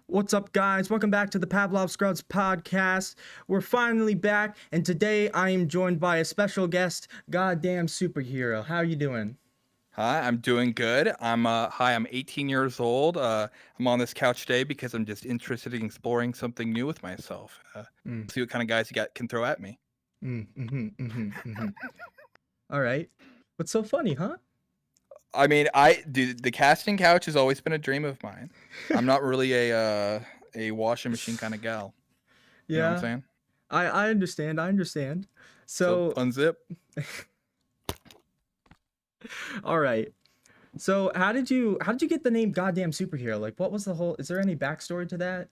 What's up, guys? Welcome back to the Pavlov Scrubs podcast. We're finally back, and today I am joined by a special guest, GodDamn Superhero. How are you doing? Hi, I'm doing good. I'm 18 years old. I'm on this couch today because I'm just interested in exploring something new with myself. Mm, See what kind of guys you got can throw at me. All right. What's so funny, huh? I mean, the casting couch has always been a dream of mine. I'm not really a washing machine kind of gal. You know what I'm Yeah, saying? I understand. I understand. So So, unzip. all right. So, how did you get the name GodDamn Superhero? Like, what was the whole? Is there any backstory to that?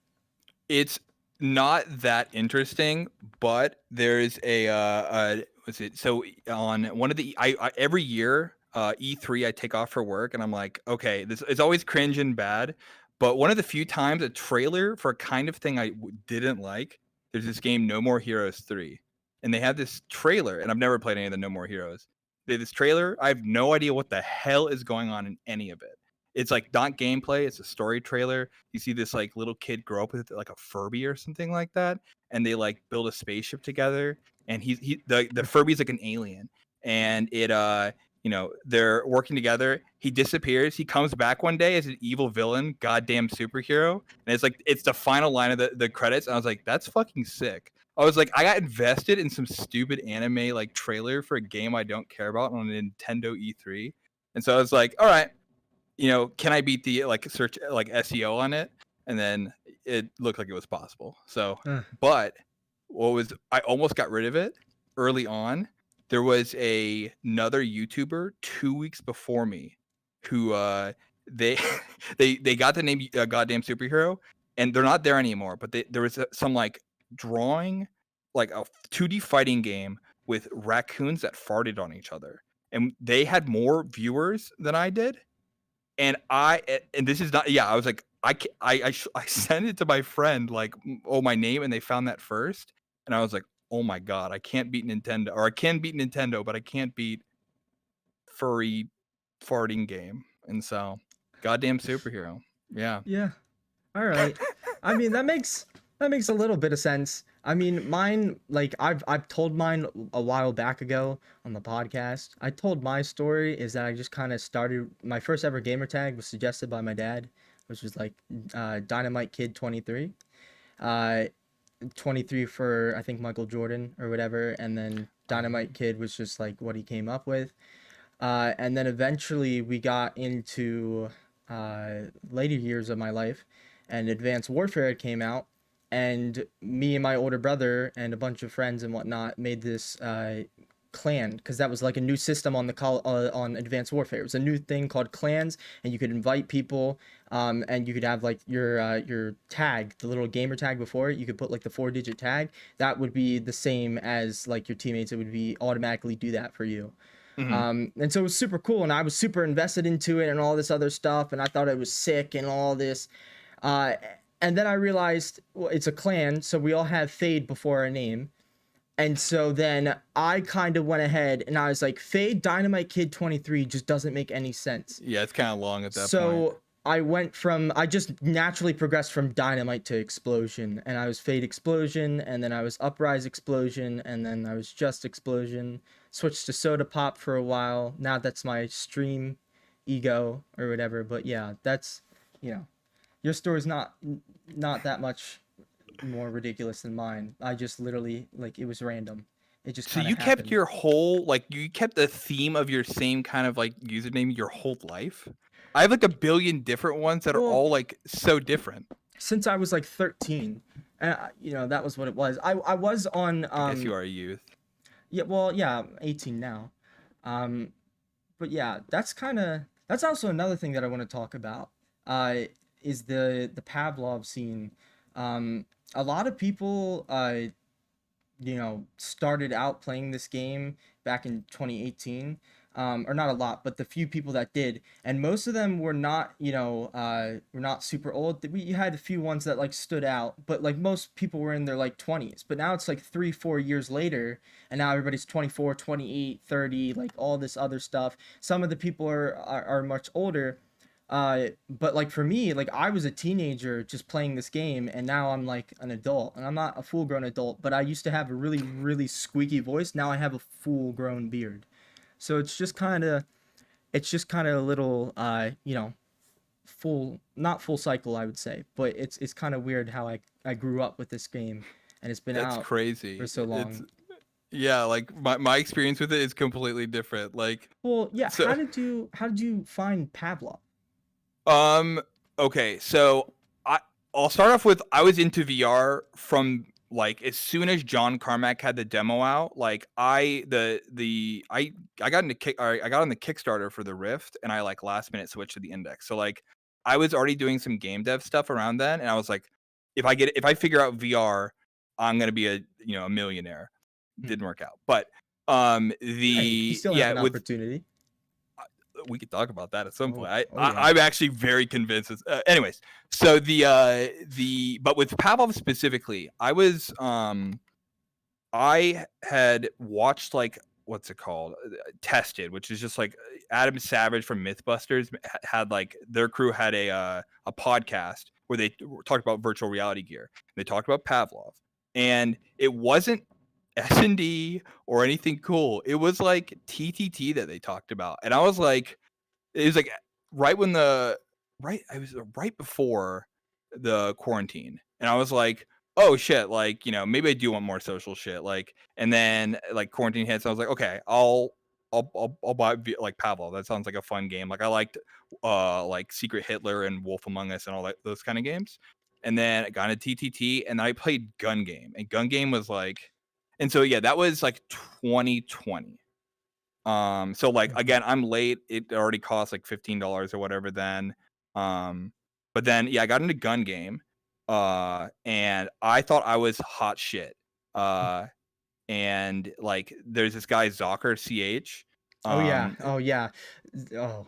It's not that interesting, but there's what's it? So on one of the I every year E3 I take off for work and I'm like, okay, this it's always cringe and bad, but one of the few times a trailer for a kind of thing didn't like. There's this game No More Heroes 3, and they had this trailer, and I've never played any of the No More Heroes. They had this trailer. I have no idea what the hell is going on in any of it. It's like not gameplay. It's a story trailer. You see this like little kid grow up with like a Furby or something like that, and they like build a spaceship together. And the Furby's like an alien, and they're working together. He disappears. He comes back one day as an evil villain, goddamn superhero, and it's the final line of the credits. And I was like, that's fucking sick. I was like, I got invested in some stupid anime like trailer for a game I don't care about on Nintendo E3, and so I was like, all right, can I beat the like search like SEO on it? And then it looked like it was possible. So, Uh, but I almost got rid of it early on. There was another YouTuber 2 weeks before me who they they got the name goddamn superhero, and they're not there anymore. But there was some like drawing, like a 2D fighting game with raccoons that farted on each other, and they had more viewers than I did. And this is not, yeah, I was like, I sent it to my friend, like, my name, and they found that first. And I was like, oh my God, I can't beat Nintendo, or I can beat Nintendo, but I can't beat furry farting game. And so, goddamn superhero. Yeah. yeah. All right. I mean, that makes a little bit of sense. I mean, mine, like I've told mine a while back ago on the podcast. I told my story is that I just kind of started my first ever gamer tag was suggested by my dad, which was like Dynamite Kid 23. Uh 23 for I think Michael Jordan or whatever, and then Dynamite Kid was just like what he came up with. And then eventually we got into later years of my life, and Advanced Warfare came out, and me and my older brother and a bunch of friends and whatnot made this clan because that was like a new system on on Advanced Warfare. It was a new thing called clans, and you could invite people, and you could have like your tag, the little gamer tag before it. You could put like the 4-digit tag. That would be the same as like your teammates. It would be automatically do that for you. Hmm. And so it was super cool, and I was super invested into it and all this other stuff, and I thought it was sick and all this. Uh, and then I realized, well, it's a clan, so we all have Fade before our name. And so then I kind of went ahead and I was like, Fade Dynamite Kid 23 just doesn't make any sense. Yeah, it's kind of long at that point. So I just naturally progressed from Dynamite to Explosion, and I was Fade Explosion, and then I was Uprise Explosion, and then I was Just Explosion. Switched to Soda Pop for a while. Now that's my stream ego or whatever. But yeah, that's you know, your story's not that much more ridiculous than mine. I just literally like it was random. It just So kind of you kept happened. your whole, like, you kept the theme of your same kind of like username your whole life? I have like a billion different ones that are Well, all like so different. since I was like 13, and that was what it was. I was on I guess you are a youth. yeah, well, yeah, I'm 18 now. Um but yeah, that's also another thing that I want to talk about. Uh is the Pavlov scene. Um a lot of people started out playing this game back in 2018. Or not a lot, but the few people that did, and most of them were not, were not super old. We had a few ones that like stood out, but like most people were in their like 20s. But now it's like 3, 4 years later, and now everybody's 24, 28, 30, like all this other stuff. Some of the people are much older, But like for me, like I was a teenager just playing this game, and now I'm like an adult, and I'm not a full grown adult, but I used to have a really, really squeaky voice. Now I have a full grown beard. So it's just kind of a little, not full cycle, I would say, but it's kind of weird how I grew up with this game, and it's been That's out for crazy. so It's long. yeah, like my experience with it is completely different. Like Well, yeah. so How did you find Pavlov? um okay, so I'll start off with I was into VR from like as soon as John Carmack had the demo out. Like I got into I got on the Kickstarter for the Rift, and I like last minute switched to the Index. So like I was already doing some game dev stuff around then, and I was like, if I figure out VR, I'm gonna be a millionaire. Hmm. Didn't work out, but Hey, you the still have yeah an with opportunity. we could talk about that at some Oh, point. oh yeah. I'm actually very convinced. Anyways, so but with Pavlov specifically, I had watched like what's it called, Tested, which is just like Adam Savage from MythBusters had like their crew had a podcast where they talked about virtual reality gear. They talked about Pavlov, and it wasn't S&D or anything cool. It was like TTT that they talked about, and I was like, it was like right when the I was right before the quarantine, and I was like, oh shit, like maybe I do want more social shit, like, and then like quarantine hits, and I was like, okay, I'll buy like Pavlov. That sounds like a fun game. Like I liked like Secret Hitler and Wolf Among Us and all that those kind of games. And then I got into TTT, and I played Gun Game, and Gun Game was like, and so yeah, that was like 2020. So like Mhm. again, I'm late. It already cost like $15 or whatever then. Um, but then yeah, I got into Gun Game, and I thought I was hot shit. Uh, and like there's this guy Zocker CH. Oh yeah. Um, Oh yeah. Oh,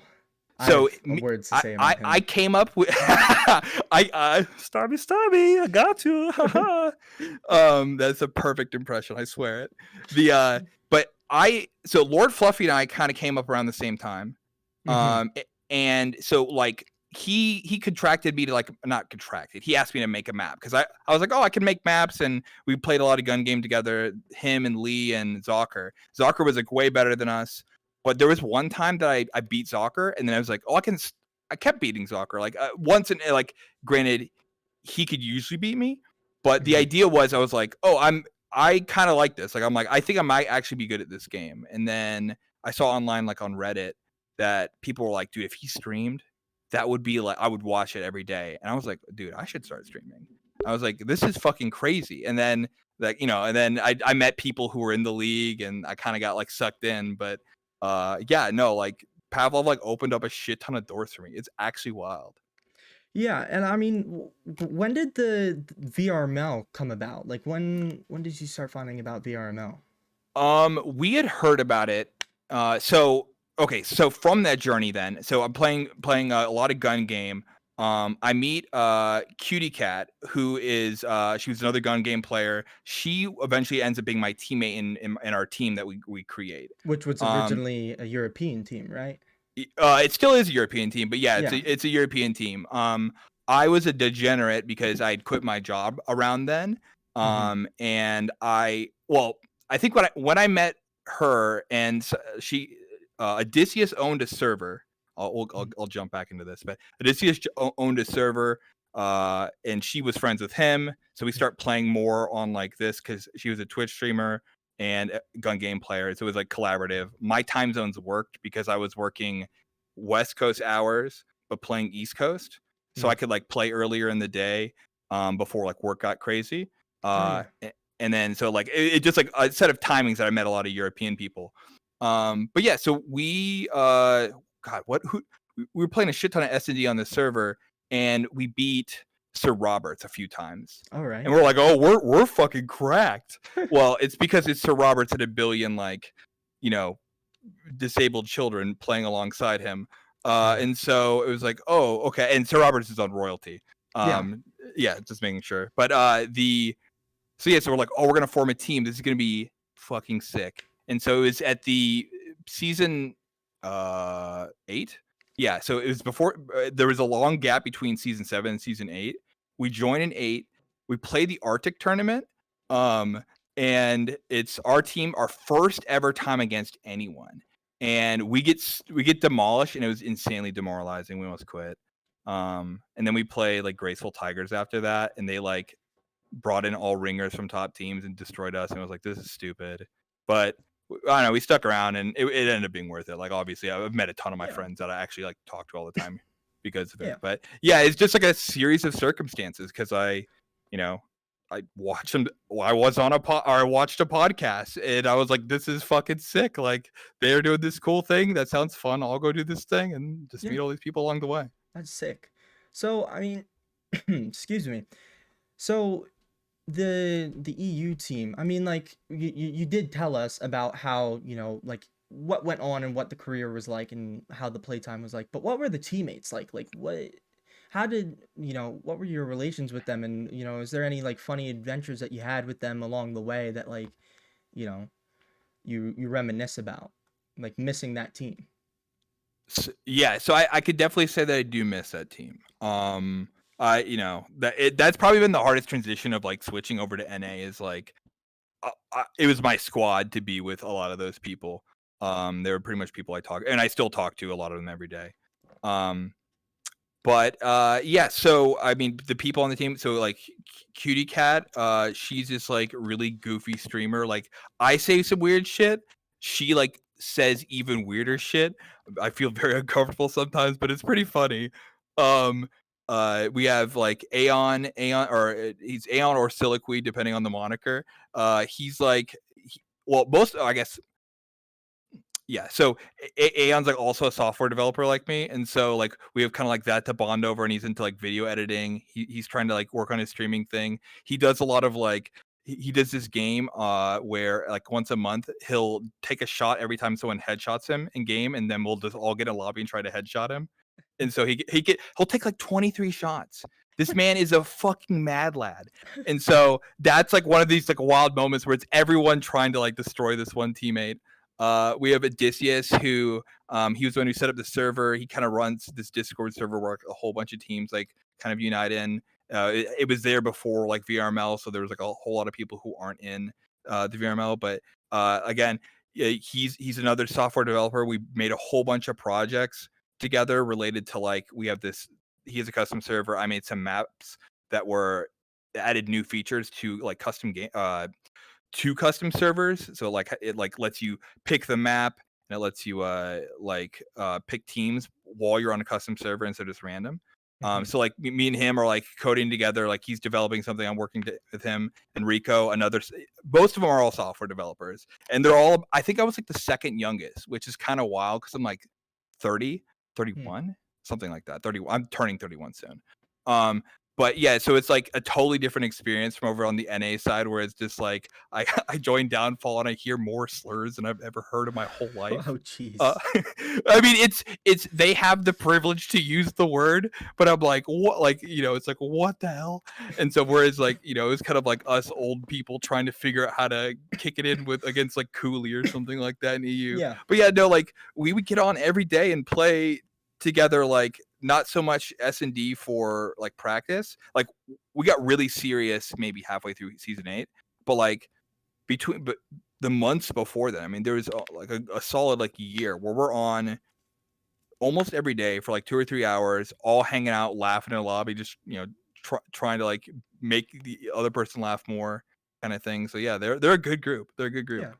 I so have me, words to say about I him. came up with Starby, I got you. That's a perfect impression, I swear it. The but I so Lord Fluffy and I kind of came up around the same time. Hmm. And so like he contracted me to like not contracted. He asked me to make a map because I was like, oh, I can make maps, and we played a lot of gun game together. Him and Lee and Zocker. Zocker was like way better than us. But there was one time that I beat Zocker, and then I was like, oh, I kept beating Zocker. Like once, and like, granted, he could usually beat me, but the Hmm. idea was I was like, oh, I kind of like this. Like I'm like, I think I might actually be good at this game. And then I saw online, like on Reddit, that people were like, dude, if he streamed, that would be like I would watch it every day. And I was like, dude, I should start streaming. I was like, this is fucking crazy. And then like and then I met people who were in the league, and I kind of got like sucked in. But yeah, no, like Pavlov like opened up a shit ton of doors for me. It's actually wild. Yeah, and I mean, when did the VRML come about? Like when did you start finding about VRML? We had heard about it. So okay, so from that journey, then, so I'm playing a lot of gun game. I meet Cutie Cat, who is she was another gun game player. She eventually ends up being my teammate in our team that we create. Which was Um, originally a European team, right? it still is a European team, but yeah, Yeah. it's a European team. I was a degenerate because I had quit my job around then. Hmm. And I think when I met her, and she Odysseus owned a server. I'll jump back into this, but Odysseus owned a server, and she was friends with him. So we start playing more on like this because she was a Twitch streamer and a gun game player. So it was like collaborative. My time zones worked because I was working West Coast hours, but playing East Coast. So I could like play earlier in the day, before like work got crazy. Oh yeah. And then so like it just like a set of timings that I met a lot of European people. But yeah, so God, we were playing a shit ton of S&D on the server, and we beat Sir Roberts a few times. All right. And we're like, oh, we're fucking cracked. Well, it's because it's Sir Roberts and a billion like, you know, disabled children playing alongside him. Mhm. And so it was like, oh, okay. And Sir Roberts is on royalty. Yeah. Yeah, just making sure. But so yeah, so we're like, oh, we're gonna form a team. This is gonna be fucking sick. And so it was at the season 8. Yeah, so it was before there was a long gap between season 7 and season 8. We joined in 8. We played the Arctic tournament, and it's our team, our first ever time against anyone, and we get demolished, and it was insanely demoralizing. We almost quit. And then we play like Graceful Tigers after that, and they like brought in all ringers from top teams and destroyed us, and I was like, this is stupid. But I don't know, we stuck around, and it ended up being worth it. Like, obviously, I've met a ton of my Yeah, friends that I actually like talk to all the time because of it. yeah, But yeah, it's just like a series of circumstances because you know, I watched them. I was on or I watched a podcast, and I was like, "This is fucking sick! Like, they're doing this cool thing. That sounds fun. I'll go do this thing and just yeah. meet all these people along the way." That's sick. So I mean, excuse me. So the EU team, I mean, like you did tell us about how, like what went on and what the career was like and how the playtime was like, but what were the teammates like? Like how did, what were your relations with them? And, is there any like funny adventures that you had with them along the way that like, you know, you reminisce about, like missing that team? Yeah, so I could definitely say that I do miss that team. That's probably been the hardest transition of like switching over to NA is like it was my squad to be with a lot of those people. They were pretty much people I talk and I still talk to a lot of them every day. Um, but yeah, so I mean the people on the team, so like Cutie Cat, she's this like really goofy streamer. Like I say some weird shit, she like says even weirder shit. I feel very uncomfortable sometimes, but it's pretty funny. Um we have like Aeon, or he's Aeon or Siliqui depending on the moniker. He's like well, most I guess yeah, so Aeon's like also a software developer like me, and so like we have kind of like that to bond over, and he's into like video editing. He's trying to like work on his streaming thing. He does a lot of like he does this game where like once a month he'll take a shot every time someone headshots him in game, and then we'll just all get in a lobby and try to headshot him. And so he'll take like 23 shots. This man is a fucking mad lad. And so that's like one of these like wild moments where it's everyone trying to like destroy this one teammate. We have Odysseus who he was the one who set up the server. He kind of runs this Discord server where a whole bunch of teams like kind of unite in. It was there before like vrml, so there was like a whole lot of people who aren't in the vrml. But again, yeah, he's another software developer. We made a whole bunch of projects together related to like we have this. He has a custom server. I made some maps that were added new features to like custom game two custom servers. So like it like lets you pick the map, and it lets you pick teams while you're on a custom server instead of just random. Mhm. So like me and him are like coding together. Like he's developing something, I'm working with him, and Rico, most of them are all software developers, and they're all. I think I was like the second youngest, which is kind of wild because I'm like 30, Hmm. 31, something like that. 30. I'm turning 31 soon. Um, but yeah, so it's like a totally different experience from over on the NA side, where it's just like I I join Downfall and I hear more slurs than I've ever heard in my whole life. Oh, Uh, jeez. I mean, it's they have the privilege to use the word, but I'm like, what? Like, it's like what the hell? And so whereas like it's kind of like us old people trying to figure out how to kick it in with against like Cooley or something like that in EU. Yeah. But yeah, no, like we would get on every day and play together, like not so much S&D for like practice. Like we got really serious maybe halfway through season 8, but like but the months before that, I mean, there was like a solid like year where we're on almost every day for like 2 or 3 hours, all hanging out, laughing in the lobby, just trying to like make the other person laugh more, kind of thing. So yeah, they're a good group. They're a good Yeah. group.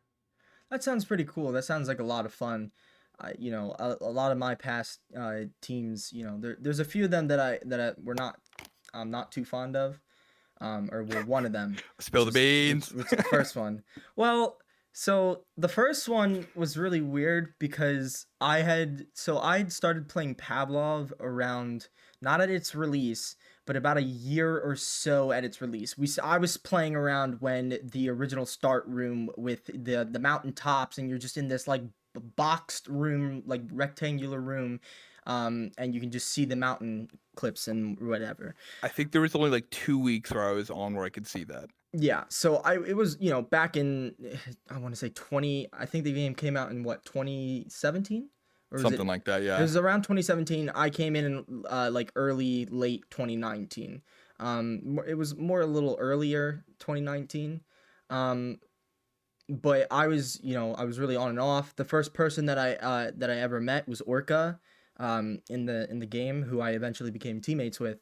That sounds pretty cool. That sounds like a lot of fun. A lot of my past teams, there's a few of them that I'm not too fond of. Or well, one of them, Spill the beans. which the first one. Well, so the first one was really weird because I'd started playing Pavlov around, not at its release, but about a year or so at its release. I was playing around when the original start room with the mountain tops, and you're just in this like boxed room, like rectangular room, and you can just see the mountain clips and whatever. I think there was only like 2 weeks where I was on where I could see that. Yeah, so it was, back in, I want to say 20, I think the game came out in what, 2017 or was Something it? like that, It yeah. was around 2017. I came in like late 2019. It was more a little earlier 2019. Um, but I was, I was really on and off. The first person that I ever met was Orca, in the game, who I eventually became teammates with.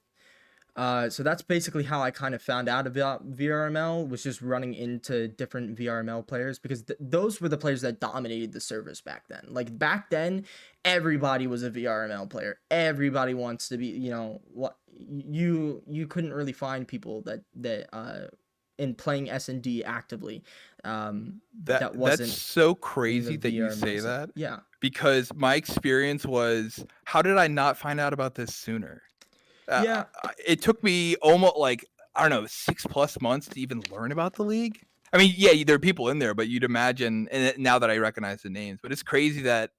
So that's basically how I kind of found out about VRML, was just running into different VRML players, because those were the players that dominated the servers back then. Like back then, everybody was a VRML player. Everybody wants to be, what you couldn't really find people that in playing S&D actively, that That's wasn't so in the crazy that you VRML say scene. that, Yeah. because my experience was, how did I not find out about this sooner? Yeah. It took me almost like, I don't know, 6+ months to even learn about the league. I mean, yeah, there are people in there, but you'd imagine, and now that I recognize the names, but it's crazy that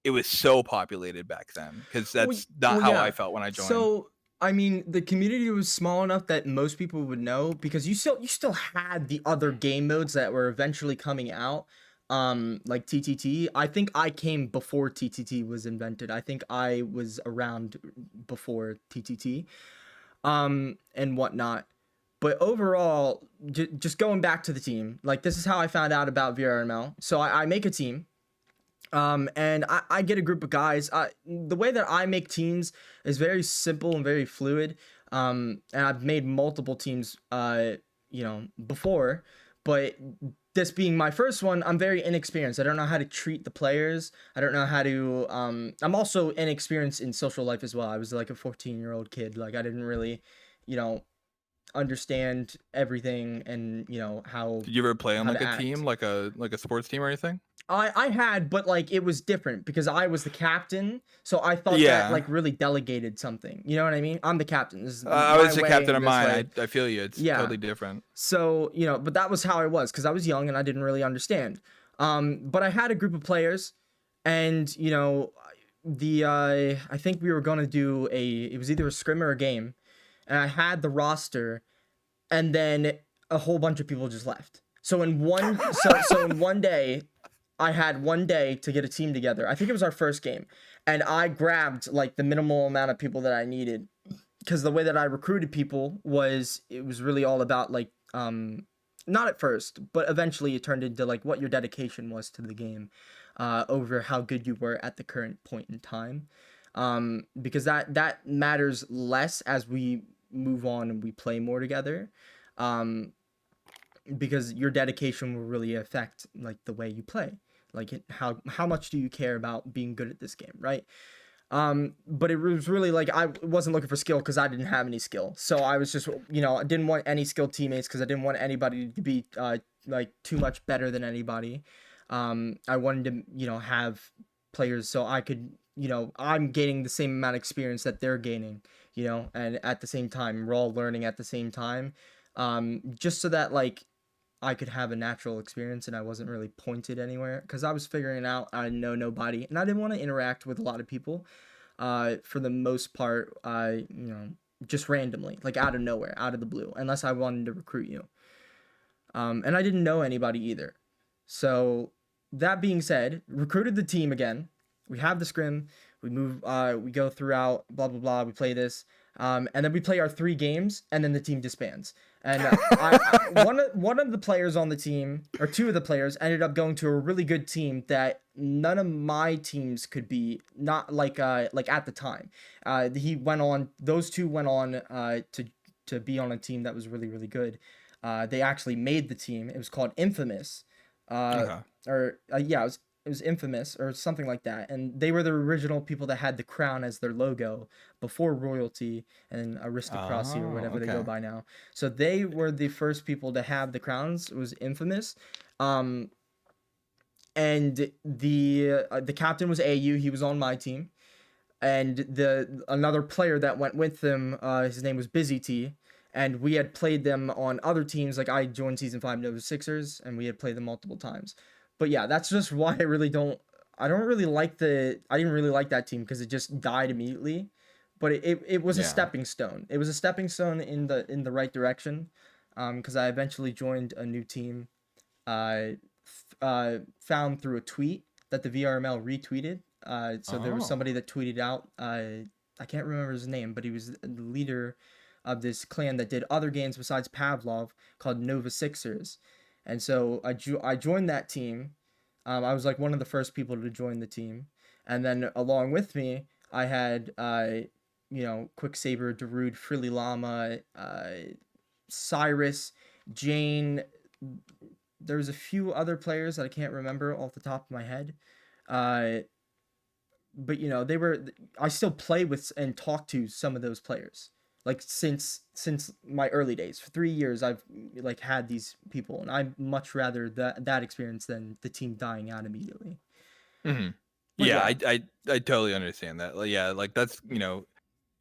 it was so populated back then, because Well, that's not how I yeah. felt when I joined. So, I mean, the community was small enough that most people would know, because you still had the other game modes that were eventually coming out, like TTT. I think I came before TTT was invented. I think I was around before TTT, and whatnot. But overall, just going back to the team, like this is how I found out about VRML. So I make a team, and I get a group of guys. The way that I make teams is very simple and very fluid. And I've made multiple teams, before, but this being my first one, I'm very inexperienced. I don't know how to treat the players. I don't know how to. I'm also inexperienced in social life as well. I was like a 14-year-old kid. Like I didn't really, you know, understand everything, and Did you ever play on how like to a team, act. like a sports team or anything? I had, but like it was different because I was the captain, so I thought that Yeah, like really delegated something. You know what I mean? I'm the captain. This is I my was the way captain and of this mine. way. I feel you. It's Yeah. totally different. So, but that was how I was, because I was young and I didn't really understand. But I had a group of players, and I think we were gonna do it was either a scrim or a game, and I had the roster, and then a whole bunch of people just left. So in one day, I had one day to get a team together. I think it was our first game, and I grabbed like the minimal amount of people that I needed, because the way that I recruited people was, it was really all about like, not at first, but eventually it turned into like what your dedication was to the game, over how good you were at the current point in time, because that matters less as we move on and we play more together, um, because your dedication will really affect like the way you play, like how much do you care about being good at this game, right? But it was really like I wasn't looking for skill because I didn't have any skill. So I was just, I didn't want any skilled teammates because I didn't want anybody to be like too much better than anybody. I wanted to, have players so I could, I'm gaining the same amount of experience that they're gaining, and at the same time, we're all learning at the same time. Just so that like I could have a natural experience and I wasn't really pointed anywhere, because I was figuring out I know nobody and I didn't want to interact with a lot of people, for the most part, just randomly, like out of nowhere, out of the blue, unless I wanted to recruit you. And I didn't know anybody either. So that being said, recruited the team again. We have the scrim. We move. We go throughout. Blah blah blah. We play this. And then we play our 3 games, and then the team disbands. And one of the players on the team, or two of the players, ended up going to a really good team that none of my teams could be. Not like at the time. He went on. Those two went on to be on a team that was really really good. They actually made the team. It was called Infamous, uh, Okay. or yeah, it was Infamous or something like that. And they were the original people that had the crown as their logo before Royalty and Aristocracy or Oh, whatever they go okay. by now. So they were the first people to have the crowns. It was Infamous. Um, and the captain was AU. He was on my team, and the another player that went with them, his name was Busy T, and we had played them on other teams. Like I joined season 5 Nova Sixers, and we had played them multiple times. But yeah, that's just why I don't really like I didn't really like that team, because it just died immediately. But it was a Yeah. stepping stone. It was a stepping stone in the right direction, because I eventually joined a new team, found through a tweet that the VRML retweeted. So there was Oh. somebody that tweeted out. I can't remember his name, but he was the leader of this clan that did other games besides Pavlov called Nova Sixers, and so I joined that team. I was like one of the first people to join the team, and then along with me, I had Quicksaber, Darude, Frilly Llama, Cyrus, Jane. There's a few other players that I can't remember off the top of my head. Uh, but they were. I still play with and talk to some of those players. Like since my early days, for 3 years, I've like had these people, and I'd much rather that experience than the team dying out immediately. Hmm. But Yeah, yeah, I totally understand that. Like, yeah, like that's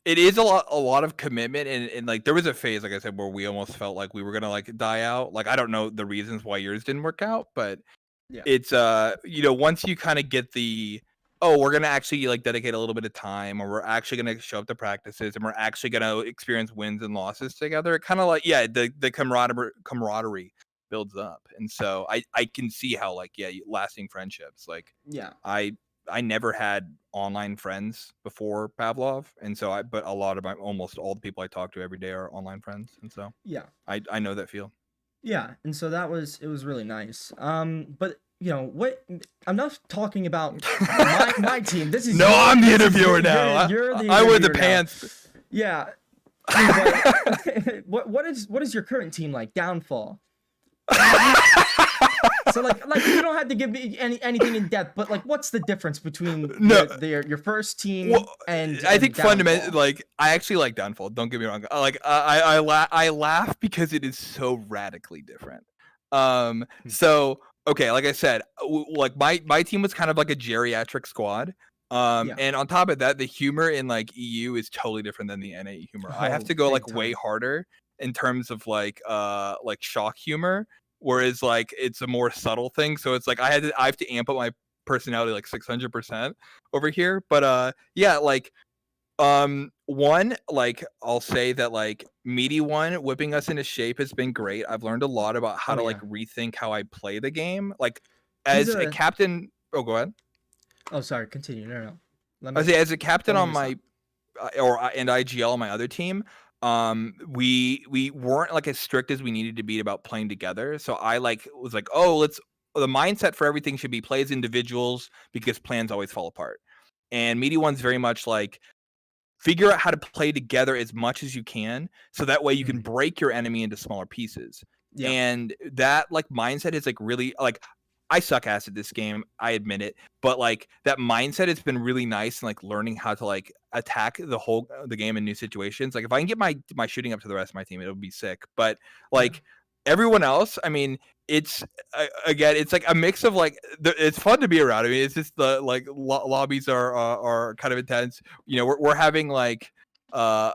it is a lot of commitment, and like there was a phase, like I said, where we almost felt like we were gonna like die out. Like I don't know the reasons why yours didn't work out, but yeah, it's once you kind of get the, oh, we're gonna actually like dedicate a little bit of time, or we're actually gonna show up to practices, and we're actually gonna experience wins and losses together. It kind of like, yeah, the camaraderie builds up, and so I can see how like, yeah, lasting friendships. Like yeah, I I never had online friends before Pavlov, and so but a lot of almost all the people I talk to every day are online friends, and so yeah. I know that feel. Yeah, and so it was really nice. But what I'm not talking about my team. This is No, I'm the this is interviewer now. you're the I wear the interviewer now. pants. Yeah. But what is your current team like? Downfall. So like you don't have to give me anything in depth, but like what's the difference between No, your first team well, I and think fundamentally, Downfall? like I actually like Downfall. Don't get me wrong. Like I laugh because it is so radically different. Hmm. So okay, like I said, like my team was kind of like a geriatric squad. Yeah. And on top of that, the humor in like EU is totally different than the NA humor. I have Oh, to go big like way time. harder in terms of like shock humor, whereas like it's a more subtle thing. So it's like I have to amp up my personality like 600% over here. But yeah, like one, like I'll say that like Meaty One whipping us into shape has been great. I've learned a lot about how Oh to like yeah. rethink how I play the game. Like He's as a a captain, oh go ahead. Oh, sorry, continue. No, no. Let I me say as a captain Don't let on me stop. my and IGL on my other team, we weren't like as strict as we needed to be about playing together. So I like was like, oh, let's the mindset for everything should be play as individuals because plans always fall apart. And Meaty One's very much like figure out how to play together as much as you can so that way you can Mhm. break your enemy into smaller pieces. Yeah. And that like mindset is like really like I suck ass at this game, I admit it, but like that mindset has been really nice and like learning how to like attack the game in new situations. Like if I can get my shooting up to the rest of my team, it'll be sick. But Yeah. like everyone else, I mean, it's again, it's like a mix of like it's fun to be around. I mean, it's just the like lobbies are kind of intense. We're having like uh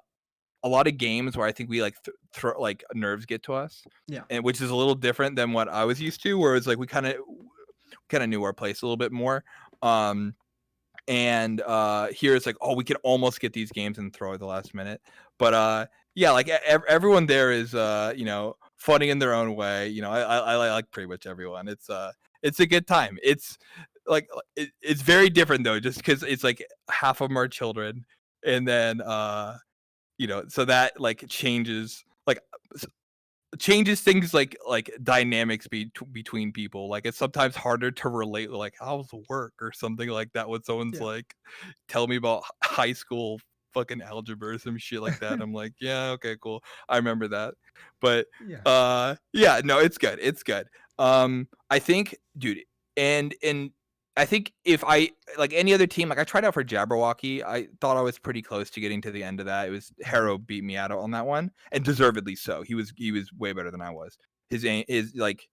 a lot of games where I think we like throw like nerves get to us, Yeah. and which is a little different than what I was used to. Where it's like we kind of knew our place a little bit more. Um, and here it's like, oh, we could almost get these games and throw at the last minute. But yeah, like everyone there is funny in their own way. I like pretty much everyone. It's a good time. It's like it's very different though, just because it's like half of them are children, and then so that like changes things like dynamics between people. Like it's sometimes harder to relate like how's work or something like that when someone's Yeah. like tell me about high school fucking algebra or some shit like that. I'm like, yeah, okay, cool, I remember that. But Yeah. yeah, no, it's good, it's good. I think, dude, and I think if I like any other team, like I tried out for Jabberwocky. I thought I was pretty close to getting to the end of that. It was Mhm. Harrow beat me out on that one, and deservedly so. He was way better than I was. His aim is like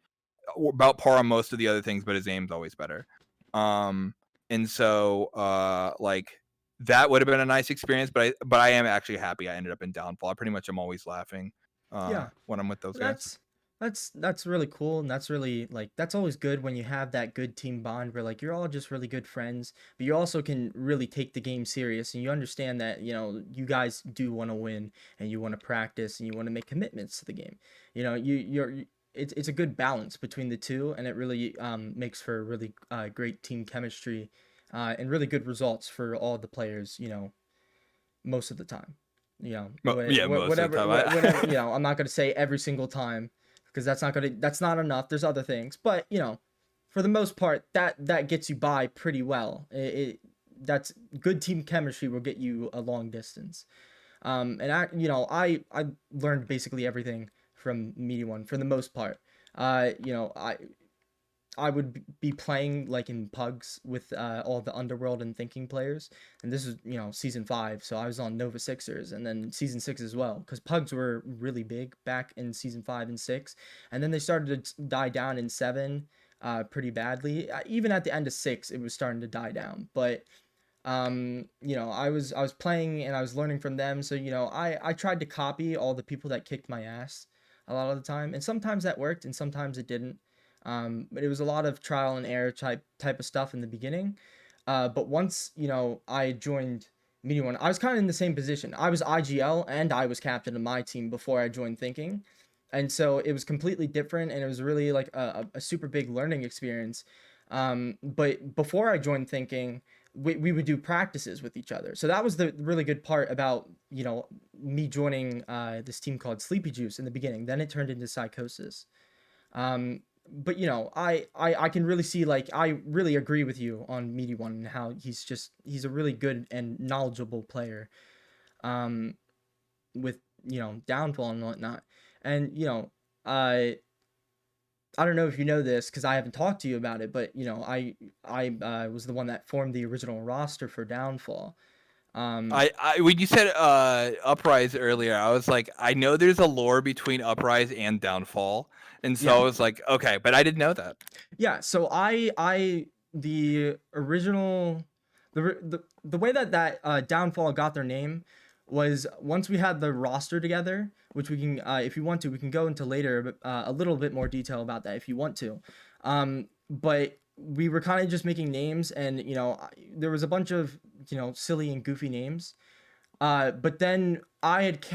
about par on most of the other things, but his aim's always better. Um, and so like that would have been a nice experience, but I am actually happy I ended up in Downfall. I pretty much am always laughing Yeah. when I'm with those guys. That's really cool, and that's really like that's always good when you have that good team bond where like you're all just really good friends, but you also can really take the game serious and you understand that, you guys do want to win and you want to practice and you want to make commitments to the game. It's a good balance between the two, and it really makes for really great team chemistry and really good results for all the players, most of the time. Yeah, most of the Whatever, time. whatever, I'm not going to say every single time because that's not enough. There's other things, but, for the most part, that gets you by pretty well. That's good team chemistry will get you a long distance. And I learned basically everything from Media One for the most part. I would be playing like in pugs with all the underworld and thinking players, and this is season 5, so I was on Nova Sixers, and then season 6 as well, because pugs were really big back in season 5 and 6, and then they started to die down in 7, pretty badly. Even at the end of 6, it was starting to die down, but I was playing and I was learning from them, so I tried to copy all the people that kicked my ass a lot of the time, and sometimes that worked and sometimes it didn't. But it was a lot of trial and error type of stuff in the beginning. But once I joined Media One, I was kind of in the same position. I was IGL and I was captain of my team before I joined Thinking, and so it was completely different, and it was really like a super big learning experience. But before I joined Thinking, we would do practices with each other. So that was the really good part about me joining this team called Sleepy Juice in the beginning. Then it turned into Psychosis. But I can really see, like, I really agree with you on Meaty One and how he's a really good and knowledgeable player, with downfall and whatnot. And I don't know if you know this because I haven't talked to you about it, but I was the one that formed the original roster for Downfall. I when you said Uprise earlier, I was like, I know there's a lore between Uprise and Downfall, and so Yeah. I was like, okay, but I didn't know that. Yeah, so the original the way that Downfall got their name was once we had the roster together, which we can, if you want to, we can go into later, but a little bit more detail about that if you want to. But we were kind of just making names, and there was a bunch of silly and goofy names. But then I had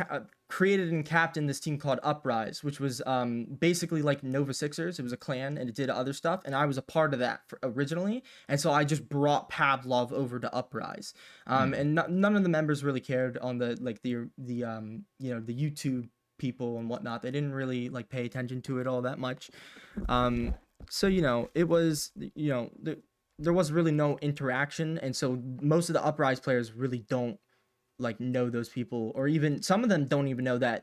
created and captained this team called Uprise, which was basically like Nova Sixers. It was a clan and it did other stuff, and I was a part of that originally. And so I just brought Pavlov over to Uprise, and none of the members really cared on the the YouTube people and whatnot. They didn't really like pay attention to it all that much. So it was there was really no interaction, and so most of the Uprise players really don't like know those people, or even some of them don't even know that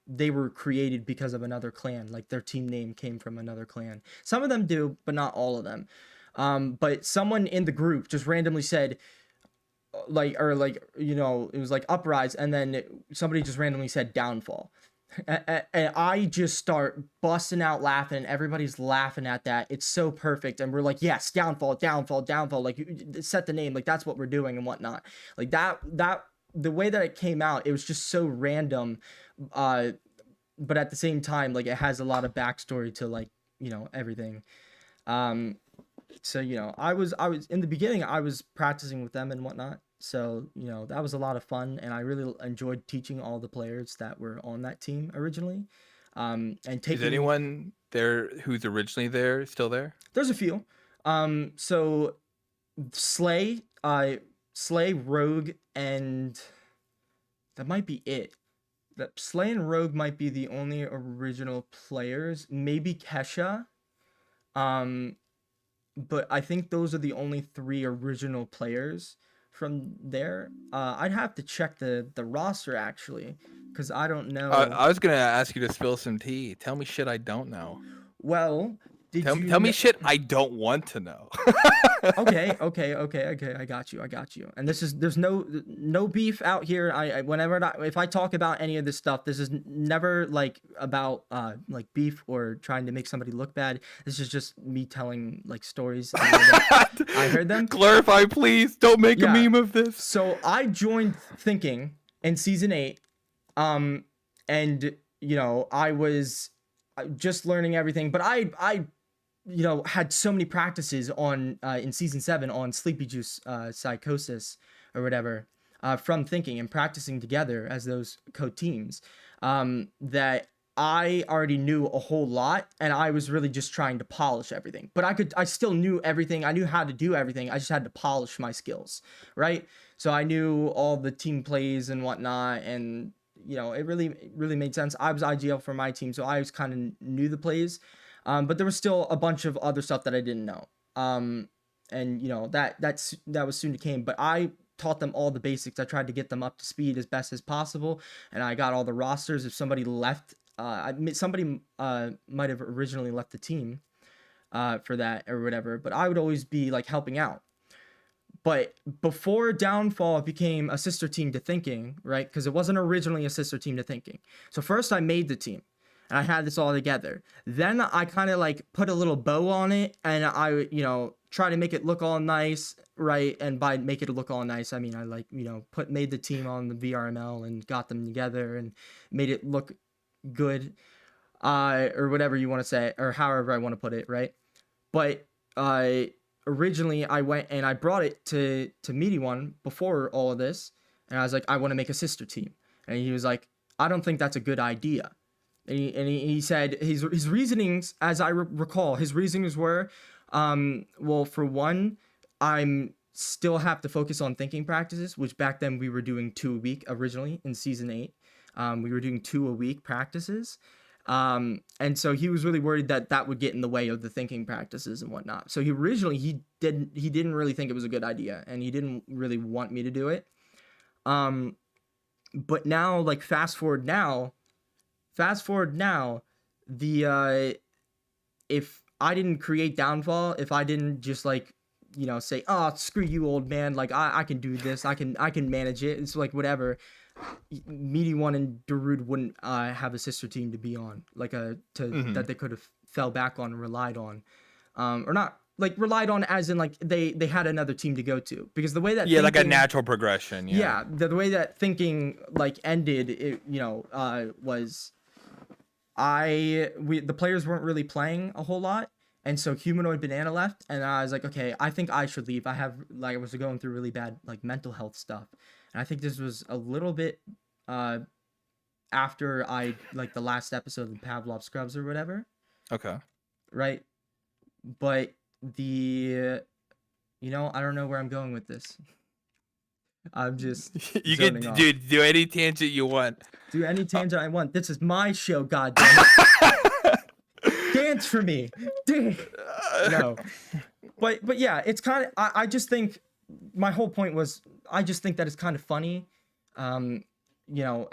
they were created because of another clan, like their team name came from another clan. Some of them do, but not all of them. But someone in the group just randomly said it was like Uprise, and then somebody just randomly said Downfall. And I just start busting out laughing, and everybody's laughing at that. It's so perfect, and we're like, yes, Downfall, Downfall, Downfall, like set the name, like that's what we're doing and whatnot. Like that the way that it came out, it was just so random, but at the same time, like it has a lot of backstory to like everything. So I was in the beginning, I was practicing with them and whatnot. So that was a lot of fun, and I really enjoyed teaching all the players that were on that team originally. And taking Is anyone there who's originally there still there? There's a few. So Slay, Rogue, and that might be it. That Slay and Rogue might be the only original players. Maybe Kesha. But I think those are the only 3 original players from there. I'd have to check the roster actually, because I don't know. I was gonna ask you to spill some tea. Tell me shit I don't know. Well, tell me shit I don't want to know. Okay. I got you. And there's no beef out here. If I talk about any of this stuff, this is never like about like beef or trying to make somebody look bad. This is just me telling like stories. I heard them. Clarify, please. Don't make a meme of this. So I joined Thinking in season 8, and I was just learning everything, but I had so many practices on in season 7 on Sleepy Juice, Psychosis or whatever, from Thinking and practicing together as those co-teams, that I already knew a whole lot, and I was really just trying to polish everything. But I still knew everything. I knew how to do everything. I just had to polish my skills, right? So I knew all the team plays and whatnot, and it really made sense. I was IGL for my team, so I was kind of knew the plays, but there was still a bunch of other stuff that I didn't know. And that was soon to came. But I taught them all the basics. I tried to get them up to speed as best as possible, and I got all the rosters. If somebody left, somebody might have originally left the team for that or whatever, but I would always be like helping out. But before Downfall became a sister team to Thinking, right? Because it wasn't originally a sister team to Thinking. So first I made the team, and I had this all together. Then I kind of like put a little bow on it, and I, try to make it look all nice, right? And by make it look all nice, I mean I like, made the team on the vrml and got them together and made it look good, or whatever you want to say, or however I want to put it, right? But originally I went and I brought it to Meaty One before all of this, and I was like, I want to make a sister team, and he was like, I don't think that's a good idea. And he said his reasonings, as I recall, his reasonings were, well, for one, I'm still have to focus on thinking practices, which back then we were doing 2 a week originally in season 8. We were doing 2 a week practices. And so he was really worried that would get in the way of the thinking practices and whatnot. So he didn't really think it was a good idea, and he didn't really want me to do it. But now, like, fast forward now, the if I didn't create Downfall, if I didn't just like, say, oh, screw you, old man, like I can do this, I can manage it, it's like whatever, Meaty One and Darude wouldn't have a sister team to be on, like that they could have fell back on and relied on, or not like relied on as in like they had another team to go to, because the way that like a natural progression. The way that Thinking like ended, it was the players weren't really playing a whole lot, and so Humanoid Banana left, and I was like, okay, I think I should leave. I was going through really bad like mental health stuff, and I think this was a little bit after I like the last episode of Pavlov Scrubs or whatever. Okay. Right, but I don't know where I'm going with this. I'm just you can do any tangent you want. Do any tangent I want. This is my show, goddamn it. Dance for me. No. But yeah, it's kind of I just think my whole point was I just think that it's kind of funny. How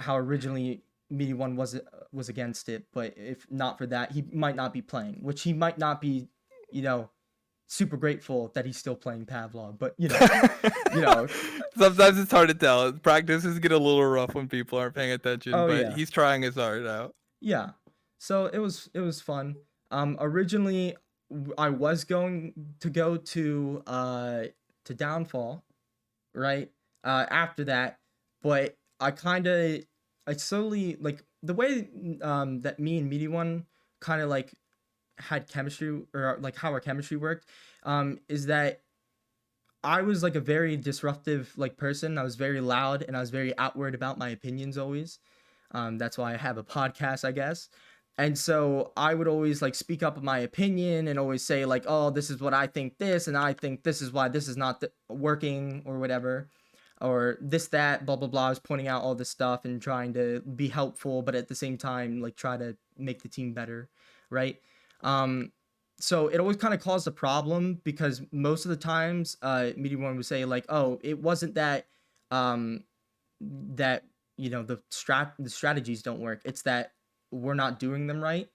originally Meaty One was against it, but if not for that, he might not be playing, which he might not be, super grateful that he's still playing Pavlov, but sometimes it's hard to tell. Practices get a little rough when people aren't paying attention, but he's trying his heart out. Yeah. So it was fun. Originally I was going to go to Downfall, right? After that, but I slowly, like, the way that me and Meaty One kind of like had chemistry, or like how our chemistry worked, is that I was like a very disruptive like person. I was very loud, and I was very outward about my opinions always. That's why I have a podcast, I guess. And so I would always like speak up my opinion and always say like, oh, this is what I think this, and I think this is why this is not working or whatever, or this, that, blah, blah, blah. I was pointing out all this stuff and trying to be helpful, but at the same time, like, try to make the team better, right? So it always kind of caused a problem, because most of the times Meaty One would say like, oh, it wasn't that the strategies don't work, it's that we're not doing them right,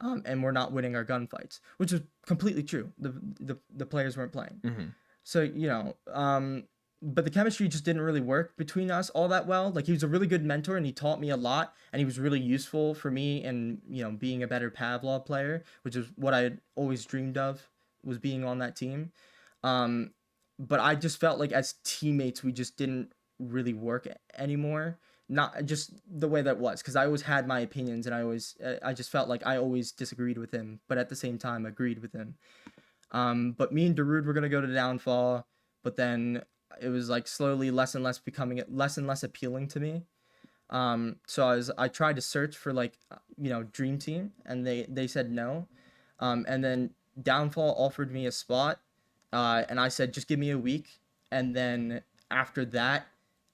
and we're not winning our gunfights, which is completely true. The players weren't playing. So but the chemistry just didn't really work between us all that well. Like, he was a really good mentor, and he taught me a lot, and he was really useful for me, and being a better Pavlov player, which is what I had always dreamed of, was being on that team. But I just felt like as teammates we just didn't really work anymore. Not just the way that was, because I always had my opinions, and I just felt like I always disagreed with him, but at the same time agreed with him. But me and Darude were gonna go to Downfall, but then it was like slowly less and less appealing to me. So I tried to search for like dream team, and they said no. And then Downfall offered me a spot, and I said just give me a week. And then after that,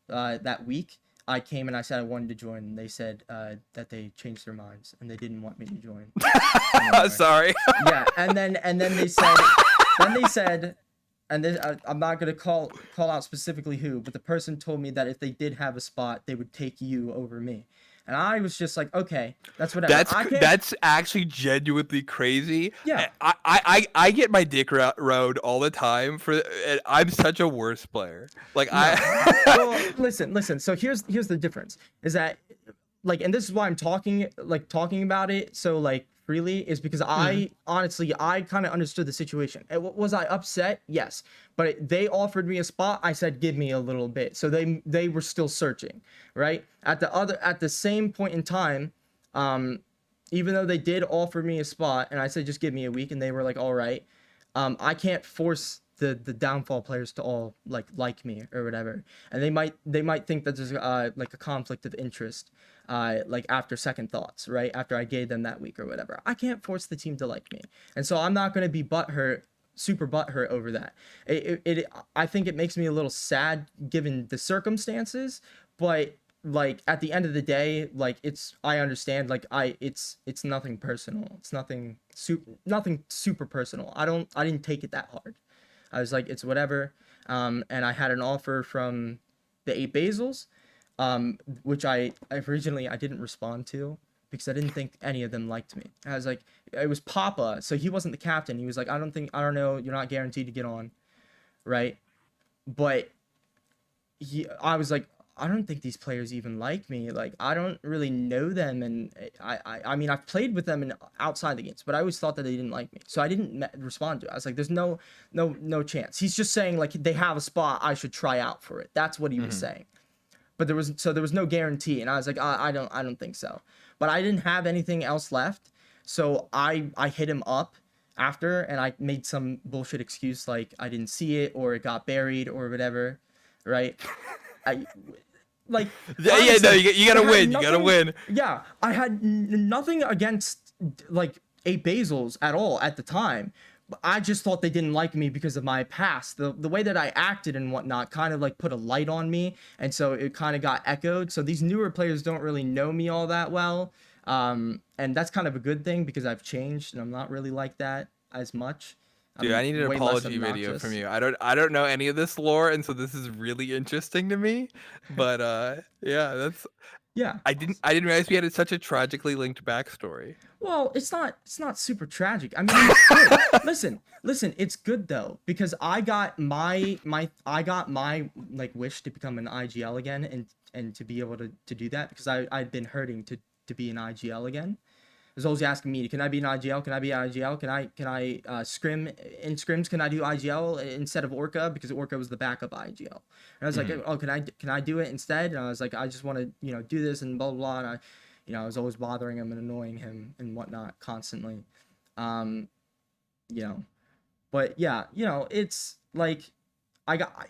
that week, I came and I said I wanted to join, and they said that they changed their minds and they didn't want me to join anymore. Sorry. Yeah, and then they said, and then I'm not gonna call out specifically who, but the person told me that if they did have a spot, they would take you over me, and I was just like, okay, that's whatever. That's actually genuinely crazy. Yeah. I get my dick rode all the time and I'm such a worse player. Like No. Well, listen. So here's the difference is that like, and this is why I'm talking about it so like freely, is because I honestly I kind of understood the situation. Was I upset? Yes, but they offered me a spot. I said give me a little bit. So they were still searching, right? At the same point in time, even though they did offer me a spot, and I said just give me a week, and they were like all right. I can't force the Downfall players to all like me or whatever, and they might think that there's like a conflict of interest, like after second thoughts, right? After I gave them that week or whatever, I can't force the team to like me, and so I'm not gonna be super butthurt over that. I think it makes me a little sad given the circumstances, but like at the end of the day, like I understand, like it's nothing personal. It's nothing super personal. I didn't take it that hard. I was like, it's whatever. And I had an offer from the 8 Basils, which I originally I didn't respond to because I didn't think any of them liked me. I was like, it was Papa, so he wasn't the captain. He was like, I don't know, you're not guaranteed to get on, right? But I was like, I don't think these players even like me. Like, I don't really know them, and I mean, I've played with them in outside the games, but I always thought that they didn't like me, so I didn't respond to it. I was like, there's no chance. He's just saying like they have a spot, I should try out for it. That's what he was saying. But there was no guarantee, and I was like, I don't think so. But I didn't have anything else left, so I hit him up after, and I made some bullshit excuse like I didn't see it or it got buried or whatever, right? I like yeah, honestly, no, you gotta win. You gotta win. Yeah, I had nothing against like 8 Basils at all at the time. But I just thought they didn't like me because of my past. The way that I acted and whatnot kind of like put a light on me, and so it kind of got echoed. So these newer players don't really know me all that well, and that's kind of a good thing because I've changed and I'm not really like that as much. Dude, I need an apology video from you. I don't know any of this lore, and so this is really interesting to me. But yeah, that's Yeah. I didn't realize we had such a tragically linked backstory. Well, it's not super tragic. I mean, it's good. Listen, it's good though because I got my like wish to become an IGL again and to be able to do that because I'd been hurting to be an IGL again. There's always asking me, can I be an IGL? Can I be an IGL? Can I scrim in scrims? Can I do IGL instead of Orca because Orca was the backup IGL? And I was like, oh, can I do it instead? And I was like, I just want to do this and blah blah blah. And I was always bothering him and annoying him and whatnot constantly, um, you know. But yeah, it's like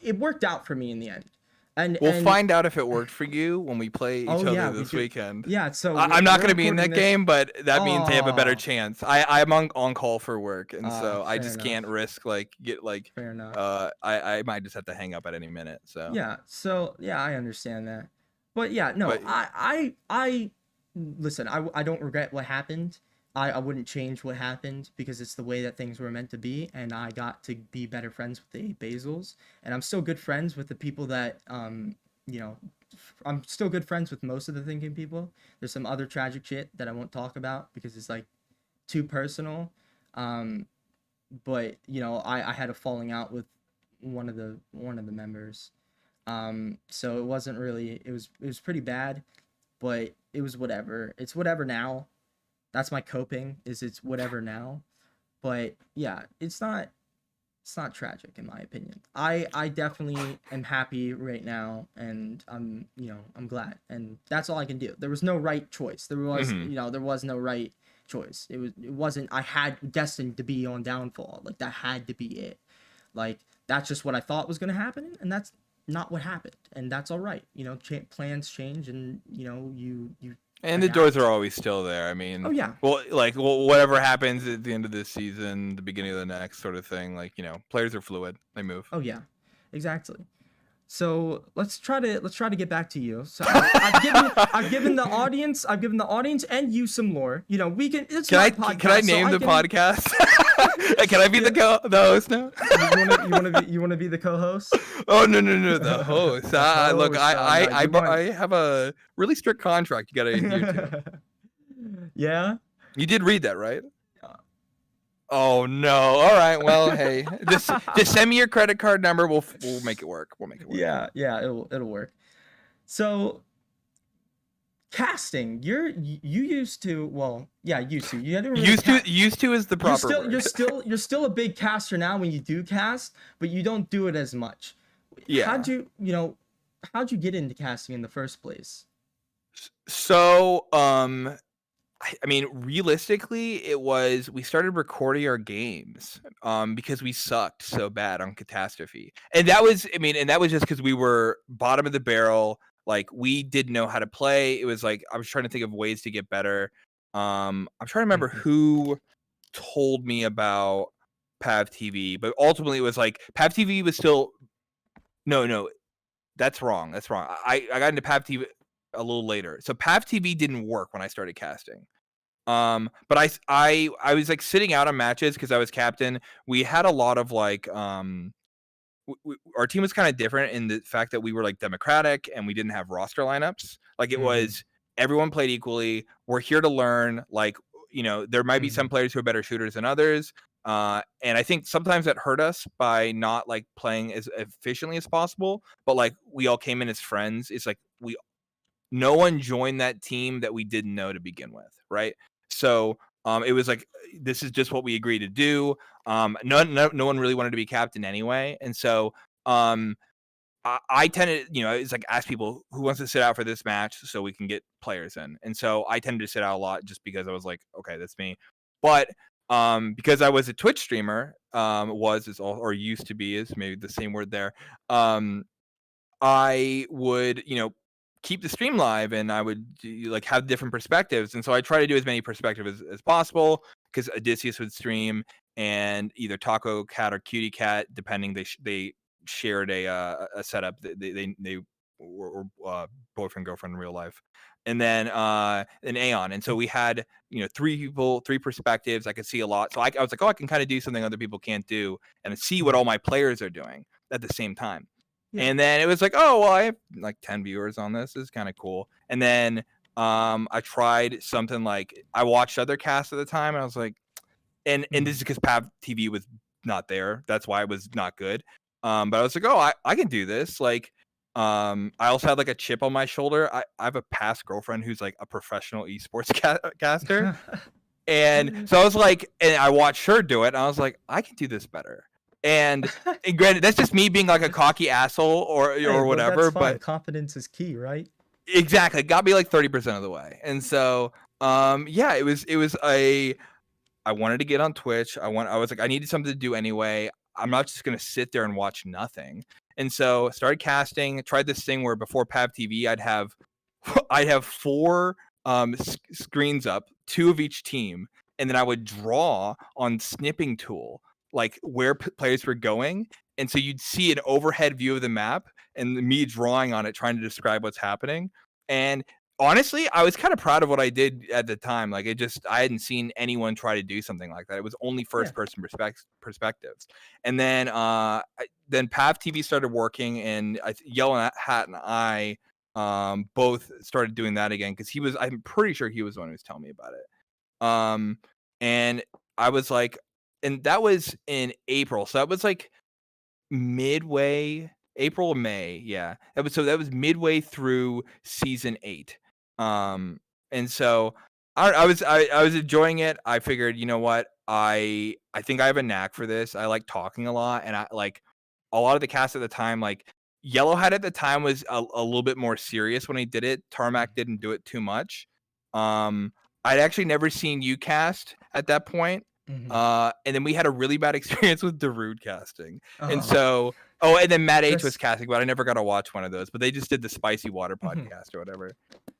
it worked out for me in the end. And we'll find out if it worked for you when we play each other this weekend. Yeah, so I'm not going to be in that game, but that means they have a better chance. I'm on call for work, and so I just can't risk fair enough. I might just have to hang up at any minute. So yeah, I understand that. But yeah, no, but, I listen, I don't regret what happened. I wouldn't change what happened because it's the way that things were meant to be, and I got to be better friends with the 8 Basils, and I'm still good friends with the people that I'm still good friends with most of the thinking people. There's some other tragic shit that I won't talk about because it's like too personal. But I had a falling out with one of the members. So it wasn't really it was pretty bad, but it was whatever. It's whatever now. That's my coping, it's whatever now. But yeah, it's not tragic in my opinion. I definitely am happy right now, and I'm glad, and that's all I can do. There was no right choice. There was there was no right choice. It wasn't I had destined to be on Downfall. Like that had to be it. Like that's just what I thought was gonna happen, and that's not what happened, and that's all right. You know, plans change, and you know, you And the doors adapt. are always still there. I Oh mean, yeah, whatever happens at the end of this season, the beginning of the next sort of thing. Like, players are fluid; they move. oh yeah, exactly. So let's try to get back to you. So I've given the audience and you some lore. You know, we can. It's Can I my can I podcast, so name I the can. podcast? Can I be Yeah, the host now? you wanna be the co-host? Oh, no, the host. The Look, host. No, you want. I have a really strict contract you got to adhere to. Yeah. You did read that, right? Oh no! All right. Well, hey, just send me your credit card number. We'll make it work. We'll make it work. Yeah. It'll work. So casting, you used to. Well, yeah, used to. You didn't really Used to is the proper You're word. still a big caster now when you do cast, but you don't do it as much. Yeah. How'd you get into casting in the first place? So, I mean, realistically, it was we started recording our games because we sucked so bad on Catastrophe, and that was just because we were bottom of the barrel. Like, we didn't know how to play. It was like I was trying to think of ways to get better. I'm trying to remember who told me about Pav TV, but ultimately it was like Pav TV was still no, that's wrong. That's wrong. I got into Pav TV a little later, so Pav TV didn't work when I started casting. But I was like sitting out on matches because I was captain. We had a lot of like our team was kind of different in the fact that we were like democratic and we didn't have roster lineups. Like, it was everyone played equally. We're here to learn. Like, there might be some players who are better shooters than others. And I think sometimes that hurt us by not like playing as efficiently as possible. But like, we all came in as friends. It's like no one joined that team that we didn't know to begin with, right? So it was like, this is just what we agreed to do. No one really wanted to be captain anyway, and so I tended, it's like, ask people who wants to sit out for this match so we can get players in, and so I tended to sit out a lot just because I was like, okay, that's me. But because I was a Twitch streamer, used to be, is maybe the same word there. I would, keep the stream live, and I would like have different perspectives. And so I try to do as many perspectives as possible, because Odysseus would stream, and either Taco Cat or Cutie Cat, depending, they shared a setup. They were boyfriend, girlfriend in real life. And then an Aeon. And so we had, three people, three perspectives. I could see a lot. So I was like, oh, I can kind of do something other people can't do, and see what all my players are doing at the same time. Yeah. And then it was like, oh, well, I have like 10 viewers on this. This is kind of cool. And then I tried something like, I watched other casts at the time, and I was like, and this is because Pav TV was not there. That's why it was not good. But I was like, oh, I can do this. Like, I also had like a chip on my shoulder. I have a past girlfriend who's like a professional esports caster. And so I was like, and I watched her do it, and I was like, I can do this better. And granted, that's just me being like a cocky asshole or whatever. That's fine. But Confidence is key, right? exactly, it got me like 30% of the way. And so, yeah, it was I wanted to get on Twitch. I was like, I needed something to do anyway. I'm not just gonna sit there and watch nothing. And so started casting. Tried this thing where before Pav TV, I'd have 4 screens up, 2 of each team, and then I would draw on snipping tool like where players were going, and so you'd see an overhead view of the map and me drawing on it, trying to describe what's happening. And honestly, I was kind of proud of what I did at the time. Like, I hadn't seen anyone try to do something like that. It was only first person perspectives. And then then Pav TV started working, and Yellow Hat and I both started doing that again, because I'm pretty sure he was the one who was telling me about it. And I was like, and that was in April, so that was like midway April or May, yeah. That was midway through season 8. And so I was enjoying it. I figured, you know what, I think I have a knack for this. I like talking a lot, and I like a lot of the cast at the time. Like, Yellowhead at the time was a little bit more serious when he did it. Tarmac didn't do it too much. I'd actually never seen you cast at that point. Mhm. And then we had a really bad experience with Darude casting. And Oh, so, oh, and then Matt H was just casting, but I never got to watch one of those. But they just did the Spicy Water mhm. podcast or whatever.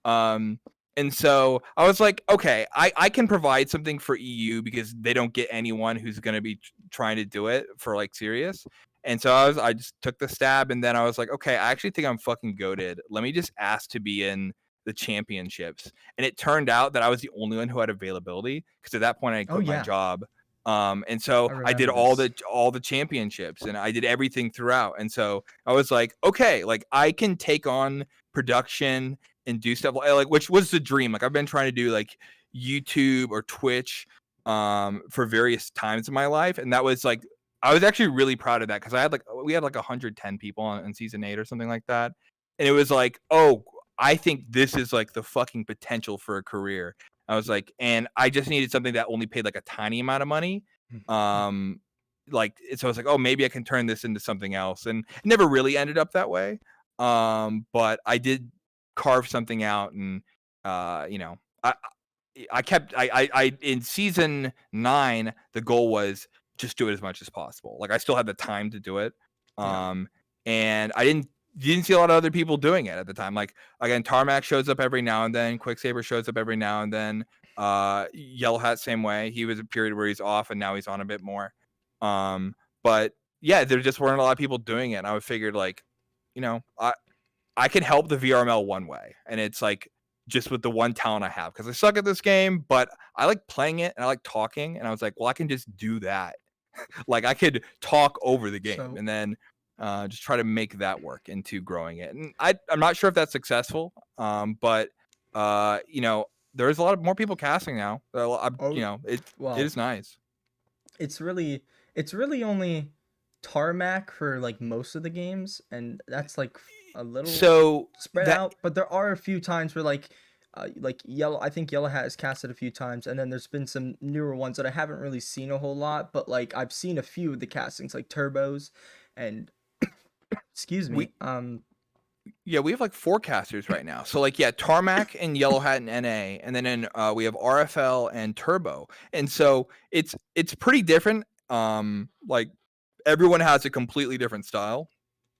Um, and so I was like, okay, I can provide something for EU because they don't get anyone who's going to be trying to do it for like serious. And so I just took the stab, and then I was like, okay, I actually think I'm fucking goated. Let me just ask to be in the championships. And it turned out that I was the only one who had availability because at that point I had Oh, quit my yeah. job. And so I I did remember this. all the championships, and I did everything throughout. And so I was like, okay, like I can take on production and do stuff like which was the dream. Like I've been trying to do like YouTube or Twitch for various times in my life, and that was like I was actually really proud of that because we had like 110 people in season 8 or something like that, and it was like, oh, I think this is like the fucking potential for a career. I was like, and I just needed something that only paid like a tiny amount of money. Um, like so I was like, oh, maybe I can turn this into something else, and it never really ended up that way. But I did carve something out, and you know, I kept I in season 9 the goal was just do it as much as possible. Like I still had the time to do it. Yeah. And I didn't see a lot of other people doing it at the time. Like again, Tarmac shows up every now and then, Quicksaber shows up every now and then. Yellow Hat same way. He was a period where he's off and now he's on a bit more. But yeah, there just weren't a lot of people doing it. And I figured like, you know, I can help the VRML one way, and it's like just with the one talent I have because I suck at this game, but I like playing it and I like talking. And I was like, well, I can just do that. Like I could talk over the game, So, and then just try to make that work into growing it. And I'm not sure if that's successful, but you know, there's a lot of more people casting now. You oh, know, it well, is nice. it's really it's really only tarmac for like most of the games, and that's a little So spread that out. But there are a few times where like yellow. I think Yellow Hat has casted a few times, and then there's been some newer ones that I haven't really seen a whole lot. But like I've seen a few of the castings, like turbos, and excuse we me. Yeah, we have like 4 casters right now. So like yeah, Tarmac and Yellow Hat and NA, and then we have RFL and Turbo. And so it's pretty different. Like everyone has a completely different style.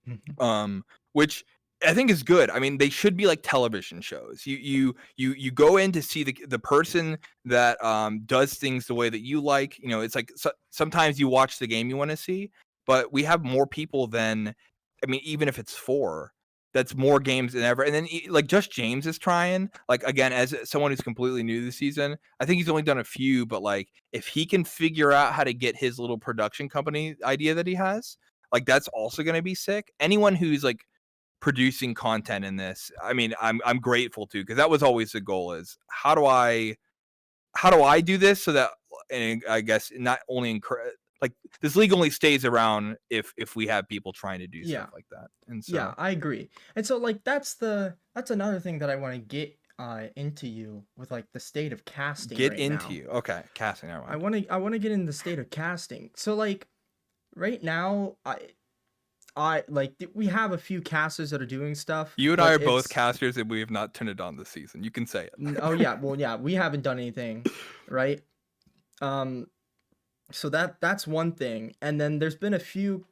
Mhm. Which I think is good. I mean, they should be like television shows. You go in to see the person that does things the way that you like. You know, it's like sometimes you watch the game you want to see, but we have more people than I mean, even if it's 4, that's more games than ever. And then like Just James is trying. Like again, as someone who's completely new this season, I think he's only done a few, but like if he can figure out how to get his little production company idea that he has, like that's also going to be sick. Anyone who's like producing content in this, I mean, I'm grateful to because that was always the goal: is how do I do this so that, and I guess not only like this league only stays around if we have people trying to do Yeah. stuff like that. And Yeah, so I agree. And so like that's another thing that I want to get into you with like the state of casting get right into now. you. Okay, casting. Never mind. I want to get in the state of casting. So like right now I like we have a few casters that are doing stuff, You and I but are both it's casters, and we have not turned it on this season. You can say it. oh yeah, well yeah, we haven't done anything, right? Um so that's one thing. And then there's been a few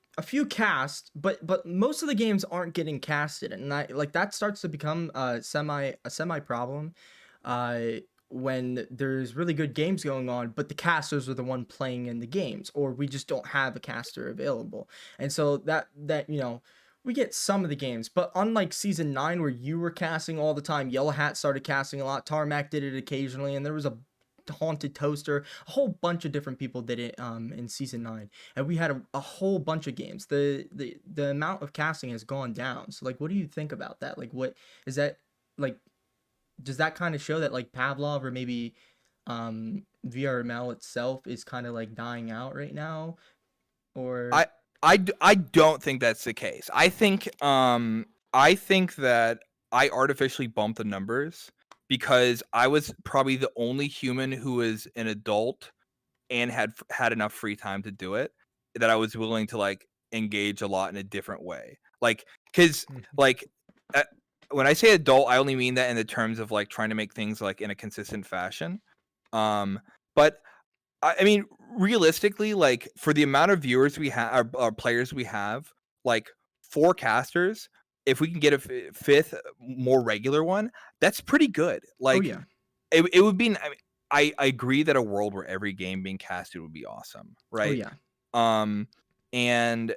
cast, but most of the games aren't getting casted, and I like that starts to become a semi problem uh when there's really good games going on, but the casters are the one playing in the games, or we just don't have a caster available. And so that we get some of the games, but unlike season 9 where you were casting all the time, Yellow Hat started casting a lot, Tarmac did it occasionally, and there was a Haunted Toaster, a whole bunch of different people did it in season 9, and we had a whole bunch of games. The amount of casting has gone down. So like what do you think about that? Like what is that like does that kind of show that like Pavlov or maybe VRML itself is kind of like dying out right now, or I I don't think that's the case. I think that I artificially bumped the numbers because I was probably the only human who was an adult and had enough free time to do it that I was willing to like engage a lot in a different way. Like cuz like uh, when I say adult, I only mean that in the terms of like trying to make things like in a consistent fashion. Um but I mean, realistically, like for the amount of viewers we have, our players we have, like 4 casters, if we can get a fifth more regular one, that's pretty good. Oh Like yeah. it would be. I mean, I agree that a world where every game being casted would be awesome, Oh right? yeah. Um, and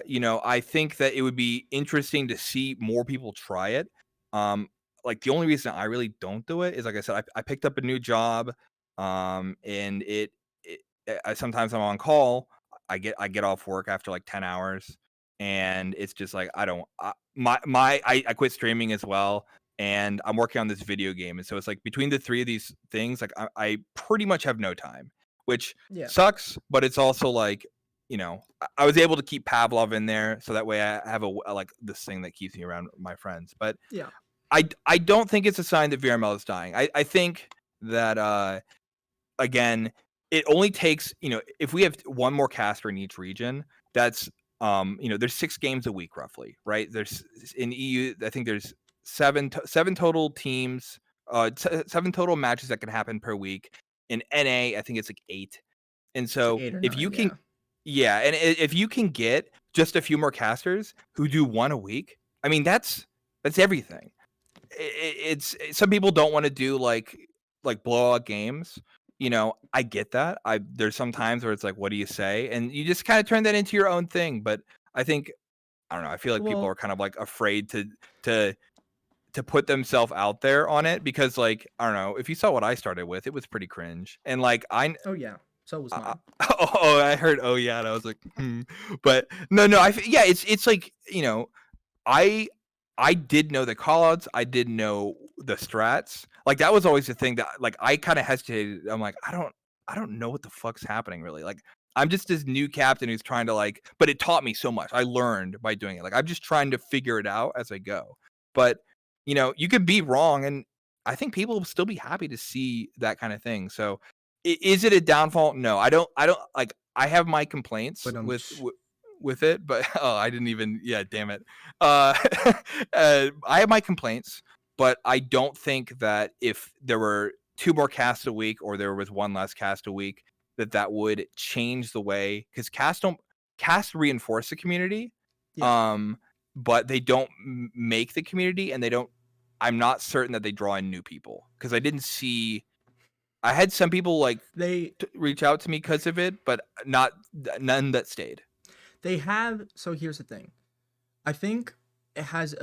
you know, I think that it would be interesting to see more people try it. Like the only reason I really don't do it is, like I said, I picked up a new job, and sometimes I'm on call. I get off work after like 10 hours, and it's just like I don't. I quit streaming as well, and I'm working on this video game, and so it's like between the three of these things, like I pretty much have no time, which Yeah. sucks, but it's also like, you know, I was able to keep Pavlov in there, so that way I have like this thing that keeps me around my friends. But Yeah. I don't think it's a sign that VRML is dying. I think that again, it only takes, you know, if we have one more caster in each region, that's you know, there's 6 games a week roughly, right? There's in EU, I think there's seven total teams, 7 total matches that can happen per week. In NA, I think it's like 8. And It's like so 8 or if 9. you can, Yeah. yeah, and if you can get just a few more casters who do 1 a week, I mean that's everything. It's some people don't want to do like blowout games. You know, I get that. There's some times where it's like, what do you say? And you just kind of turn that into your own thing. But I think, I don't know. I feel like people Well, are kind of like afraid to to put themselves out there on it because, like, I don't know. If you saw what I started with, it was pretty cringe. And like oh yeah. So was mine. oh, I heard oh yeah, and I was like, hmm. But no, yeah, it's like, you know, I I did know the callouts. I did know the strats. Like that was always the thing that like I kind of hesitated. I'm like, I don't know what the fuck's happening really. Like I'm just this new captain who's trying to like, but it taught me so much. I learned by doing it. Like I'm just trying to figure it out as I go. But you know, you could be wrong, and I think people will still be happy to see that kind of thing. So is it a downfall? No, I don't like. I have my complaints But with it, but oh, I didn't even. Yeah, damn it. Uh, I have my complaints, but I don't think that if there were 2 more casts a week or there was 1 less cast a week, that would change the way, because casts reinforce the community, yeah. um, but they don't make the community, and they don't. I'm not certain that they draw in new people because I didn't see. I had some people like They reach out to me because of it, but none that stayed. they have, so here's the thing. I think it has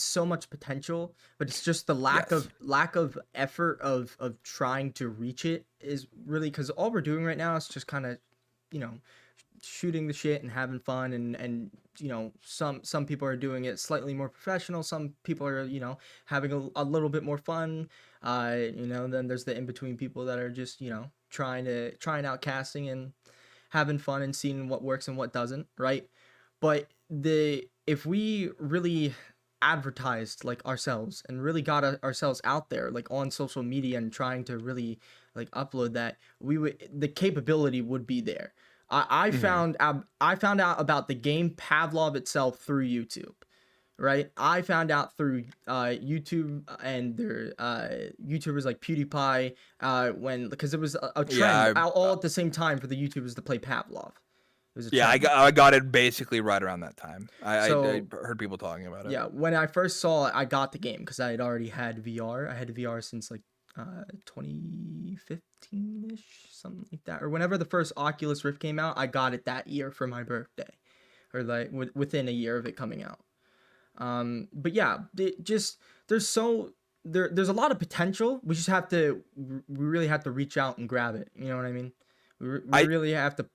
so much potential, but it's just the Yes. lack of effort of trying to reach it is really, because all we're doing right now is just kind of, you know, shooting the shit and having fun, and you know, some people are doing it slightly more professional, some people are, you know, having a little bit more fun, you know, then there's the in between people that are just, you know, trying out casting and having fun and seeing what works and what doesn't, right? But the if we really advertised like ourselves and really got ourselves out there like on social media and trying to really like upload that, we would, the capability would be there. Hmm. I found out about the game Pavlov itself through YouTube, right? I found out through YouTube and their YouTubers like PewDiePie, when, because it was a trend Yeah, all at the same time for the YouTubers to play Pavlov. It was a yeah, trend. I got it basically right around that time. I So heard people talking about it. yeah, when I first saw it, I got the game because I had already had VR. I had VR since like 2015ish, something like that, or whenever the first Oculus Rift came out. I got it that year for my birthday, or like within a year of it coming out. But yeah, it just, there's so there's a lot of potential. We just have to, we really have to reach out and grab it. You know what I mean? We I really have to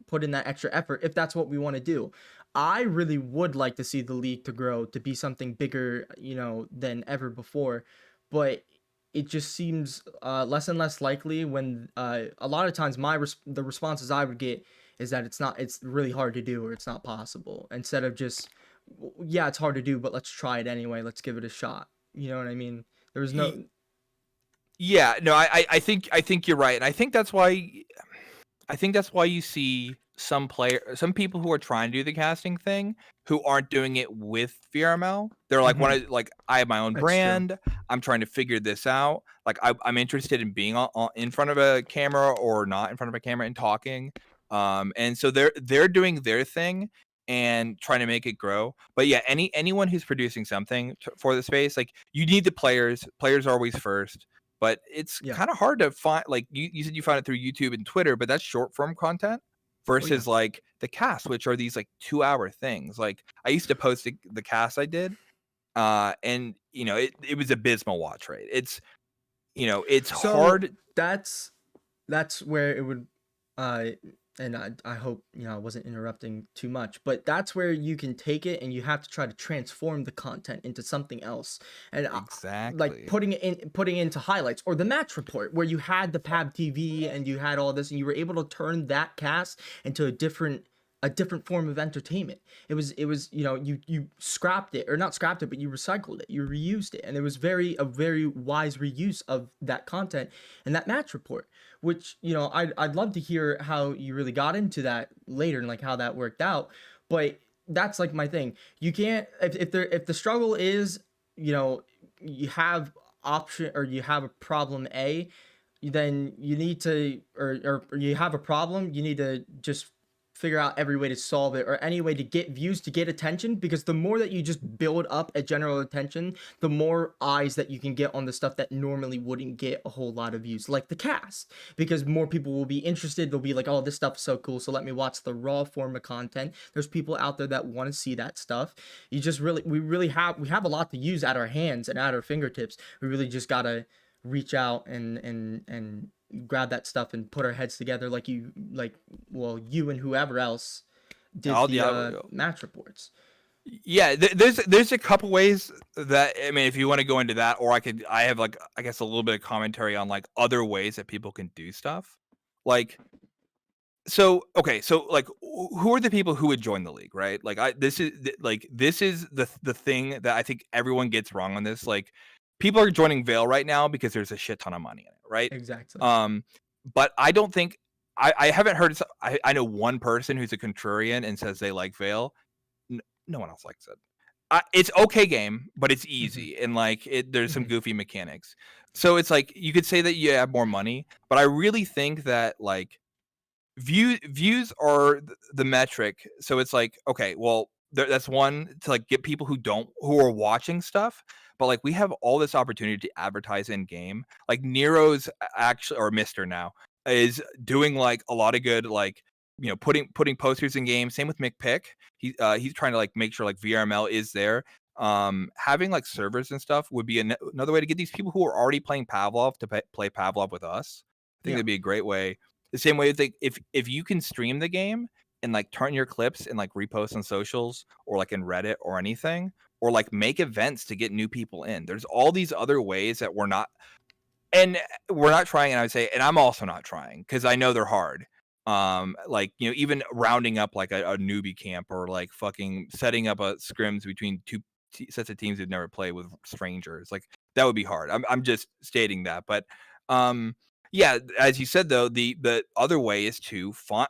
put in that extra effort if that's what we want to do. I really would like to see the league to grow to be something bigger, you know, than ever before, but it just seems less and less likely when a lot of times the responses I would get is that it's really hard to do or it's not possible, instead of just, yeah, it's hard to do, but let's try it anyway. Let's give it a shot. You know what I mean? There was y- no, yeah, no, I think you're right, and I think that's why you see some people who are trying to do the casting thing who aren't doing it with VRML. They're like, Mhm. I have my own That's true. brand. I'm trying to figure this out. Like I'm interested in being in front of a camera or not in front of a camera and talking. And so they're doing their thing and trying to make it grow. But yeah, anyone who's producing something for the space, like you need the players. Players are always first. But it's Yeah. kind of hard to find. Like you said, you found it through YouTube and Twitter, but that's short form content Oh yeah. versus like the cast, which are these like 2-hour things. Like I used to post the cast I did, and it was abysmal watch rate. It's So hard. that's where it would uh and I hope I wasn't interrupting too much, but that's where you can take it and you have to try to transform the content into something else. And like Exactly. putting into highlights or the match report where you had the Pab TV and you had all this and you were able to turn that cast into a different form of entertainment. It was you scrapped it, or not scrapped it, but you recycled it, you reused it, and it was a very wise reuse of that content and that match report, which I'd love to hear how you really got into that later and like how that worked out. But that's like my thing. You can't, if the struggle is, you have option, or you have a problem A, then you need to, or you have a problem, you need to just figure out every way to solve it, or any way to get views, to get attention, because the more that you just build up a general attention, the more eyes that you can get on the stuff that normally wouldn't get a whole lot of views, like the cast, because more people will be interested. They'll be like, oh, this stuff's so cool, so let me watch the raw form of content. There's people out there that want to see that stuff. We have a lot to use at our hands and at our fingertips. We really just gotta reach out and grab that stuff and put our heads together, well, you and whoever else did All the the match reports. Yeah, there's a couple ways that, I mean, if you want to go into that, or I have like, I guess, a little bit of commentary on like other ways that people can do stuff. Like, so okay, so like who are the people who would join the league, right? Like this is the thing that I think everyone gets wrong on this. Like people are joining Veil right now because there's a shit ton of money in it, right? Exactly. Um, but I don't think I haven't heard. I know one person who's a contrarian and says they like Veil. No one else likes it. It's okay game, but it's Hmm. easy and like there's some Hmm. goofy mechanics. So it's like you could say that you have more money, but I really think that like views are the metric. So it's like, okay, well, that's one to like get people who are watching stuff, but like we have all this opportunity to advertise in game. Like Nero's actually, or Mister now, is doing like a lot of good, like putting posters in games. Same with McPick. He's trying to like make sure like VRML is there. Having like servers and stuff would be another way to get these people who are already playing Pavlov to play Pavlov with us. I think Yeah. that'd be a great way. The same way, like if you can stream the game and like turn your clips and like repost on socials or like in Reddit or anything, or like make events to get new people in. There's all these other ways that we're not trying, and I would say, and I'm also not trying because I know they're hard. Like even rounding up like a newbie camp, or like fucking setting up a scrims between two sets of teams who've never played with strangers, like that would be hard. I'm just stating that, but um yeah, as you said though, the other way is to find,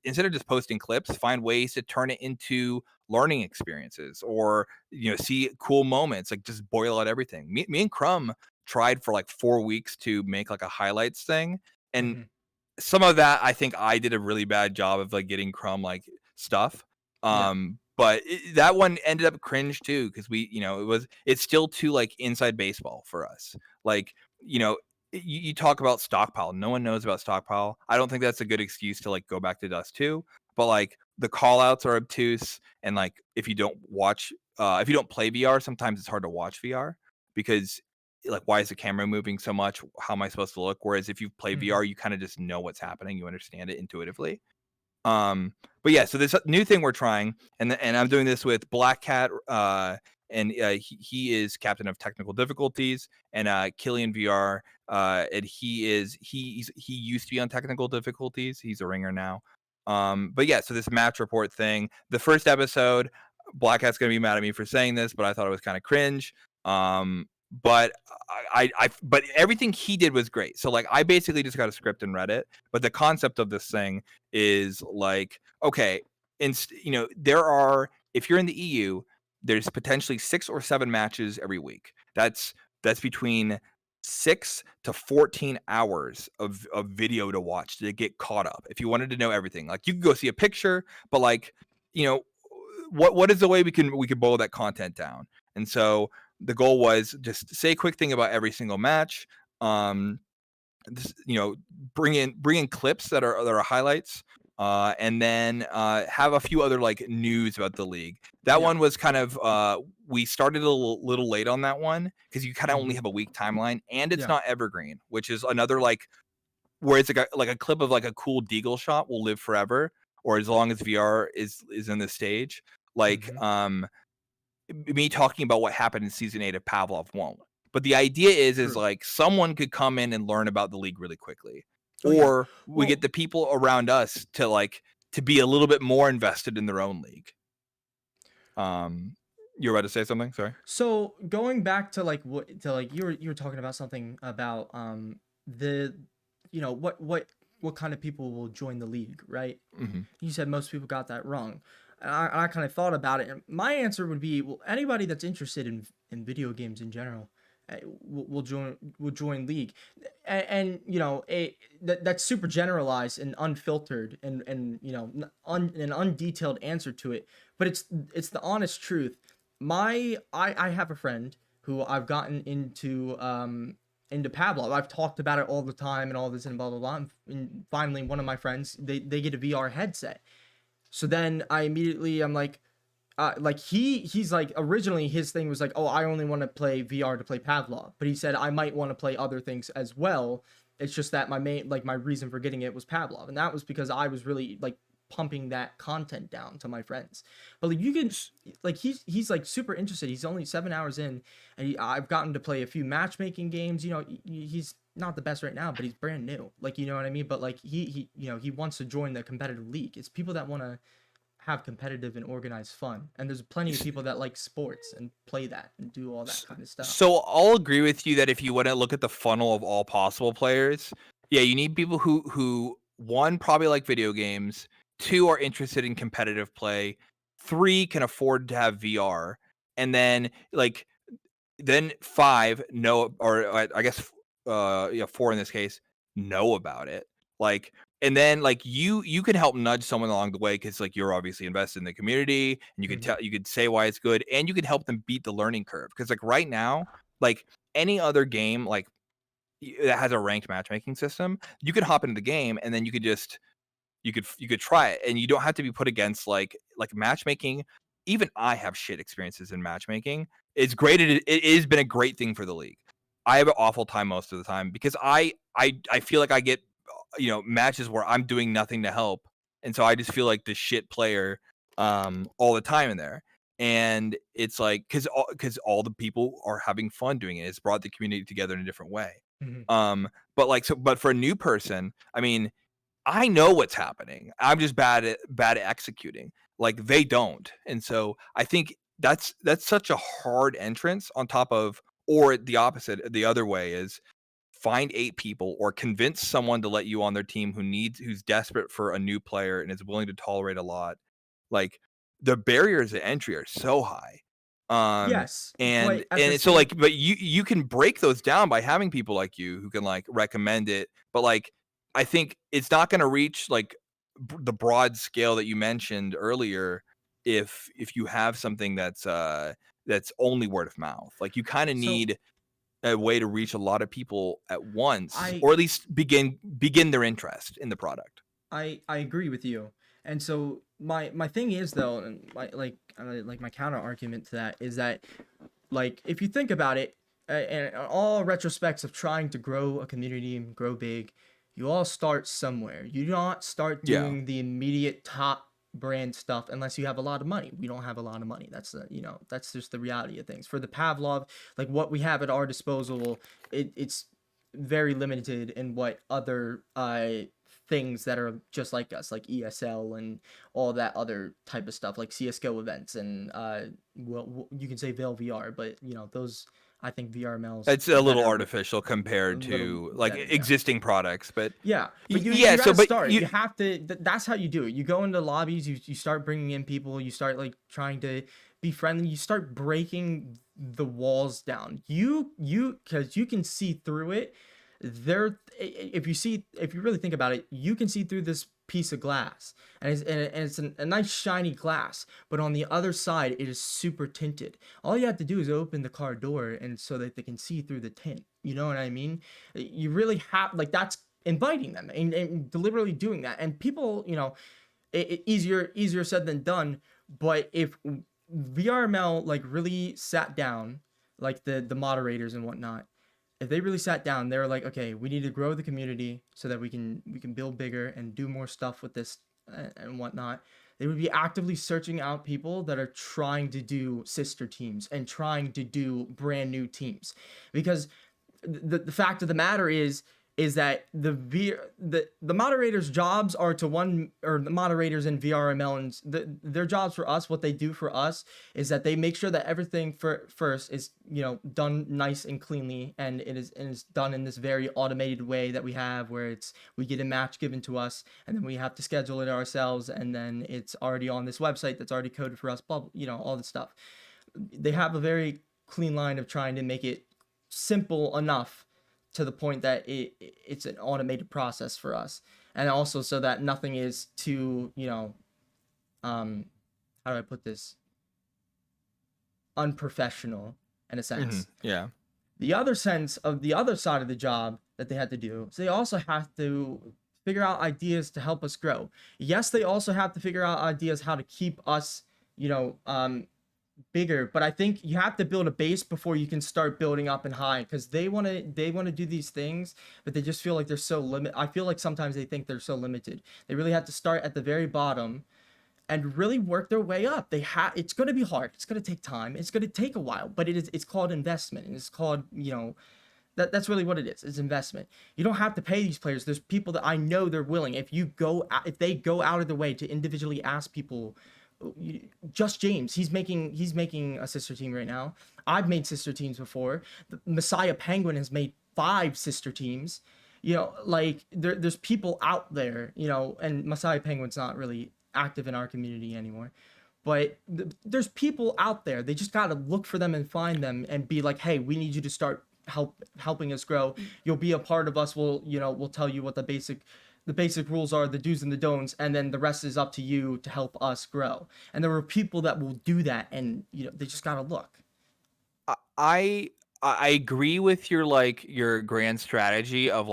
instead of just posting clips, find ways to turn it into learning experiences, or see cool moments, like just boil out everything. Me and Crumb tried for like 4 weeks to make like a highlights thing, and Hmm. some of that I think I did a really bad job of like getting Crumb like stuff. Yeah. But that one ended up cringe too, because it's still too like inside baseball for us. Like you know you talk about stockpile, no one knows about stockpile. I don't think that's a good excuse to like go back to Dust 2, but like the call outs are obtuse, and like if you don't play VR, sometimes it's hard to watch VR because like, why is the camera moving so much? How am I supposed to look? Whereas if you play Hmm. VR, you kind of just know what's happening. You understand it intuitively. But yeah, so this new thing we're trying, and I'm doing this with Black Cat, and he is captain of technical difficulties, and Killian VR, and he used to be on technical difficulties. He's a ringer now. But yeah, so this match report thing, the first episode, Black Cat's gonna be mad at me for saying this, but I thought it was kind of cringe. but but everything he did was great. So like I basically just got a script and read it. But the concept of this thing is like, okay, there are, if you're in the EU, there's potentially 6 or 7 matches every week. That's between 6 to 14 hours of video to watch to get caught up. If you wanted to know everything, like you could go see a picture, but like, you know, what is the way we can boil that content down? And so the goal was just say a quick thing about every single match. Um, bring in clips that are highlights, and then have a few other like news about the league. That Yeah. one was kind of we started a little late on that one because you kind of only Hmm. have a week timeline, and it's Yeah. not evergreen, which is another like where it's like a clip of like a cool deagle shot will live forever, or as long as VR is in the stage. Like Hmm. me talking about what happened in season 8 of Pavlov won't. But the idea is True. like someone could come in and learn about the league really quickly, Oh yeah. or we get Well, the people around us to be a little bit more invested in their own league. You're about to say something? Sorry. so going back to like you were talking about something about the what kind of people will join the league, right? Hmm. You said most people got that wrong. And I kind of thought about it, and my answer would be, well, anybody that's interested in video games in general will join league, and that's super generalized and unfiltered, and an undetailed answer to it, but it's the honest truth. I have a friend who I've gotten into Pavlov. I've talked about it all the time and all this and blah blah blah. And finally, one of my friends, they get a VR headset. So then I'm like he's like, originally his thing was like, oh, I only want to play VR to play Pavlov, but he said I might want to play other things as well. It's just that my reason for getting it was Pavlov, and that was because I was really like pumping that content down to my friends. But like you can, like he's like super interested. He's only 7 hours in, and I've gotten to play a few matchmaking games. He's not the best right now, but he's brand new. Like, you know what I mean? But like he wants to join the competitive league. It's people that want to have competitive and organized fun, and there's plenty of people that like sports and play that and do all that kind of stuff. So I'll agree with you that if you want to look at the funnel of all possible players, yeah, you need people who one probably like video games, two are interested in competitive play, three can afford to have VR, and then like then five know, or I guess yeah, four in this case know about it. Like, and then like you can help nudge someone along the way because like you're obviously invested in the community, and Hmm. you could say why it's good, and you could help them beat the learning curve. Because like right now, like any other game like that has a ranked matchmaking system, you could hop into the game and then you could try it, and you don't have to be put against like matchmaking. Even I have shit experiences in matchmaking. It's great. It has been a great thing for the league. I have an awful time most of the time because I feel like I get matches where I'm doing nothing to help, and so I just feel like the shit player all the time in there. And it's like because all the people are having fun doing it. It's brought the community together in a different way. Hmm. But for a new person, I mean, I know what's happening. I'm just bad at executing. Like they don't. And so I think that's such a hard entrance on top of, or the opposite, the other way is find 8 people or convince someone to let you on their team who's desperate for a new player and is willing to tolerate a lot. Like the barriers to entry are so high. Um Yes, and but at the and so same like but you can break those down by having people like you who can like recommend it, but like I think it's not going to reach like the broad scale that you mentioned earlier if you have something that's only word of mouth. Like you kind of so need a way to reach a lot of people at once, I or at least begin their interest in the product. I agree with you. And so my thing is though, and like my counter argument to that is that, like, if you think about it, and all retrospects of trying to grow a community and grow big, you all start somewhere. You do not start Yeah. doing the immediate top brand stuff unless you have a lot of money. We don't have a lot of money. That's just the reality of things. For the Pavlov, like what we have at our disposal, it's very limited in what other things that are just like us, like ESL and all that other type of stuff, like CS:GO events and well, you can say Veil VR, but those I think VRML's It's a little better, artificial a compared little to like better. Yeah. existing products, but Yeah, but yeah. you So, gotta but start. you You have to. That's how you do it. You go into lobbies. You start bringing in people. You start like trying to be friendly. You start breaking the walls down. Because you can see through it. If you really think about it, you can see through this piece of glass, and it's a nice shiny glass. But on the other side, it is super tinted. All you have to do is open the car door, and so that they can see through the tint. You know what I mean? You really have like that's inviting them and deliberately doing that. And people, easier said than done. But if VRML like really sat down, like the moderators and whatnot, if they really sat down, they were like, okay, we need to grow the community so that we can build bigger and do more stuff with this and whatnot. They would be actively searching out people that are trying to do sister teams and trying to do brand new teams, because the fact of the matter is that the moderators' jobs are to one, or the moderators in VRML, and their jobs for us, what they do for us is that they make sure that everything for first is done nice and cleanly, and it is done in this very automated way that we have, where we get a match given to us, and then we have to schedule it ourselves, and then it's already on this website that's already coded for us, blah, all this stuff. They have a very clean line of trying to make it simple enough to the point that it's an automated process for us, and also so that nothing is too how do I put this, unprofessional in a sense. yeah. The other sense of the other side of the job that they had to do is they also have to figure out ideas to help us grow. Yes, they also have to figure out ideas how to keep us bigger, but I think you have to build a base before you can start building up and high, because they want to do these things, but they just feel like they're so limited. I feel like sometimes they think they're so limited. They really have to start at the very bottom and really work their way up. It's going to be hard. It's going to take time. It's going to take a while, but it's called investment, and it's called, that's really what it is. It's investment. You don't have to pay these players. There's people that I know they're willing. If they go out of the way to individually ask people. Just James, he's making a sister team right now. I've made sister teams before. The Messiah Penguin has made 5 sister teams. Like there's people out there, and Messiah Penguin's not really active in our community anymore. But there's people out there. They just gotta look for them and find them and be like, hey, we need you to start helping us grow. You'll be a part of us. We'll tell you what the basic rules are, the do's and the don'ts, and then the rest is up to you to help us grow. And there were people that will do that, and they just gotta look. I I agree with your grand strategy of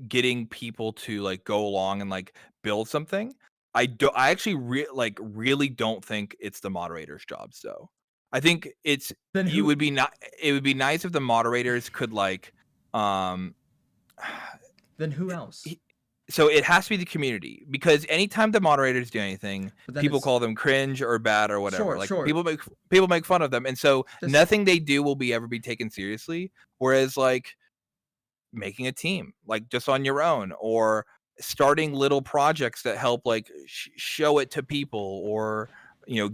getting people to like go along and like build something. I actually really don't think it's the moderators' jobs though. I think Then who? it would be nice if the moderators could um Then who else? so it has to be the community, because anytime the moderators do anything, But then people it's call them cringe or bad or whatever. sure, Like sure. people make fun of them, and so Just nothing they do will ever be taken seriously. Whereas like making a team, like just on your own, or starting little projects that help like show it to people, or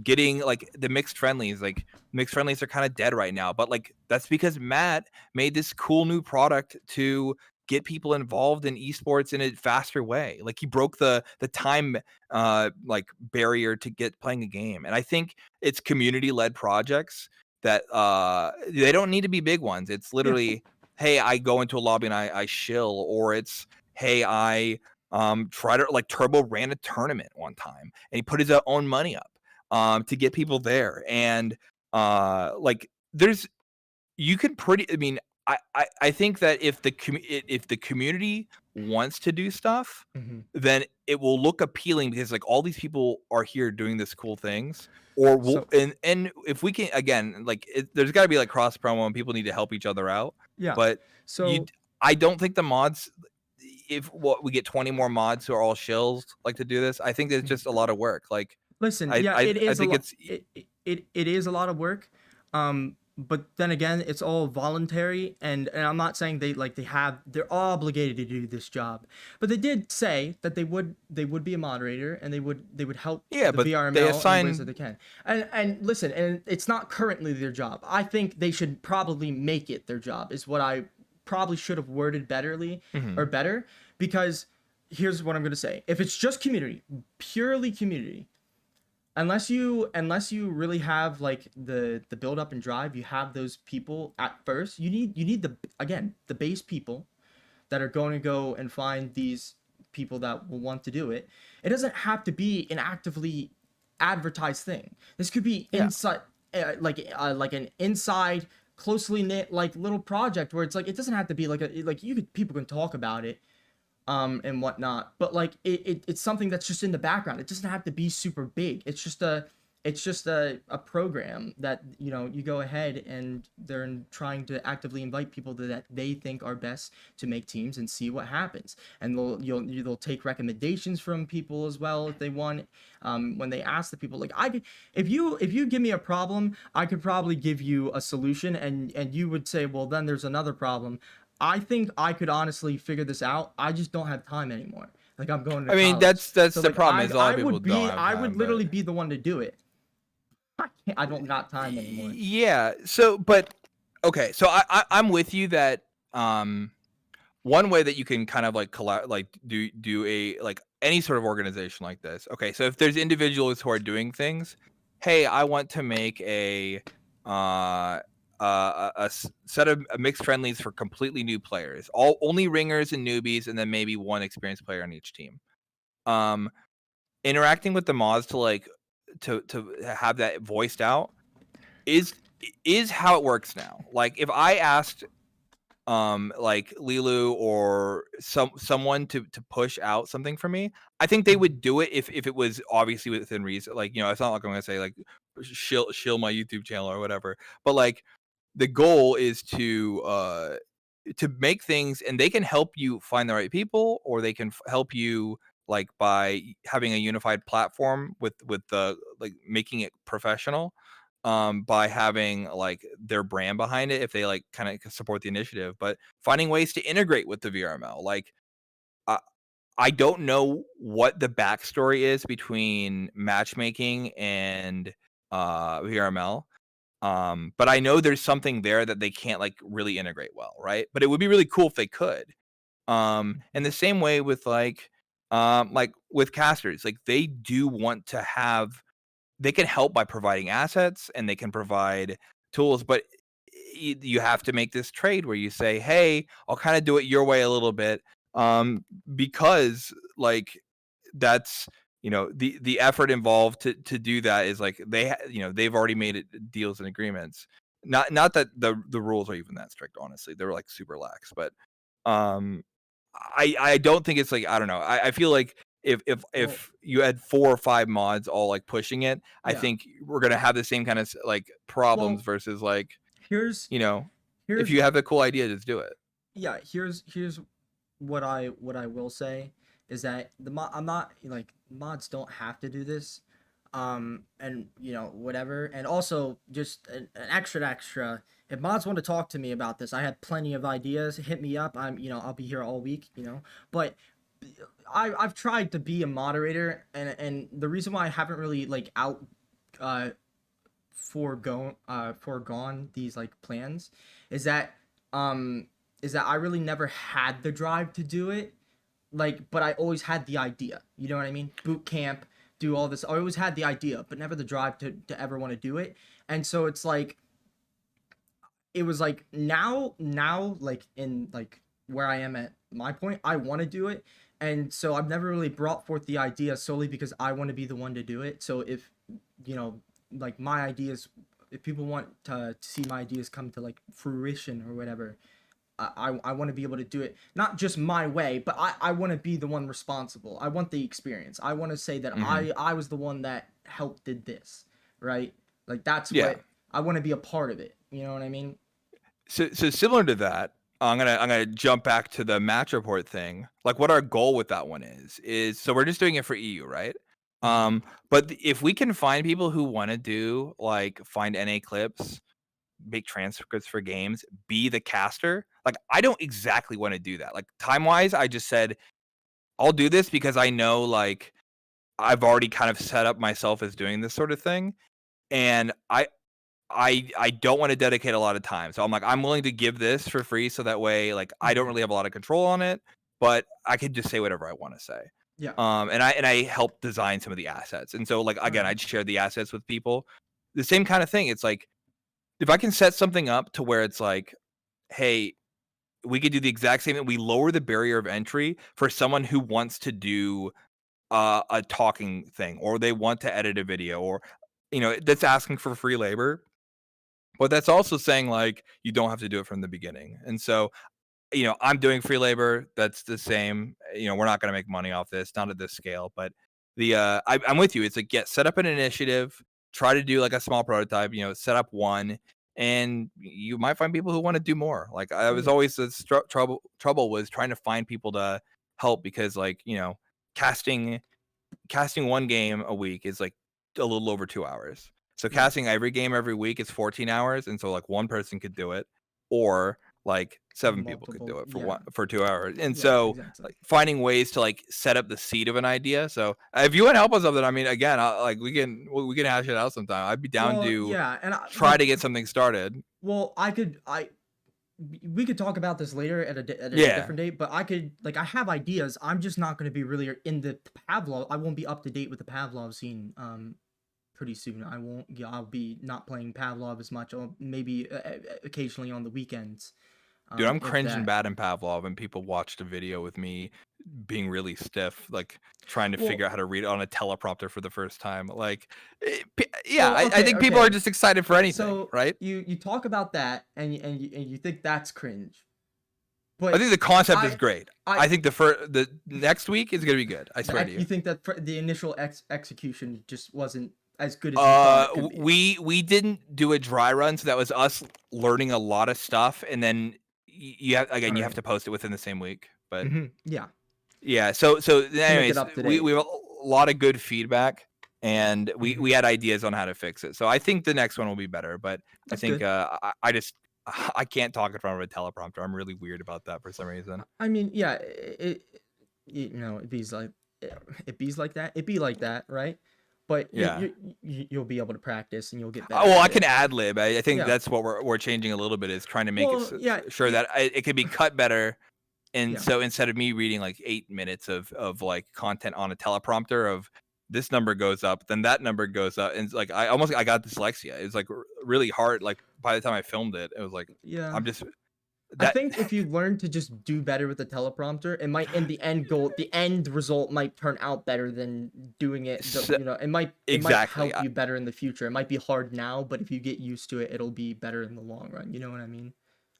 getting like the mixed friendlies. Like mixed friendlies are kind of dead right now, but like that's because Matt made this cool new product to get people involved in esports in a faster way. Like he broke the time like barrier to get playing a game. And I think it's community led projects that they don't need to be big ones. It's yeah. literally, hey, I go into a lobby and I shill, or it's, hey, I try to like Turbo ran a tournament one time and he put his own money up to get people there. And like there's you can pretty I mean I think that if if the community wants to do stuff, hmm then it will look appealing, because like all these people are here doing this cool things. Or we'll So and if we can, again, like there's got to be like cross promo and people need to help each other out. yeah. But you So I don't think the mods, if what we get 20 more mods who are all shills like to do this, I think it's mhm. just a lot of work. Like Listen, yeah, it I is a think lot. it's It is a lot of work. but then again, it's all voluntary, and I'm not saying they're obligated to do this job, but they did say that they would be a moderator, and they would help Yeah, the but they VRML in the ways that assign. they can. And listen, and it's not currently their job. I think they should probably make it their job. Is what I probably should have worded betterly or Mhm. better, because here's what I'm gonna say: if it's just community, purely community, unless you really have like the build up and drive, you have those people at first. You need the base people that are going to go and find these people that will want to do it. It doesn't have to be an actively advertised thing. This could be Yeah. inside, like an inside, closely knit like little project where it's like it doesn't have to be like a like you could people can talk about it and whatnot, but like it's something that's just in the background. It doesn't have to be super big. It's just a program that you go ahead and they're trying to actively invite people that they think are best to make teams and see what happens. And they'll take recommendations from people as well if they want. When they ask the people, like I could, if you give me a problem, I could probably give you a solution, and you would say, well, then there's another problem. I think I could honestly figure this out. I just don't have time anymore. Like I'm going to I mean, college. that's So the like problem is a lot of people don't have I would time, but literally be the one to do it. I don't got time anymore. yeah. So, but okay. So I'm with you that um one way that you can kind of like do a like any sort of organization like this. Okay, so if there's individuals who are doing things, hey, I want to make uh set of mixed friendlies for completely new players, all only ringers and newbies, and then maybe one experienced player on each team. Um, interacting with the mods to like to have that voiced out is is how it works now. Like if I asked like Lilu or someone to push out something for me, I think they would do it if it was obviously within reason. Like, it's not like I'm gonna say like shill my YouTube channel or whatever. But like the goal is to make things, and they can help you find the right people, or they can help you like by having a unified platform with the like making it professional, by having like their brand behind it if they like kind of support the initiative, but finding ways to integrate with the VRML. Like I, I don't know what the backstory is between matchmaking and VRML. But I know there's something there that they can't like really integrate well, right? But it would be really cool if they could. And the same way with like with casters, like they do want to have, they can help by providing assets and they can provide tools, but you have to make this trade where you say, hey, I'll kind of do it your way a little bit, because like that's the effort involved to do that is like they've already made it deals and agreements. Not that the rules are even that strict, honestly. They're like super lax, but um I don't think it's like, I don't know. I feel like Well, if you had 4 or 5 mods all like pushing it, I yeah. think we're gonna have the same kind of like problems Well, versus like, here's you know, if here's you have a cool idea, just do it. yeah, here's what I will say is that I'm not like mods don't have to do this, and whatever, and also just an extra. If mods want to talk to me about this, I had plenty of ideas. Hit me up. I'll be here all week. But I've tried to be a moderator, and the reason why I haven't really like uh foregone these like plans is that um I really never had the drive to do it, like, but I always had the idea, you know what I mean? Boot camp, do all this. I always had the idea but never the drive to ever want to do it. And so it's like it was like now like in like where I am at my point, I want to do it. And so I've never really brought forth the idea solely because I want to be the one to do it. So if you know like my ideas, if people want to see my ideas come to like fruition or whatever, I want to be able to do it not just my way, but I want to be the one responsible. I want the experience. I want to say that Hmm. I was the one that helped did this, right? Like that's Yeah. what I want to be a part of it. You know what I mean? So similar to that, I'm gonna jump back to the match report thing. Like what our goal with that one is so we're just doing it for EU, right? Mhm. But if we can find people who want to do like find NA clips, make transcripts for games, be the caster. Like, I don't exactly want to do that. Like, time-wise, I just said, I'll do this because I know, like, I've already kind of set up myself as doing this sort of thing. And I don't want to dedicate a lot of time. So I'm like, I'm willing to give this for free so that way, like, I don't really have a lot of control on it, but I could just say whatever I want to say. Yeah. And I help design some of the assets. And so, like, again, I'd share the assets with people. The same kind of thing. It's like, if I can set something up to where it's like, hey, we could do the exact same thing. We lower the barrier of entry for someone who wants to do a talking thing, or they want to edit a video, or, that's asking for free labor. But that's also saying, like, you don't have to do it from the beginning. And so, I'm doing free labor. That's the same. We're not going to make money off this, not at this scale. But I'm with you. It's like, set up an initiative, try to do like a small prototype. Set up one, and you might find people who want to do more. Like, I was always the trouble was trying to find people to help, because, like, casting one game a week is like a little over 2 hours. So casting every game every week is 14 hours, and so, like, one person could do it, or like 7 people could do it for 2 hours. And so, exactly. like, finding ways to, like, set up the seed of an idea. So if you want to help us with it, I mean, again, we can hash it out sometime. I'd be down to try to get something started. Well, we could talk about this later at a different date, but I have ideas. I'm just not going to be really in the Pavlov. I won't be up to date with the Pavlov scene pretty soon. I'll be not playing Pavlov as much, or maybe occasionally on the weekends. Dude, I'm cringing bad in Pavlov, and people watched a video with me being really stiff, like, trying to figure out how to read it on a teleprompter for the first time. Like, I think people are just excited for anything, right? You talk about that, and you think that's cringe. But I think the concept is great. I think the next week is gonna be good. I swear to you. You think that the initial execution just wasn't as good as you thought it could be? We didn't do a dry run, so that was us learning a lot of stuff, and then you have to post it within the same week. But yeah. So anyways, we have a lot of good feedback, and we had ideas on how to fix it. So I think the next one will be better. But I think I can't talk in front of a teleprompter. I'm really weird about that for some reason. I mean, yeah, it be like that, right? But you'll be able to practice, and you'll get better. Well, I can ad lib. I think that's what we're changing a little bit, is trying to make sure that it can be cut better. And so instead of me reading like 8 minutes of like content on a teleprompter of this number goes up, then that number goes up, and it's like I got dyslexia. It was like really hard. Like, by the time I filmed it, it was like I think if you learn to just do better with the teleprompter, it might, in the end result might turn out better than doing it. It might help you better in the future. It might be hard now, but if you get used to it, it'll be better in the long run. You know what I mean?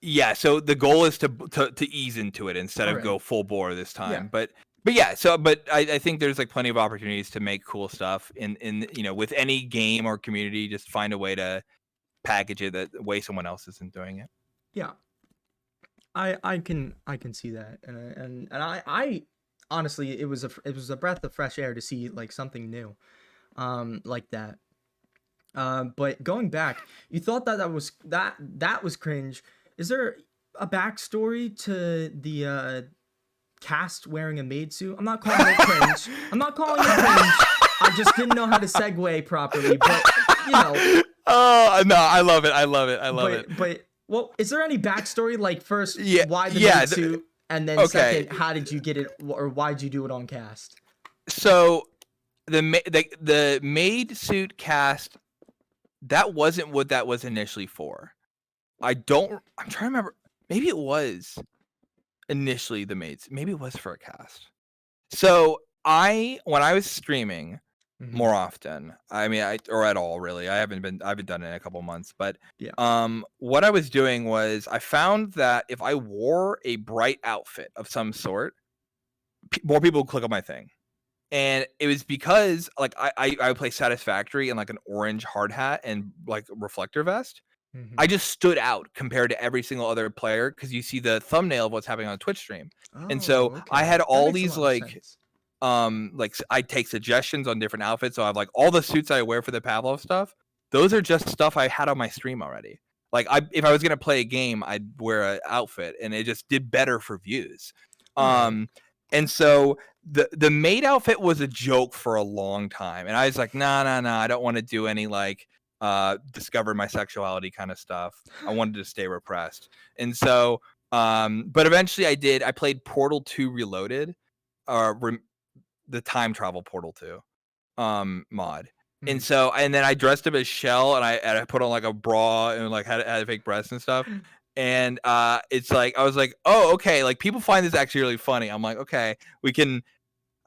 Yeah. So the goal is to ease into it instead of go full bore this time. But yeah. So, but I think there's like plenty of opportunities to make cool stuff in with any game or community. Just find a way to package it the way someone else isn't doing it. Yeah. I can see that, and I honestly, it was a breath of fresh air to see like something new, like that. But going back, you thought that was cringe. Is there a backstory to the cast wearing a maid suit? I'm not calling it cringe. I just didn't know how to segue properly, but Oh no, I love it. But. Well, is there any backstory? Like, first, why the maid suit, and then second, how did you get it, or why did you do it on cast? So the maid suit cast, that wasn't what that was initially for. I'm trying to remember. Maybe it was initially the maids. Maybe it was for a cast. So when I was streaming more often, I mean, or at all, really, I haven't done it in a couple months, but what I was doing was I found that if I wore a bright outfit of some sort, more people would click on my thing. And it was because, like, I play Satisfactory in like an orange hard hat and like reflector vest. I just stood out compared to every single other player, because you see the thumbnail of what's happening on a Twitch stream. And so I had all these like I take suggestions on different outfits. So I have like all the suits I wear for the Pavlov stuff. Those are just stuff I had on my stream already. Like if I was gonna play a game, I'd wear an outfit, and it just did better for views. All right. And so the maid outfit was a joke for a long time, and I was like, nah, I don't want to do any like discover my sexuality kind of stuff. I wanted to stay repressed, and so but eventually I played Portal 2 Reloaded, the time travel Portal 2 mod. And so, and then I dressed up as Shell, and I put on like a bra and like had fake breasts and stuff. And it's like I was like, oh, okay, like people find this actually really funny. I'm like, okay, we can.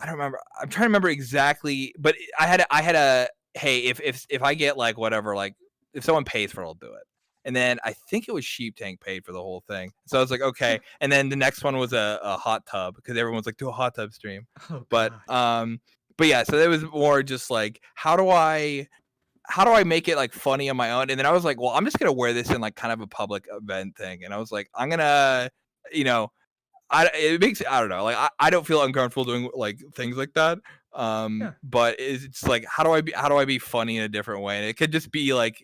I don't remember. I'm trying to remember exactly, but I had a hey, if I get like whatever, like if someone pays for it, I'll do it. And then I think it was Sheep Tank paid for the whole thing. So I was like, okay. And then the next one was a hot tub, because everyone's like, do a hot tub stream. Oh But God. but yeah, so it was more just like, how do I make it like funny on my own? And then I was like, well, I'm just gonna wear this in like kind of a public event thing. And I was like, I'm gonna, you know, it makes, I don't know, like I don't feel uncomfortable doing like things like that. Yeah. But it's like, how do I be funny in a different way? And it could just be like,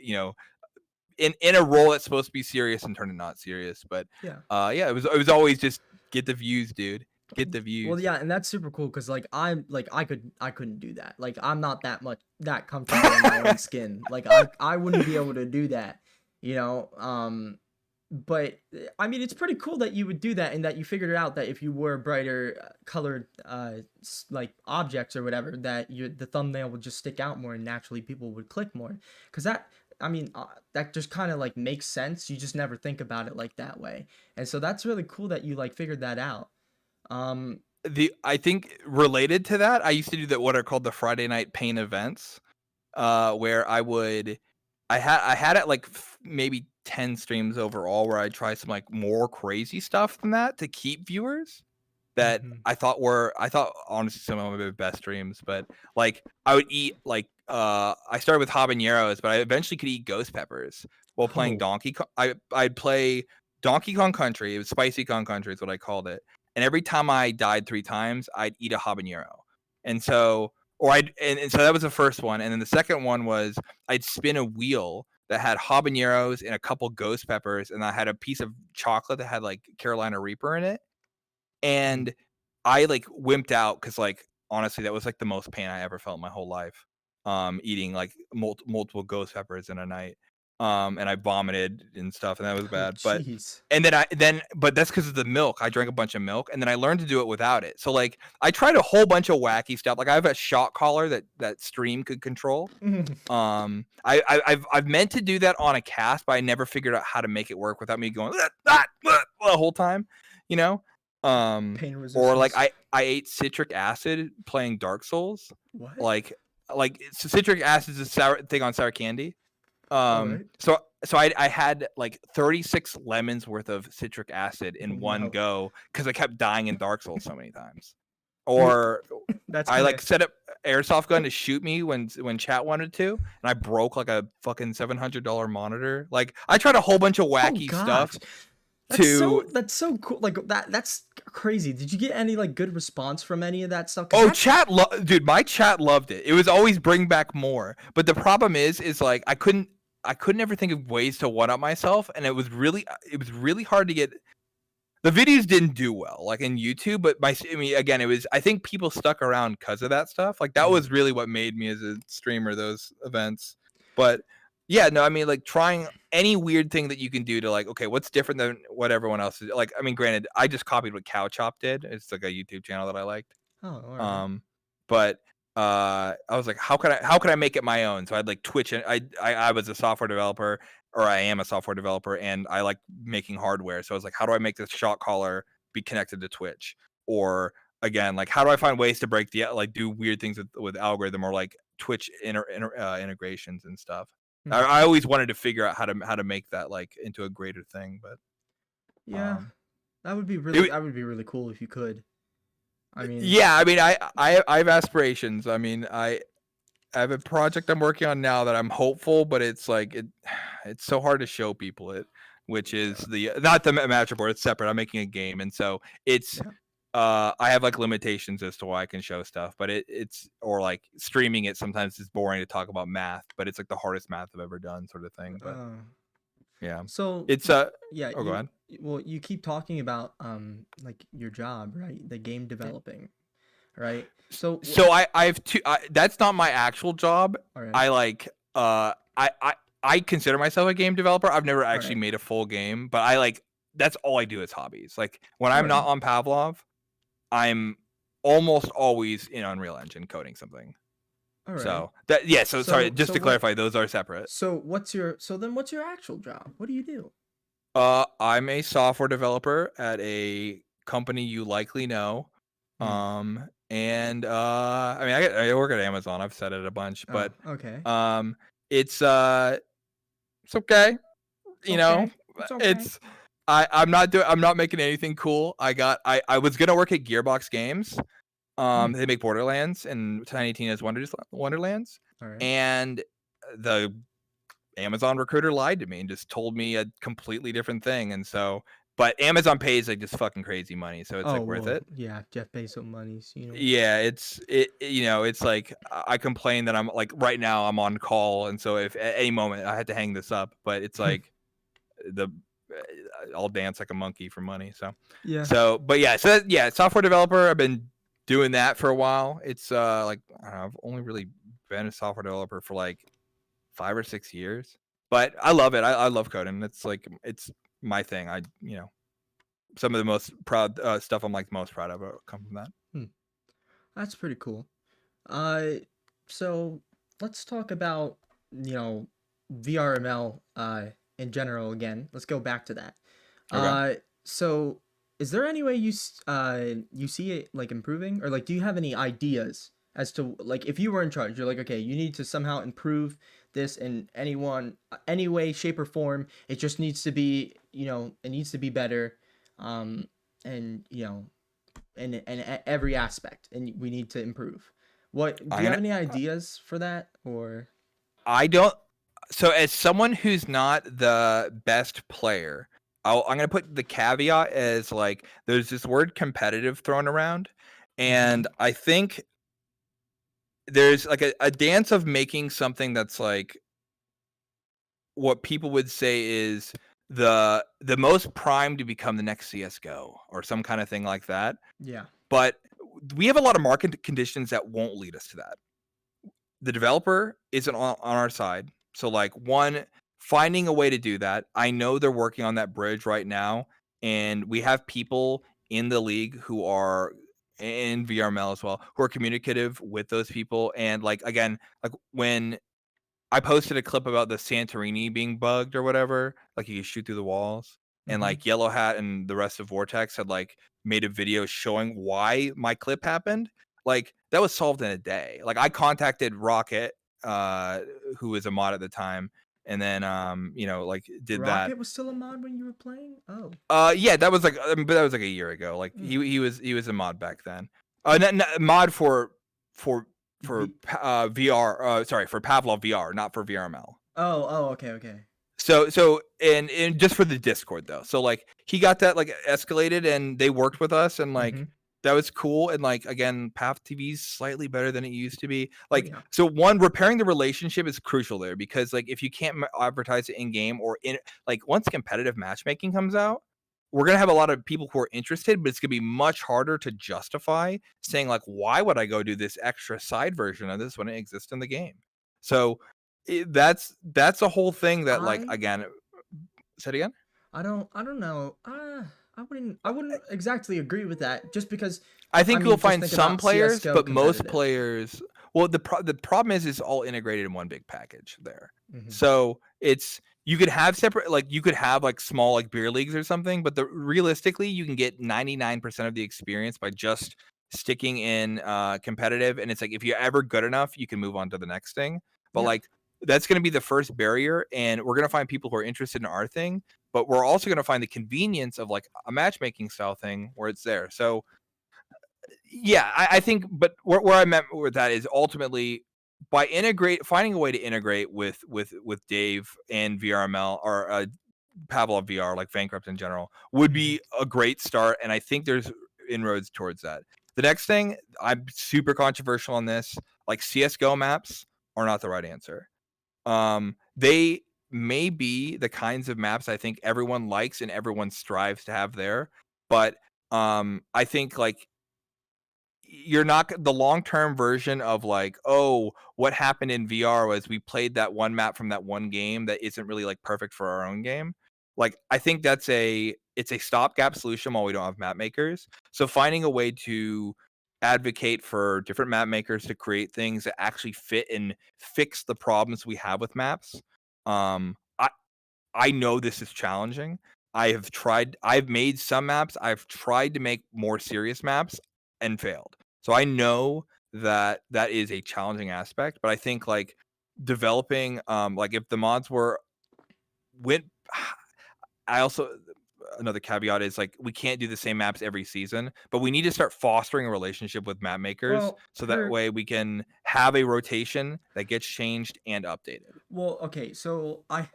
in a role that's supposed to be serious and turn it not serious. But Yeah. yeah, it was always just get the views, dude. Get the Well, views. yeah, and that's super cool because like I couldn't do that. Like I'm not that comfortable in my own skin. Like I wouldn't be able to do that, you know. But I mean, it's pretty cool that you would do that and that you figured it out that if you wore brighter colored like objects or whatever, that the thumbnail would just stick out more and naturally people would click more. Because that, I mean, that just kind of like makes sense. You just never think about it like that way, and so that's really cool that you like figured that out. Um, I think related to that, I used to do what are called the Friday night pain events, where I had it like maybe 10 streams overall, where I try some like more crazy stuff than that to keep viewers that mhm. I thought honestly some of my best streams. But like I would eat like I started with habaneros, but I eventually could eat ghost peppers while playing Oh, Donkey Kong. I'd play Donkey Kong Country. It was Spicy Kong Country is what I called it. And every time I died 3 times, I'd eat a habanero. And so and so that was the first one. And then the second one was I'd spin a wheel that had habaneros and a couple ghost peppers, and I had a piece of chocolate that had like Carolina Reaper in it. mhm. And I like wimped out because like honestly that was like the most pain I ever felt in my whole life. Eating like multiple ghost peppers in a night. And I vomited and stuff, and that was Oh, bad. But jeez. and then but that's because of the milk. I drank a bunch of milk, and then I learned to do it without it. So like I tried a whole bunch of wacky stuff. Like I have a shot collar that stream could control. I've meant to do that on a cast, but I never figured out how to make it work without me going the whole time, you know. Pain Or like resistance. I ate citric acid playing Dark Souls, What? like so citric acid is a sour thing on sour candy. All right. So I had like 36 lemons worth of citric acid Oh in one no. go because I kept dying in Dark Souls so many times. You. Or That's I kind like of. set up airsoft gun to shoot me when chat wanted to, and I broke like a fucking $700 monitor. Like I tried a whole bunch of Oh wacky gosh. stuff to. That's so cool. Like that's crazy. Did you get any like good response from any of that stuff? Cause Oh, that's dude, my chat loved it. It was always bring back more. But the problem is like I couldn't ever think of ways to one up myself, and it was really hard to get. The videos didn't do well, like in YouTube, but I mean, again, it was, I think people stuck around because of that stuff. Like that was really what made me as a streamer, those events. But yeah, no, I mean, like trying any weird thing that you can do to like, okay, what's different than what everyone else is like. I mean, granted, I just copied what Cow Chop did. It's like a YouTube channel that I liked. oh all right. Um, but I was like, how could I make it my own? So I'd like Twitch, and I was a software developer, or I am a software developer, and I like making hardware. So I was like, how do I make this shot caller be connected to Twitch? Or again, like how do I find ways to break the like do weird things with algorithm, or like Twitch integrations and stuff. Mhm. I always wanted to figure out how to make that like into a greater thing, but Yeah, um, it, that would be really cool if you could. I mean, yeah, I mean, I have aspirations. I mean, I have a project I'm working on now that I'm hopeful, but it's like it's so hard to show people it, which is the not the matchup board. It's separate. I'm making a game, and so it's yeah. I have like limitations as to why I can show stuff, but it's or like streaming it sometimes is boring to talk about math, but it's like the hardest math I've ever done, sort of thing. But Yeah. So It's yeah, oh, go ahead. you keep talking about like your job, right? The game Yeah. developing, right? So So I have two. That's not my actual job. all right, I like I consider myself a game developer. I've never all actually right, made a full game, but I like that's all I do is hobbies. Like when all I'm not right, on Pavlov, I'm almost always in Unreal Engine coding something. all right. So that yeah. So sorry, just So to what? clarify, those are separate. So then what's your actual job? What do you do? I'm a software developer at a company you likely know. Hmm. And I mean, I work at Amazon. I've said it a bunch, Oh, but okay. um, it's it's okay. It's You know, okay. It's okay. it's I'm not making anything cool. I was gonna work at Gearbox Games. Hmm. They make Borderlands and Tiny Tina's Wonderlands, All right. and the Amazon recruiter lied to me and just told me a completely different thing. And so, but Amazon pays like just fucking crazy money, so it's Oh like worth well, it. yeah. Jeff Bezos money's, you know. Yeah, you know, it's like I complain that I'm like right now I'm on call, and so if at any moment I had to hang this up, but it's like the I'll dance like a monkey for money. Yeah. But yeah, yeah, software developer. I've been doing that for a while. It's like I don't know, I've only really been a software developer for like 5 or 6 years, but I love it. I love coding. It's like it's my thing. You know, some of the most proud stuff I'm like most proud of come from that. Hmm. That's pretty cool. Uh, so let's talk about, you know, VRML in general again. Let's go back to that. Okay. So is there any way you see it like improving, or like do you have any ideas as to like if you were in charge, you're like, okay, you need to somehow improve this in any way, shape, or form. It just needs to be, you know, it needs to be better, um, and you know, in every aspect, and we need to improve. What do I'm you have gonna. any ideas for that, or I don't. So as someone who's not the best player, I'm gonna put the caveat as like there's this word competitive thrown around, mm-hmm. and I think there's like a dance of making something that's like what people would say is the most primed to become the next CS:GO or some kind of thing like that. Yeah. But we have a lot of market conditions that won't lead us to that. The developer isn't on our side. So like one finding a way to do that. I know they're working on that bridge right now, and we have people in the league who are in VRML as well who are communicative with those people. And like again, like when I posted a clip about the Santorini being bugged or whatever, like you could shoot through the walls. And Mm-hmm. like Yellow Hat and the rest of Vortex had like made a video showing why my clip happened. Like that was solved in a day. Like I contacted Rocket, who was a mod at the time, and then you know, like did that. Rocket was still a mod when you were playing. Oh. Yeah, that was like but that was like a year ago. Like Mm. he was a mod back then. Mod for V. VR. Sorry, for Pavlov VR, not for VRML. Oh. Oh. Okay. Okay. So and just for the Discord though. So like he got that like escalated, and they worked with us, and Mm-hmm. like that was cool. And like again, Path TV is slightly better than it used to be. Oh Like yeah. so, one repairing the relationship is crucial there, because like if you can't advertise it in game or in like once competitive matchmaking comes out, we're gonna have a lot of people who are interested, but it's gonna be much harder to justify saying like, why would I go do this extra side version of this when it exists in the game? So that's a whole thing that like I again, say it again. I don't know. I wouldn't exactly agree with that. Just because, I I think you'll mean, just find think some about players, CS:GO but most competitive. players. Well, the problem is it's all integrated in one big package there. Mm-hmm. So it's you could have separate, like you could have like small like beer leagues or something, but realistically you can get 99% of the experience by just sticking in competitive, and it's like if you're ever good enough, you can move on to the next thing. But Yeah. like that's going to be the first barrier, and we're going to find people who are interested in our thing, but we're also going to find the convenience of like a matchmaking style thing where it's there. So yeah, I think, but where I meant with that is ultimately by finding a way to integrate with Dave and VRML or Pavlov VR, like Bankrupt in general, would Mm-hmm. be a great start, and I think there's inroads towards that. The next thing, I'm super controversial on this, like CS:GO maps are not the right answer. They may be the kinds of maps I think everyone likes and everyone strives to have there. But I think like you're not the long-term version of like, oh, what happened in VR was we played that one map from that one game that isn't really like perfect for our own game. Like I think it's a stopgap solution while we don't have map makers. So finding a way to advocate for different map makers to create things that actually fit and fix the problems we have with maps. Um, I I know this is challenging. I've made some maps. I've tried to make more serious maps and failed. So I know that that is a challenging aspect, but I think like developing like if the mods were went I also another caveat is like we can't do the same maps every season, but we need to start fostering a relationship with map makers Well, so that way we can have a rotation that gets changed and updated. okay, so I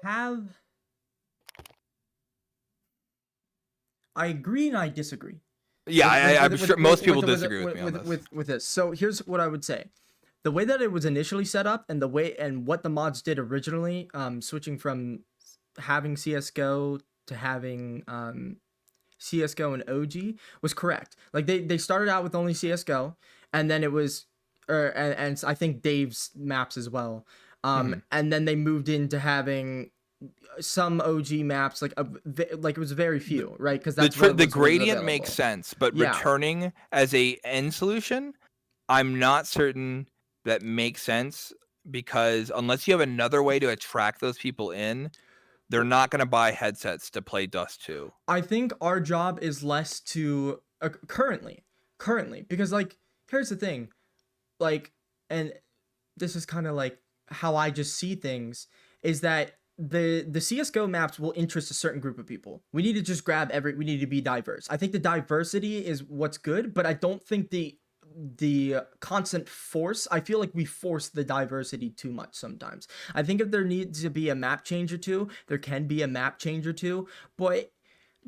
agree and I disagree Yeah, I'm sure most people disagree with me on this. with this. So here's what I would say: the way that it was initially set up, and the way and what the mods did originally, switching from having CS:GO to having CS:GO and OG was correct. Like they started out with only CS:GO, and then it was, and I think Dave's maps as well. Mhm. And then they moved into having some OG maps, like it was very few, right? Because that's what The was gradient makes available. sense, but Yeah, returning as a end solution, I'm not certain that makes sense because unless you have another way to attract those people in, they're not gonna buy headsets to play Dust 2. I think our job is less to currently, because like here's the thing, like, and this is kind of like how I just see things, is that the CS:GO maps will interest a certain group of people. We need to just we need to be diverse. I think the diversity is what's good, but I don't think the constant force, I feel like we force the diversity too much sometimes. I think if there needs to be a map change or two, there can be a map change or two, but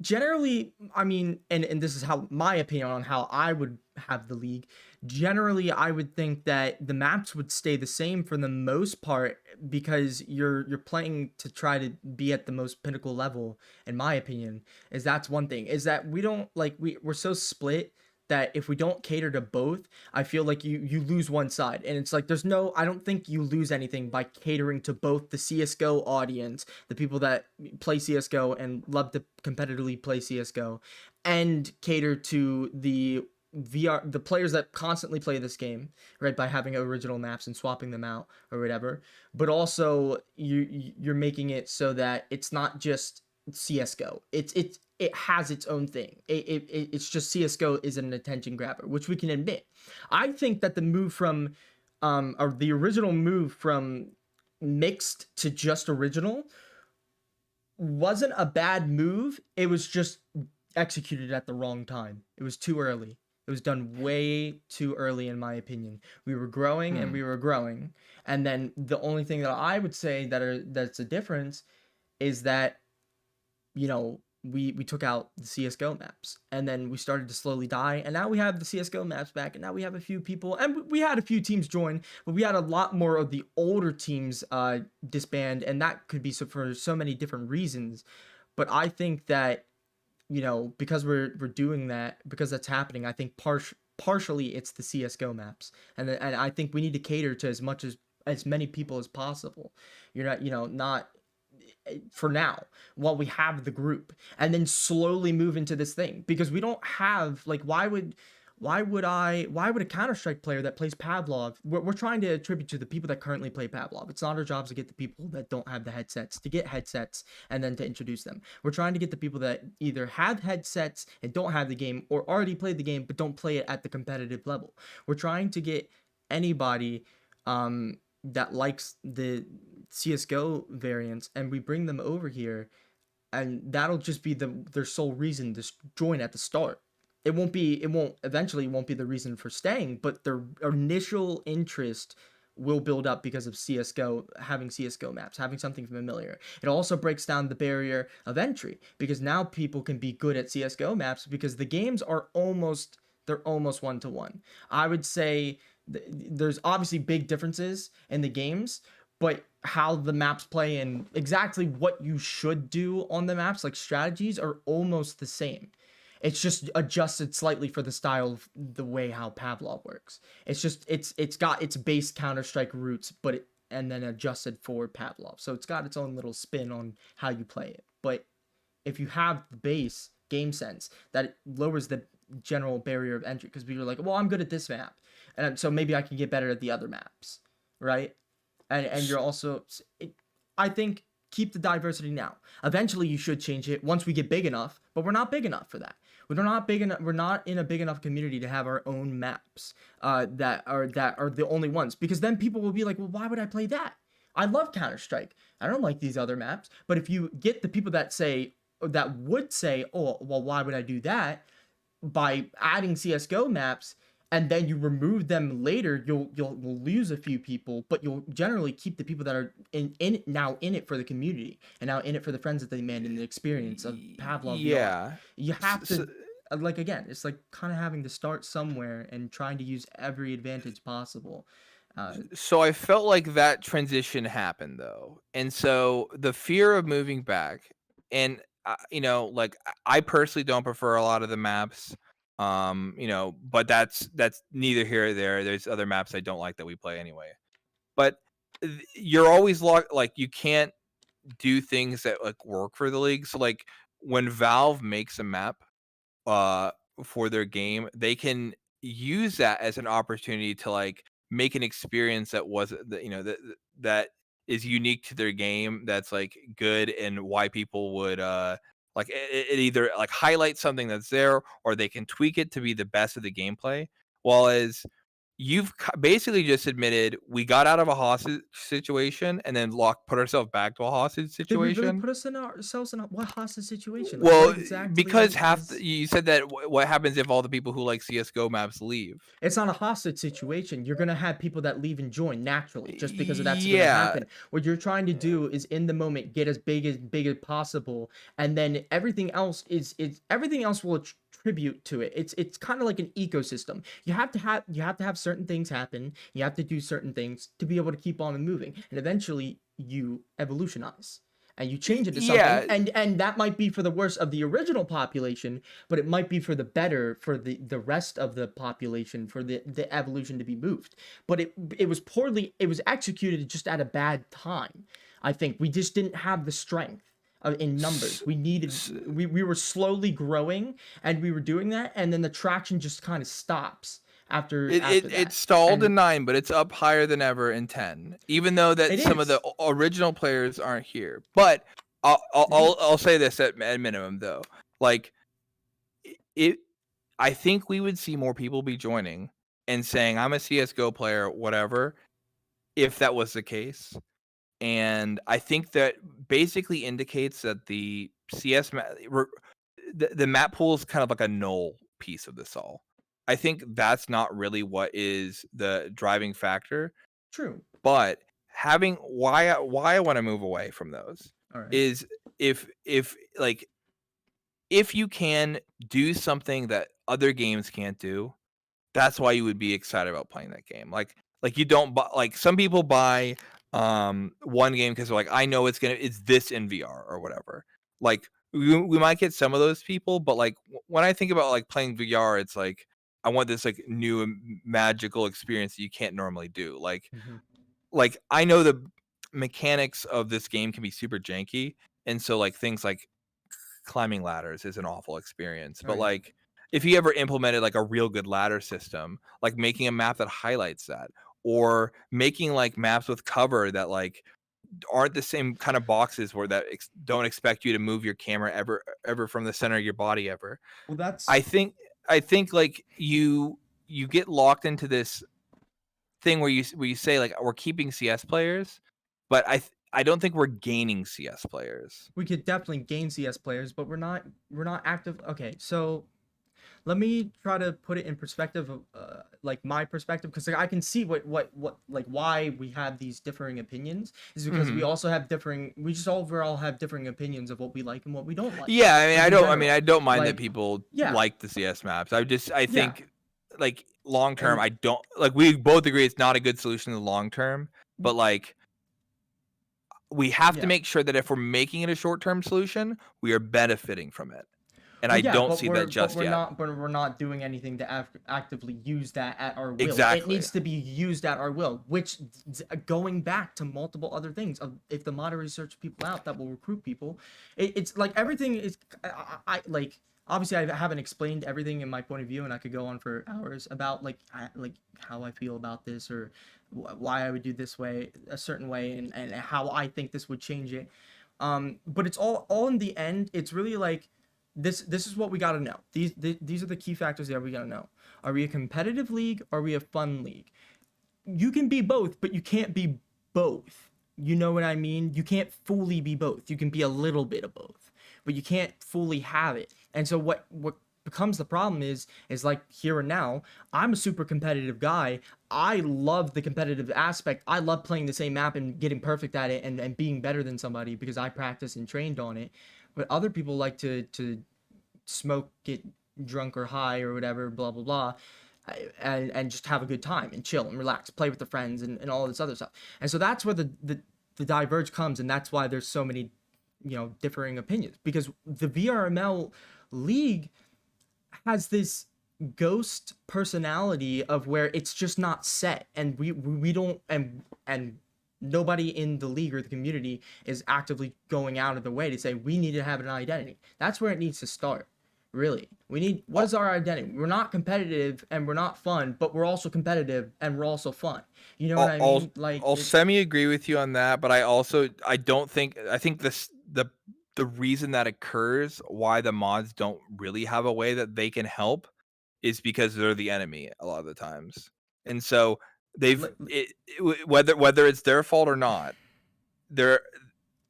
generally, I mean, and this is how my opinion on how I would have the league. Generally, I would think that the maps would stay the same for the most part, because you're playing to try to be at the most pinnacle level. In my opinion, is that's one thing, is that we don't like we're so split that if we don't cater to both, I feel like you lose one side. And it's like there's no, I don't think you lose anything by catering to both the CS:GO audience, the people that play CS:GO and love to competitively play CS:GO, and cater to the the players that constantly play this game, right, by having original maps and swapping them out or whatever. But also you're making it so that it's not just CS:GO. It has its own thing. It's just CS:GO is an attention grabber, which we can admit. I think that the move from or the original move from mixed to just original wasn't a bad move. It was just executed at the wrong time. It was too early. It was done way too early, in my opinion. We were growing and Hmm. we were growing, and then the only thing that I would say that's a difference is that, you know, we took out the CS:GO maps, and then we started to slowly die, and now we have the CS:GO maps back, and now we have a few people, and we had a few teams join, but we had a lot more of the older teams disband, and that could be for so many different reasons. But I think that, you know, because we're doing that, because that's happening, I think partially it's the CS:GO maps, and I think we need to cater to as many people as possible. You're not, you know, not for now, while we have the group, and then slowly move into this thing, because we don't have, like, why would a Counter-Strike player that plays Pavlov, we're trying to attribute to the people that currently play Pavlov. It's not our jobs to get the people that don't have the headsets to get headsets and then to introduce them. We're trying to get the people that either have headsets and don't have the game, or already played the game but don't play it at the competitive level. We're trying to get anybody that likes the CS:GO variants, and we bring them over here, and that'll just be their sole reason to join at the start. It won't eventually, it won't be the reason for staying, but their initial interest will build up because of CS:GO, having CS:GO maps, having something familiar. It also breaks down the barrier of entry, because now people can be good at CS:GO maps because the games are almost, they're almost one to one. I would say there's obviously big differences in the games, but how the maps play and exactly what you should do on the maps, like strategies, are almost the same. It's just adjusted slightly for the style of the way how Pavlov works. It's just it's got its base Counter-Strike roots, but and then adjusted for Pavlov. So it's got its own little spin on how you play it. But if you have the base game sense, that lowers the general barrier of entry, because people are like, well, I'm good at this map, and so maybe I can get better at the other maps, right? And you're also, I think, keep the diversity now. Eventually, you should change it once we get big enough, but we're not big enough for that. We're not big enough. We're not in a big enough community to have our own maps that are the only ones. Because then people will be like, well, why would I play that? I love Counter Strike. I don't like these other maps. But if you get the people that would say, oh, well, why would I do that? By adding CS:GO maps, and then you remove them later, you'll lose a few people, but you'll generally keep the people that are in it for the community, and now in it for the friends that they made and the experience of Pavlov VR. Yeah. You have to, like, again, it's like kind of having to start somewhere and trying to use every advantage possible. So I felt like that transition happened though, and so the fear of moving back, and you know, like I personally don't prefer a lot of the maps, you know, but that's neither here or there. There's other maps I don't like that we play anyway, but you're always locked. Like you can't do things that like work for the league. So like when Valve makes a map, uh, for their game, they can use that as an opportunity to like make an experience that wasn't that, you know, that is unique to their game, that's like good, and why people would like it either like highlight something that's there, or they can tweak it to be the best of the gameplay. While as you've basically just admitted we got out of a hostage situation and then put ourselves back to a hostage Did we really situation. put ourselves in what hostage situation? Like, what Well, exactly because is? you said that what happens if all the people who like CS:GO maps leave? It's not a hostage situation. You're gonna have people that leave and join naturally, just because of that's gonna Yeah. happen. What you're trying to do is in the moment get as big as possible, and then everything else everything else will attribute to it. It's kind of like an ecosystem. You have to have certain things happen. You have to do certain things to be able to keep on moving, and eventually you evolutionize and you change it to something, Yeah. and that might be for the worse of the original population, but it might be for the better for the rest of the population, for the evolution to be moved. But it was executed just at a bad time. I think we just didn't have the strength in numbers. We were slowly growing, and we were doing that, and then the traction just kind of stops after It that. stalled And in 9, but it's up higher than ever in 10. Even though that it some of the is. original players aren't here. But It is. I'll say this at minimum though. Like it I think we would see more people be joining and saying I'm a CS:GO player, whatever, if that was the case. And I think that basically indicates that the the map pool is kind of like a null piece of this all. I think that's not really what is the driving factor, True. but having why I want to move away from those All right. is if like if you can do something that other games can't do, that's why you would be excited about playing that game. Like you don't buy, like some people buy one game because they're like, I know it's this in VR or whatever. Like we might get some of those people, but like when I think about like playing VR, it's like I want this like new and magical experience that you can't normally do. Mhm. Like I know the mechanics of this game can be super janky, and so like things like climbing ladders is an awful experience. Oh But yeah. like if you ever implemented like a real good ladder system, like making a map that highlights that, or making like maps with cover that like aren't the same kind of boxes where that don't expect you to move your camera ever from the center of your body ever. Well, that's I think I think like you get locked into this thing where you say like we're keeping CS players, but I don't think we're gaining CS players. we could definitely gain CS players, but we're not active. Okay, so let me try to put it in perspective of like my perspective, because like, I can see what like why we have these differing opinions is because Mhm. we just overall have differing opinions of what we like and what we don't like, Yeah, I mean, like in I general. don't mind that Like, people yeah, like the CS maps. I yeah, think like long term, and I don't like. We both agree it's not a good solution in the long term, but like we have to Yeah. make sure that if we're making it a short-term solution, we are benefiting from it. And I Well, yeah, don't but see that just yet. we're not doing anything to actively use that at our will. It Exactly. needs to be used at our will, which going back to multiple other things. If the moderators search people out, that will recruit people. It's like everything is. I like obviously I haven't explained everything in my point of view, and I could go on for hours about like how I feel about this or why I would do this way, a certain way, and how I think this would change it. But it's all in the end. It's really like this is what we got to know. These are the key factors that we got to know. Are we a competitive league? Are we a fun league? You can be both, but you can't be both. You know what I mean? You can't fully be both. You can be a little bit of both, but you can't fully have it. And so what becomes the problem is like here and now, I'm a super competitive guy. I love the competitive aspect. I love playing the same map and getting perfect at it and being better than somebody because I practiced and trained on it. But other people like to smoke, get drunk or high or whatever, blah blah blah, and just have a good time and chill and relax, play with the friends and all this other stuff. And so that's where the diverge comes, and that's why there's so many, differing opinions because the VRML league has this ghost personality of where it's just not set, and we don't and nobody in the league or the community is actively going out of the way to say we need to have an identity. That's where it needs to start. Really, we need, what is our identity? We're not competitive and we're not fun, but we're also competitive and we're also fun. You know what I mean? Like I'll semi agree with you on that, but I don't think I think the reason that occurs why the mods don't really have a way that they can help is because they're the enemy a lot of the times. And so whether it's their fault or not, they're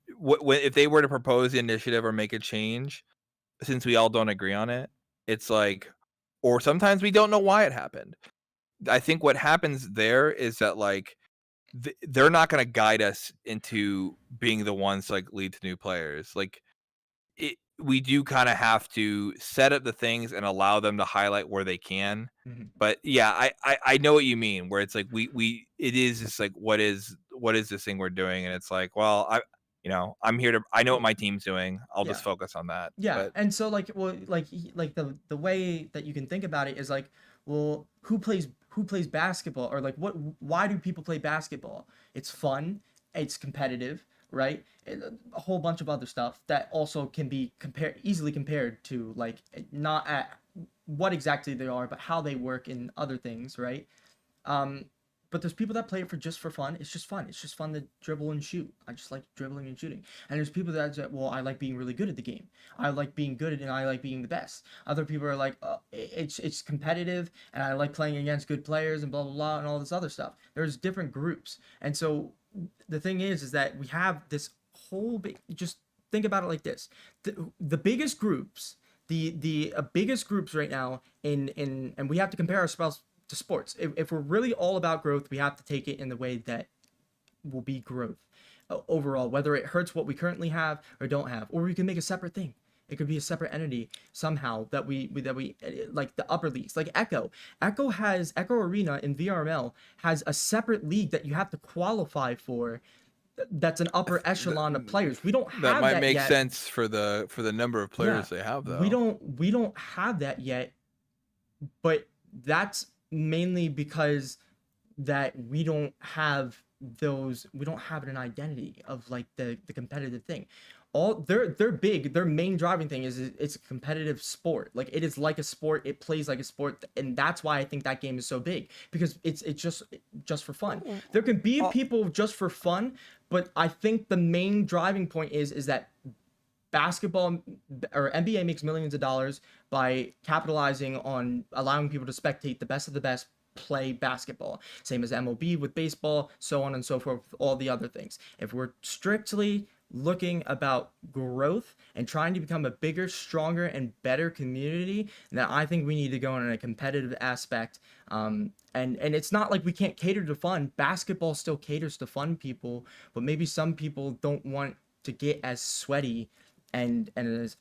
if they were to propose the initiative or make a change, since we all don't agree on it, it's like, or sometimes we don't know why it happened. I think what happens there is that like they're not going to guide us into being the ones to like lead to new players. Like we do kind of have to set up the things and allow them to highlight where they can. Mhm. But yeah, I know what you mean. Where it's like it is just like what is this thing we're doing, and it's like, well, I'm here to, I know what Well, my team's doing. I'll yeah. just focus on that. Yeah, But and so like well like the way that you can think about it is like, well, who plays basketball, or like why do people play basketball? It's fun, it's competitive, right? A whole bunch of other stuff that also can be easily compared to like not at what exactly they are, but how they work in other things, right? Um, but there's people that play it just for fun. It's just fun. It's just fun to dribble and shoot. I just like dribbling and shooting. And there's people that say, well, I like being really good at the game. I like being good and I like being the best. Other people are like, it's competitive and I like playing against good players and blah blah blah and all this other stuff. There's different groups, and so the thing is that we have this whole big. Just think about it like this: the biggest groups, the biggest groups right now in and we have to compare ourselves to sports. If we're really all about growth, we have to take it in the way that will be growth overall, whether it hurts what we currently have or don't have, or we can make a separate thing. It could be a separate entity somehow that we like the upper leagues, like Echo Arena in VRML has a separate league that you have to qualify for. That's an upper echelon of players. We don't have that might that make yet. sense for the number of players they have, though. We don't have that yet, but that's mainly because that we don't have an identity of like the competitive thing. All they're big, their main driving thing is it's a competitive sport. Like it is like a sport, it plays like a sport, and that's why I think that game is so big, because it's just for fun. There can be people just for fun, but I think the main driving point is that basketball or NBA makes millions of dollars by capitalizing on allowing people to spectate the best of the best play basketball. Same as MLB with baseball, so on and so forth, with all the other things. If we're strictly looking about growth and trying to become a bigger, stronger, and better community, then I think we need to go in a competitive aspect. And it's not like we can't cater to fun. Basketball still caters to fun people, but maybe some people don't want to get as sweaty and as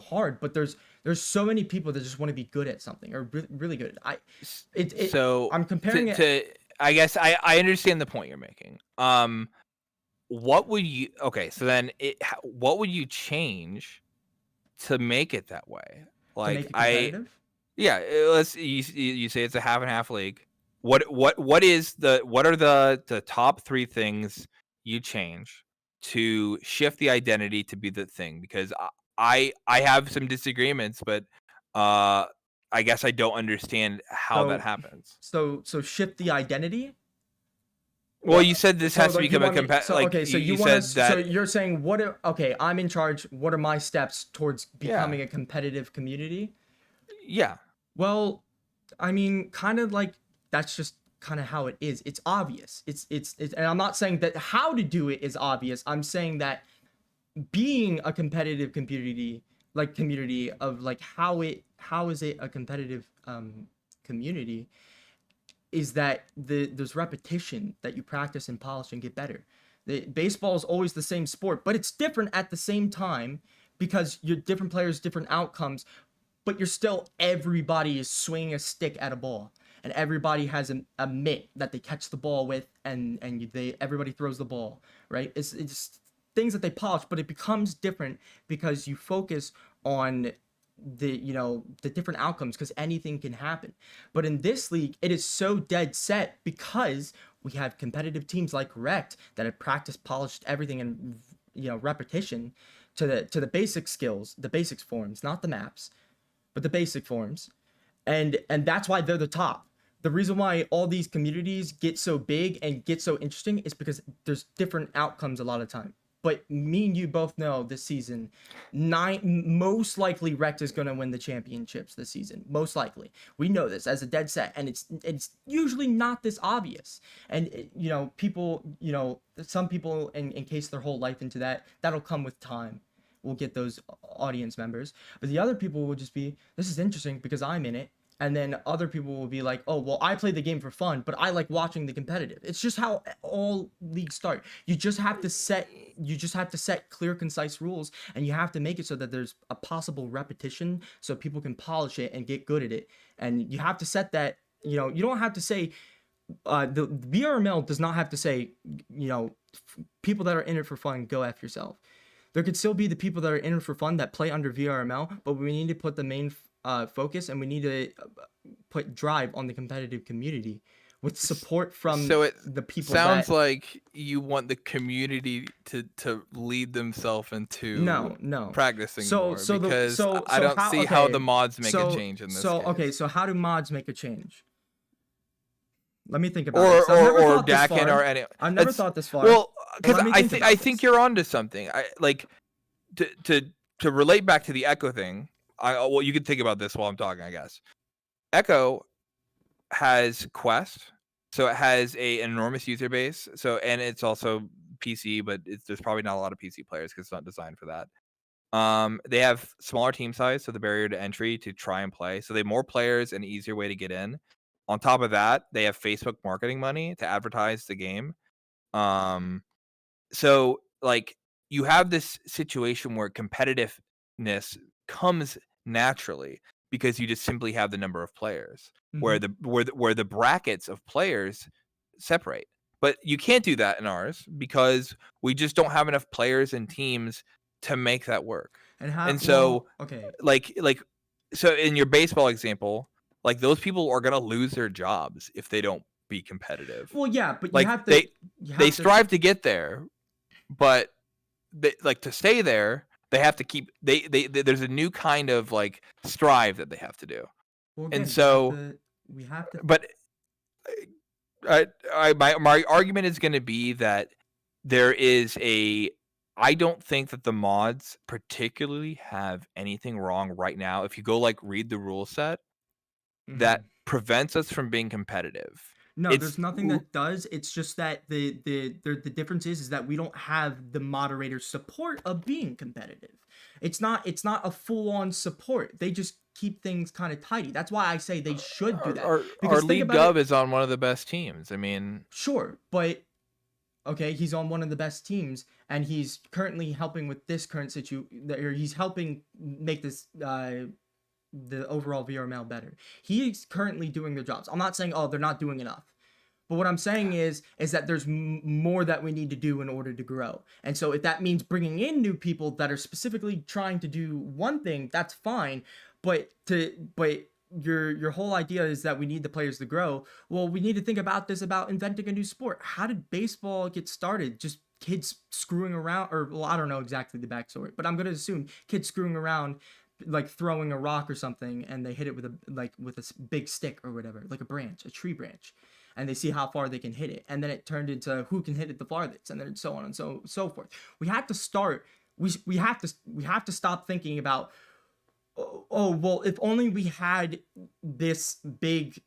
hard, but there's so many people that just want to be good at something or really good. So I'm comparing it to I guess I understand the point you're making. what would you? Okay, so then what would you change to make it that way? To Like make it competitive. yeah, let's you say it's a half and half league. What is what are the top 3 things you change to shift the identity to be the thing? Because I have some disagreements, but uh I guess I don't understand how that So happens. so shift the identity. Well, you What? said this So has to like you become a want me? So like okay. So you you want said us? So that you're saying what? Okay, I'm in charge. What are my steps towards yeah. becoming a competitive community? Yeah. Well, I mean, kind of like that's just kind of how it is. It's obvious. It's and I'm not saying that how to do it is obvious. I'm saying that being a competitive community, like community of like how is it a competitive community is that there's repetition that you practice and polish and get better. Baseball is always the same sport, but it's different at the same time because you're different players, different outcomes, but you're still everybody is swinging a stick at a ball, and everybody has a mitt that they catch the ball with, and they everybody throws the ball, right? It's things that they polish, but it becomes different because you focus on the different outcomes because anything can happen. But in this league it is so dead set because we have competitive teams like Rect that have practiced polished everything and repetition to the basic skills, the basics forms, not the maps, but the basic forms. And that's why they're the top. The reason why all these communities get so big and get so interesting is because there's different outcomes a lot of time. But me and you both know this season, most likely Rect is gonna win the championships this season. Most likely, we know this as a dead set, and it's usually not this obvious. And people, some people, in case their whole life into that, that'll come with time. We'll get those audience members, but the other people will just be, this is interesting because I'm in it. And then other people will be like, oh well, I play the game for fun, but I like watching the competitive. It's just how all leagues start. You just have to set clear, concise rules, and you have to make it so that there's a possible repetition so people can polish it and get good at it. And you have to set that. You don't have to say, the vrml does not have to say, people that are in it for fun, go f yourself. There could still be the people that are in it for fun that play under vrml, but we need to put the main focus, and we need to put drive on the competitive community with support from So it the people sounds that. like you want the community to lead themselves into No. practicing So more so the because so I so don't how see how the okay. mods make a So change in this so okay, case. so how do mods make a change? Let me think about it. 'Cause I've never Or thought this Dakin or far. any I've never it's thought this far. well But because let me think I about think this. you're onto something. I like to relate back to the Echo thing. Well you can think about this while I'm talking, I guess. Echo has Quest, so it has an enormous user base. So and it's also PC, but there's probably not a lot of PC players because it's not designed for that. They have smaller team size, so the barrier to entry to try and play. So they have more players and an easier way to get in. On top of that, they have Facebook marketing money to advertise the game. Um, so like you have this situation where competitiveness comes naturally because you just simply have the number of players where Mhm. the brackets of players separate. But you can't do that in ours because we just don't have enough players and teams to make that work. And how And so well, okay. like so in your baseball example, like those people are going to lose their jobs if they don't be competitive. Well, yeah, but you Like have to you they have to strive to get there, but they, like to stay there, they have to keep there's a new kind of like strive that they have to do. well And again, so we have to but my argument is going to be that there is I don't think that the mods particularly have anything wrong right now. If you go like read the rule set that Mhm. prevents us from being competitive. No, It's there's nothing that does. It's just that the difference is that we don't have the moderator support of being competitive. It's not a full on support. They just keep things kind of tidy. That's why I say they should do that. our Because think league about gov it, is on one of the best teams. I mean, sure, but okay, he's on one of the best teams, and he's currently helping with this current or he's helping make this the overall VRML better. He's currently doing their jobs. I'm not saying, oh, they're not doing enough, But what I'm saying is that there's more that we need to do in order to grow. And so if that means bringing in new people that are specifically trying to do one thing, that's fine. But your whole idea is that we need the players to grow. Well, we need to think about this about inventing a new sport. How did baseball get started? Just kids screwing around, or well, I don't know exactly the backstory, but I'm gonna assume kids screwing around, like throwing a rock or something, and they hit it with a big stick or whatever, like a tree branch, and they see how far they can hit it, and then it turned into who can hit it the farthest, and then so on and so forth. We have to start. We have to stop thinking about, oh well, if only we had this big,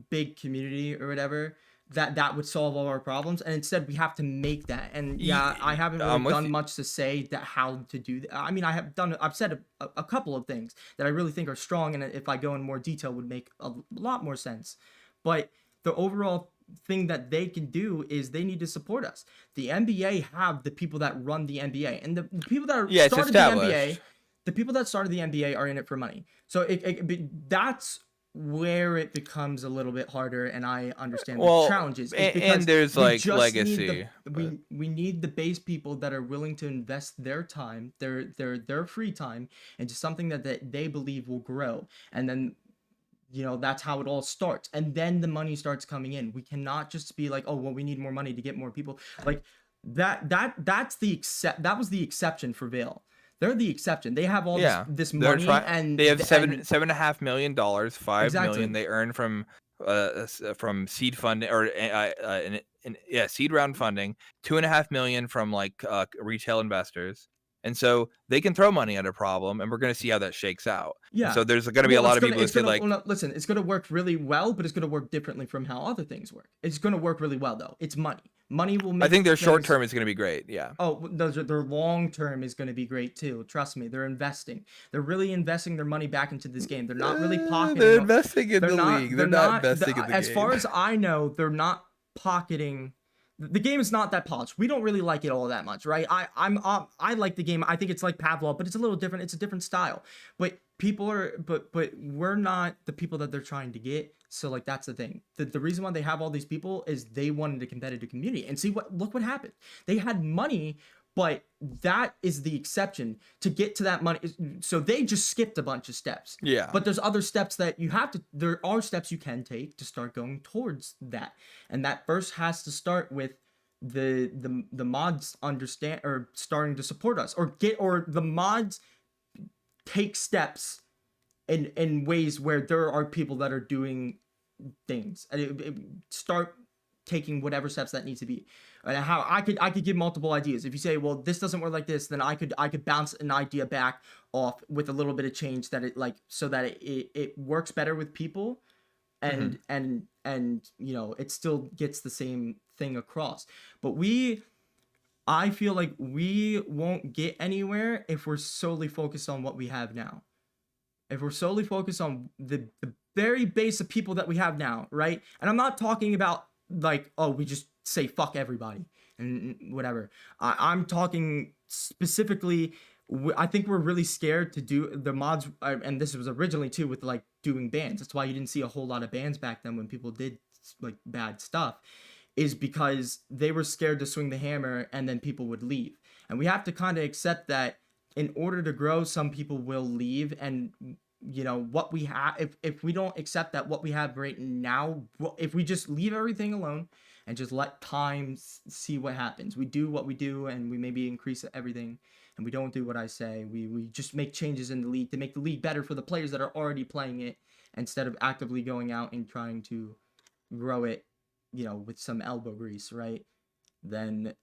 big community or whatever, that would solve all our problems, and instead we have to make that. And yeah, I haven't really done much to say that how to do that. I mean, I've said a couple of things that I really think are strong, and if I go in more detail would make a lot more sense. But the overall thing that they can do is they need to support us. The NBA have the people that run the NBA, and the people that started the NBA, the people that started the NBA are in it for money. So that's where it becomes a little bit harder, and I understand the challenges. And there's like legacy. We need the base people that are willing to invest their time, their free time, into something that they believe will grow, and then that's how it all starts, and then the money starts coming in. We cannot just be like, oh well, we need more money to get more people. Like that was the exception for Vail. They're the exception. They have all this money, and they have $7.5 million, $5 million they earn from seed funding or seed round funding, $2.5 million from like retail investors. And so they can throw money at a problem, and we're going to see how that shakes out. Yeah. And so there's going to be a lot of people who say like, no, listen, it's going to work really well, but it's going to work differently from how other things work. It's going to work really well though. It's money. Money will make. I think their short term is going to be great. Yeah. Oh, their long term is going to be great too. Trust me, they're investing. They're really investing their money back into this game. They're not really pocketing. They're investing in the league. They're not investing in the game. As far as I know, they're not pocketing. The game is not that polished. We don't really like it all that much, right? I like the game. I think it's like Pavlov, but it's a little different. It's a different style. But we're not the people that they're trying to get. So like that's the thing. The reason why they have all these people is they wanted a competitive community. And look what happened. They had money, but that is the exception to get to that money. So they just skipped a bunch of steps. Yeah. But there's other steps that there are steps you can take to start going towards that. And that first has to start with the mods understand or starting to support us, or the mods take steps in ways where there are people that are doing things, and start taking whatever steps that needs to be. And how I could give multiple ideas. If you say, well, this doesn't work like this, then I could bounce an idea back off with a little bit of change that it works better with people, and it still gets the same thing across. But I feel like we won't get anywhere if we're solely focused on what we have now. If we're solely focused on the very base of people that we have now, right? And I'm not talking about like, oh, we just say fuck everybody and whatever. I'm talking specifically, I think we're really scared to do the mods, and this was originally too with like doing bans. That's why you didn't see a whole lot of bans back then when people did like bad stuff, is because they were scared to swing the hammer and then people would leave. And we have to kind of accept that in order to grow, some people will leave, and what we have, if we don't accept that what we have right now, if we just leave everything alone and just let time see what happens, we do what we do, and we maybe increase everything, and we don't do what I say, we just make changes in the league to make the league better for the players that are already playing it, instead of actively going out and trying to grow it, with some elbow grease, right? Then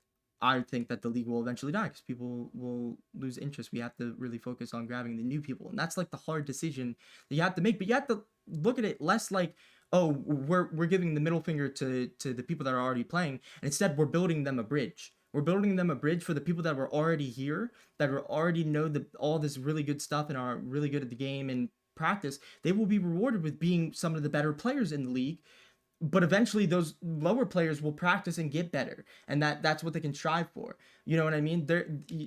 I think that the league will eventually die because people will lose interest. We have to really focus on grabbing the new people, and that's like the hard decision that you have to make. But you have to look at it less like, oh, we're giving the middle finger to the people that are already playing, and instead we're building them a bridge. We're building them a bridge for the people that were already here, that already know all this really good stuff and are really good at the game and practice. They will be rewarded with being some of the better players in the league. But eventually those lower players will practice and get better, and that's what they can strive for. You know what I mean?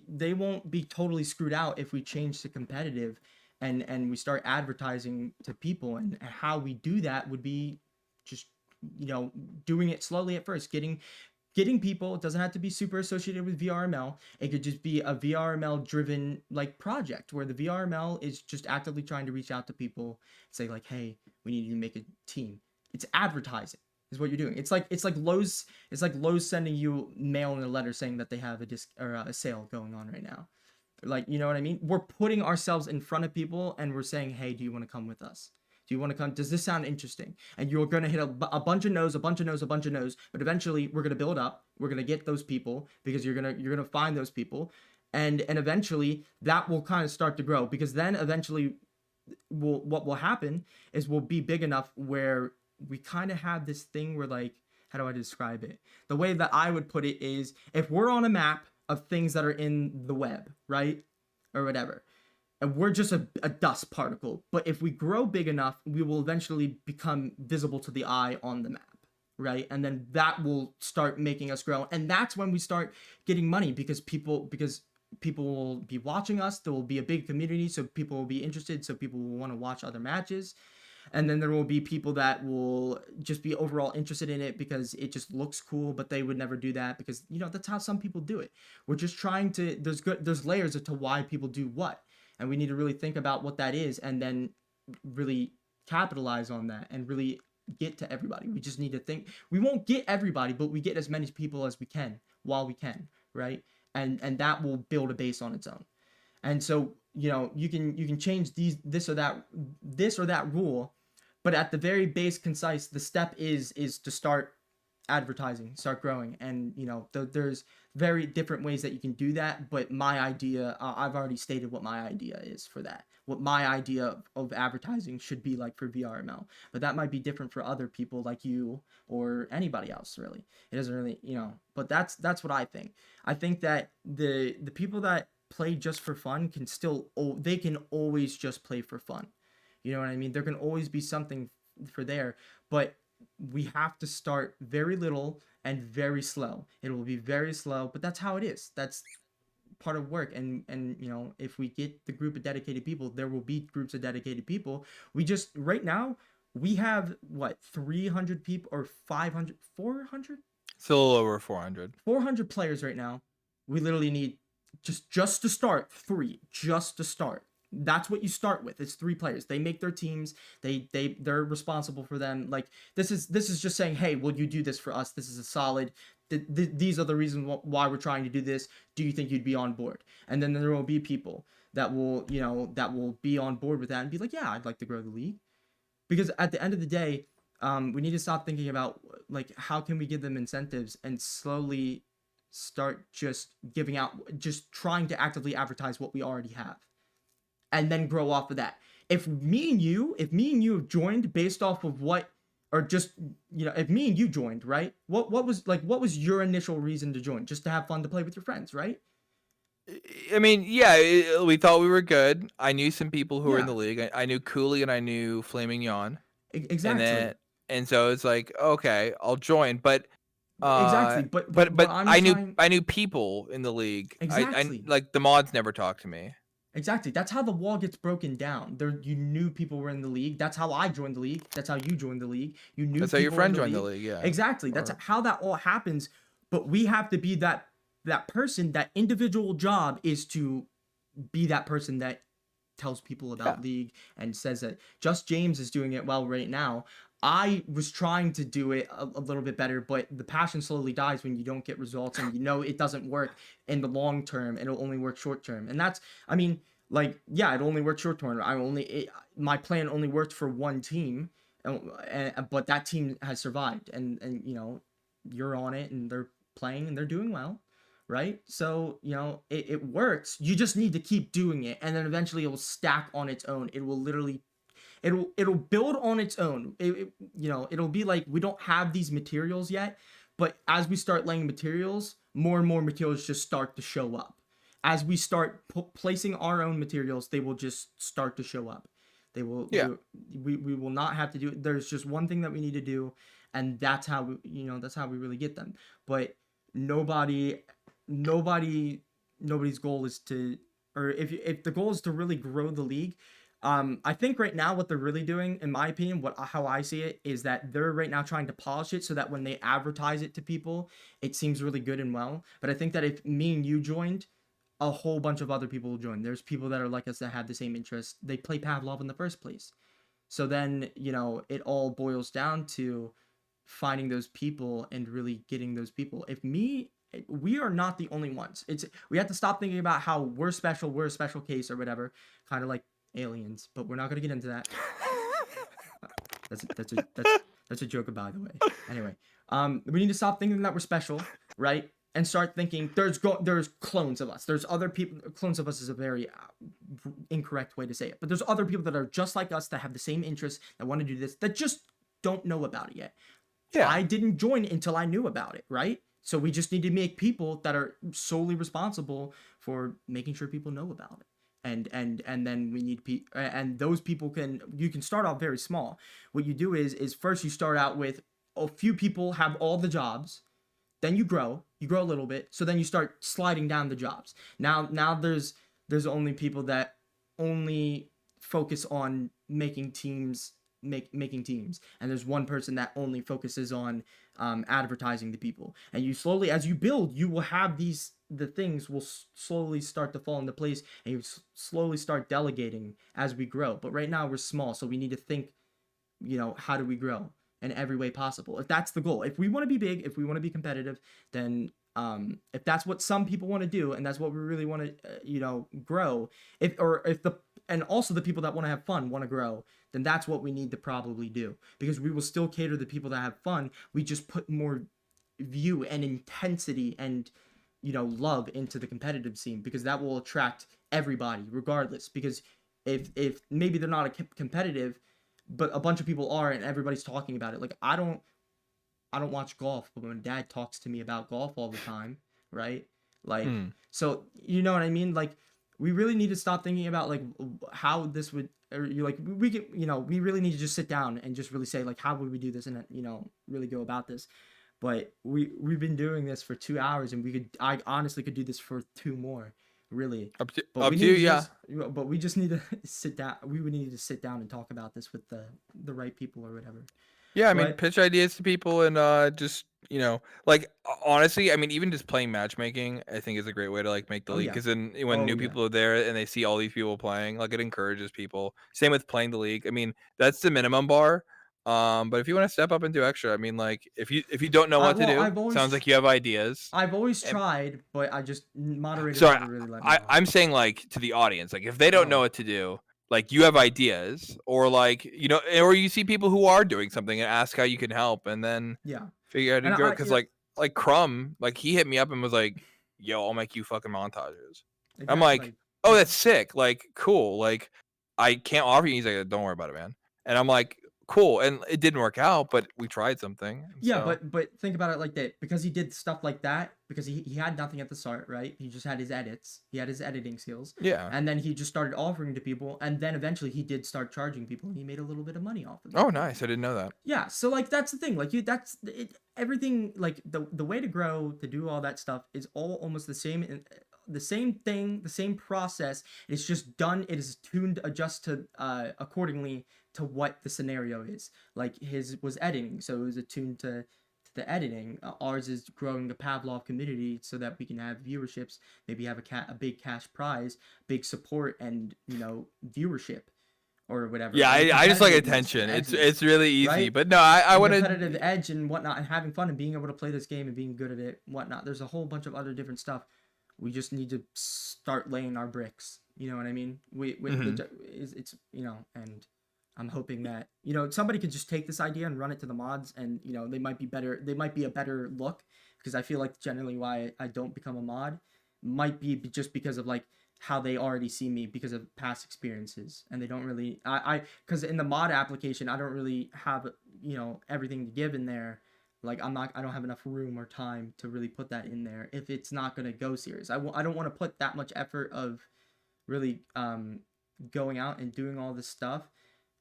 They won't be totally screwed out if we change to competitive and we start advertising to people, and how we do that would be just doing it slowly at first, getting people. It doesn't have to be super associated with vrml. It could just be a vrml driven like project where the vrml is just actively trying to reach out to people, say like, hey, we need you to make a team. It's advertising is what you're doing. It's like Lowe's sending you mail and a letter saying that they have a disc or a sale going on right now. Like, you know what I mean? We're putting ourselves in front of people and we're saying, hey, do you want to come with us? Do you want to come? Does this sound interesting? And you're going to hit a bunch of no's, a bunch of no's, a bunch of no's. But eventually we're going to build up. We're going to get those people because you're going to find those people. And eventually that will kind of start to grow, because then eventually what will happen is we'll be big enough where we kind of have this thing where, like, how do I describe it? The way that I would put it is, if we're on a map of things that are in the web, right? Or whatever. And we're just a dust particle. But if we grow big enough, we will eventually become visible to the eye on the map, right? And then that will start making us grow. And that's when we start getting money, because people will be watching us. There will be a big community, so people will be interested, so people will want to watch other matches. And then there will be people that will just be overall interested in it because it just looks cool, but they would never do that because, that's how some people do it. We're just trying to, there's layers as to why people do what. And we need to really think about what that is and then really capitalize on that and really get to everybody. We just need to think. We won't get everybody, but we get as many people as we can while we can, right? And that will build a base on its own. And so, you can change this or that rule, but at the very base concise, the step is to start advertising, start growing. And there's very different ways that you can do that, but my idea, I've already stated what my idea is for that, what my idea of advertising should be like for vrml. But that might be different for other people like you or anybody else. Really, it doesn't really, but that's what I think. I think that the people that play just for fun they can always just play for fun. You know what I mean? There can always be something for there, but we have to start very little and very slow. It will be very slow, but that's how it is. That's part of work. And if we get the group of dedicated people, there will be groups of dedicated people. We just, right now, we have what, 300 people or 500, 400? It's a little over 400. 400 players right now. We literally need just to start 3, just to start. That's what you start with. It's 3 players. They make their teams. They're responsible for them. Like, this is just saying, hey, will you do this for us? This is a solid. These are the reasons why we're trying to do this. Do you think you'd be on board? And then there will be people that will be on board with that and be like, yeah, I'd like to grow the league. Because at the end of the day, we need to stop thinking about, like, how can we give them incentives and slowly start just giving out, just trying to actively advertise what we already have, and then grow off of that. If me and you have joined based off of what, or just, if me and you joined, right? What was your initial reason to join? Just to have fun, to play with your friends, right? I mean, yeah, we thought we were good. I knew some people who were in Yeah. the league. I knew Cooley and I knew Flaming Yawn. Exactly. And so it's like, okay, I'll join. But Exactly. But what I'm I trying. knew people in the league. I Exactly. like, the mods never talked to me. Exactly. That's how the wall gets broken down. You knew people were in the league. That's how I joined the league. That's how you joined the league. You knew That's how your people friend in joined the league, yeah. Exactly. That's how that all happens. But we have to be that person. That individual job is to be that person that tells people about league and says that. Just James is doing it well right now. I was trying to do it a little bit better, but the passion slowly dies when you don't get results, and it doesn't work in the long term. It'll only work short term. And that's, I mean, like, yeah, it only worked short term. My plan only worked for one team, but that team has survived, and you're on it, and they're playing and they're doing well, right? So it works. You just need to keep doing it, and then eventually it will stack on its own. It will literally, it'll build on its own. It'll be like, we don't have these materials yet, but as we start laying materials, more and more materials just start to show up. As we start placing our own materials, they will just start to show up. They will. Yeah. We will not have to do it. There's just one thing that we need to do, and that's how we really get them. But nobody's goal is to, or if the goal is to really grow the league, I think right now what they're really doing, in my opinion, how I see it, is that they're right now trying to polish it so that when they advertise it to people, it seems really good and well. But I think that if me and you joined, a whole bunch of other people will join. There's people that are like us that have the same interest. They play Pavlov in the first place. So then, it all boils down to finding those people and really getting those people. We are not the only ones. We have to stop thinking about how we're special, we're a special case or whatever, kind of like aliens, but we're not going to get into that. That's a joke, by the way. Anyway, we need to stop thinking that we're special, right? And start thinking there's clones of us. There's other people. Clones of us is a very incorrect way to say it, but there's other people that are just like us that have the same interests that want to do this that just don't know about it yet. Yeah. I didn't join until I knew about it, right? So we just need to make people that are solely responsible for making sure people know about it. And then we need and those people you can start off very small. What you do is first you start out with a few people have all the jobs, then you grow a little bit, so then you start sliding down the jobs. Now there's only people that only focus on making teams, making teams, and there's one person that only focuses on advertising to people. And you slowly, as you build, you will have the things will slowly start to fall into place, and you slowly start delegating as we grow. But right now we're small, so we need to think, how do we grow in every way possible? If that's the goal, if we want to be big, if we want to be competitive, then if that's what some people want to do, and that's what we really want to grow, and also the people that want to have fun want to grow, then that's what we need to probably do, because we will still cater to the people that have fun. We just put more view and intensity and love into the competitive scene, because that will attract everybody regardless. Because if maybe they're not competitive, but a bunch of people are and everybody's talking about it. Like I don't watch golf, but my dad talks to me about golf all the time, right? Like so you know what I mean? Like we really need to stop thinking about like how this would, or you like we could, we really need to just sit down and just really say like how would we do this, and really go about this. But we've been doing this for 2 hours, and I honestly could do this for 2 more, really. Up to But you, yeah. But we just need to sit down. We would need to sit down and talk about this with the right people or whatever. Yeah, I mean, But pitch ideas to people and just like honestly, I mean, even just playing matchmaking, I think is a great way to like make the league. yeah. Because then when Oh new yeah. people are there and they see all these people playing, like it encourages people. Same with playing the league. I mean, that's the minimum bar. But if you want to step up and do extra, I mean, like if you don't know what to do, sounds like you have ideas. I've always And, tried, but moderators sorry, never really let me know. I'm saying like to the audience, like if they don't know Oh what to do, like you have ideas, or like or you see people who are doing something and ask how you can help, and then yeah. figure out how And to grow. Because like Crumb, like he hit me up and was like, "Yo, I'll make you fucking montages." I'm exactly, like, "Oh, that's sick! Like, cool. Like, I can't offer you." He's like, "Don't worry about it, man." And I'm like, "Cool." And it didn't work out, but we tried something. yeah, So but think about it like that, because he did stuff like that because he had nothing at the start, right? He just had his edits, he had his editing skills, yeah. and then he just started offering to people, and then eventually he did start charging people, and he made a little bit of money off of it. Oh, nice. I didn't know that. Yeah, so like that's the thing, like that's it, everything, like the way to grow, to do all that stuff is all almost the same, the same thing, the same process. It's just done, it is tuned, adjust to accordingly to what the scenario is. Like his was editing, so it was attuned to the editing. Ours is growing the Pavlov community so that we can have viewerships, maybe have a big cash prize, big support, and viewership or whatever. Yeah, and I just like competitiveness attention. and It's edginess, really easy, right? but no, I want to. Competitive edge and whatnot, and having fun and being able to play this game and being good at it, whatnot. There's a whole bunch of other different stuff. We just need to start laying our bricks. You know what I mean? It's and I'm hoping that somebody could just take this idea and run it to the mods, and they might be better. They might be a better look, because I feel like generally why I don't become a mod might be just because of like how they already see me because of past experiences, and they don't really because in the mod application I don't really have everything to give in there. Like I don't have enough room or time to really put that in there if it's not going to go serious. I don't want to put that much effort of really going out and doing all this stuff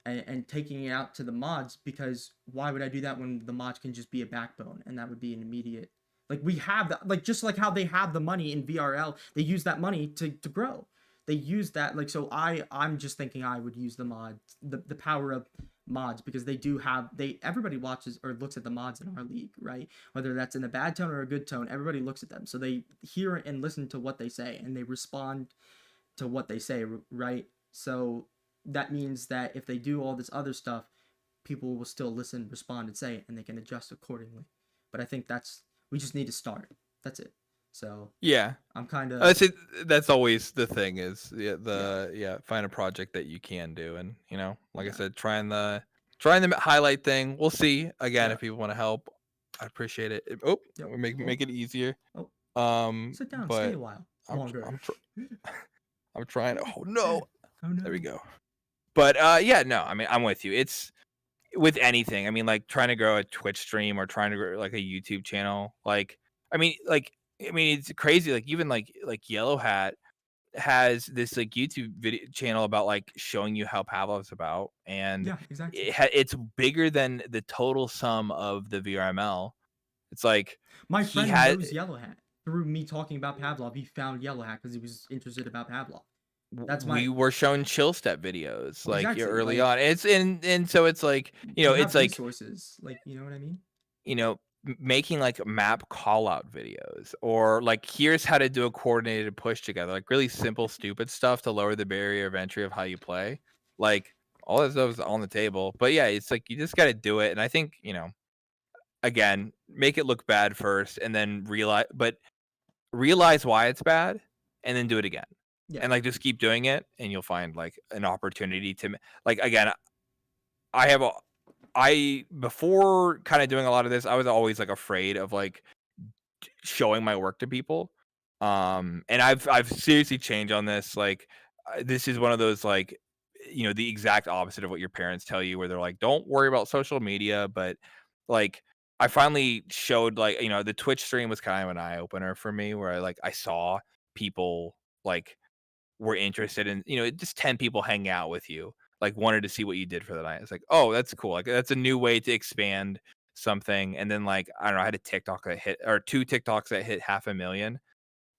and taking it out to the mods, because why would I do that when the mods can just be a backbone, and that would be an immediate, like we have that, like just like how they have the money in VRL, they use that money to grow. they use that, like, so I'm just thinking I would use the mods, the power of mods, because they do have, they everybody watches or looks at the mods in our league, right? Whether that's in a bad tone or a good tone, everybody looks at them, so they hear and listen to what they say and they respond to what they say, right? So that means that if they do all this other stuff, people will still listen, respond, and say it, and they can adjust accordingly. But I think we just need to start. That's it. So Yeah. I'm kind of, That's it. That's always the thing is yeah, find a project that you can do, and like I yeah, said, trying the highlight thing. We'll see again yeah, if people want to help. I appreciate it. Oh, yep. we make Oh, make it easier. oh, sit down, stay But a while I'm tr- longer. I'm tr- I'm trying to. Oh no, Oh there we no. go. But yeah, no, I mean I'm with you. It's with anything. I mean, like trying to grow a Twitch stream or trying to grow like a YouTube channel. It's crazy. Like even like Yellow Hat has this like YouTube video channel about like showing you how Pavlov's about, and Yeah, exactly. it's bigger than the total sum of the VRML. It's like My he friend had knows Yellow Hat through me talking about Pavlov. He found Yellow Hat because he was interested about Pavlov. That's my we were shown chill step videos like exactly, early like, on. It's and so it's like we it's have like resources, like, you know what I mean? making like map call out videos, or like here's how to do a coordinated push together, like really simple stupid stuff to lower the barrier of entry of how you play. Like all that stuff is on the table, but yeah, it's like you just got to do it. And I think again, make it look bad first and then realize why it's bad, and then do it again, Yeah, and like just keep doing it, and you'll find like an opportunity to like again. I have a I before kind of doing a lot of this, I was always like afraid of like showing my work to people. And I've seriously changed on this. Like this is one of those like the exact opposite of what your parents tell you, where they're like, don't worry about social media. But like I finally showed like the Twitch stream was kind of an eye opener for me, where I saw people like were interested in, just 10 people hanging out with you, like wanted to see what you did for the night. It's like, oh, that's cool. Like that's a new way to expand something. And then like, I don't know, I had a TikTok that hit, or two TikToks that hit 500,000.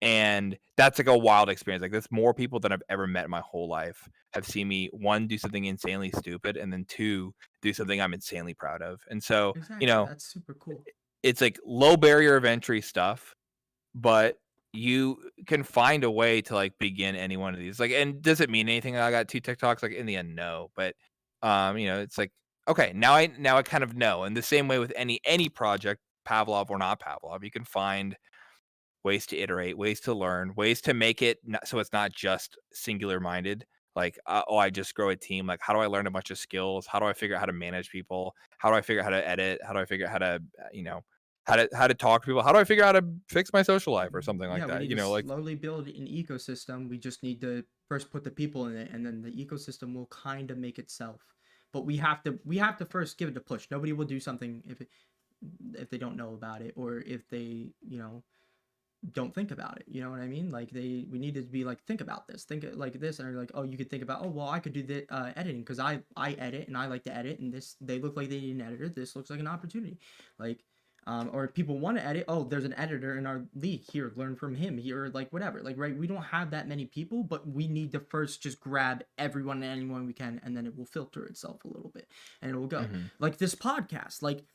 And that's like a wild experience. Like that's more people than I've ever met in my whole life have seen me, one, do something insanely stupid, and then two, do something I'm insanely proud of. And so, exactly. That's super cool. it's like low barrier of entry stuff, but you can find a way to like begin any one of these. Like, and does it mean anything that I got two TikToks? Like in the end, no. But it's like, okay, now I kind of know. And the same way with any project, Pavlov or not Pavlov, you can find ways to iterate, ways to learn, ways to make it so it's not just singular minded. Like, I just grow a team. Like, how do I learn a bunch of skills? How do I figure out how to manage people? How do I figure out how to edit? How do I figure out how to, how to talk to people? How do I figure out how to fix my social life or something like Yeah, we that? need to Like, slowly build an ecosystem. We just need to first put the people in it, and then the ecosystem will kind of make itself. But we have to first give it a push. Nobody will do something if they don't know about it, or if they don't think about it. You know what I mean? Like, we need to be like, think about this, think like this, and they're like, oh, you could think about, oh well, I could do the editing because I edit and I like to edit, and this, they look like they need an editor. This looks like an opportunity, like. Or if people want to edit, oh, there's an editor in our league here, learn from him here, like whatever, like, right? We don't have that many people, but we need to first just grab everyone and anyone we can, and then it will filter itself a little bit, and it will go. mhm. Like this podcast, like,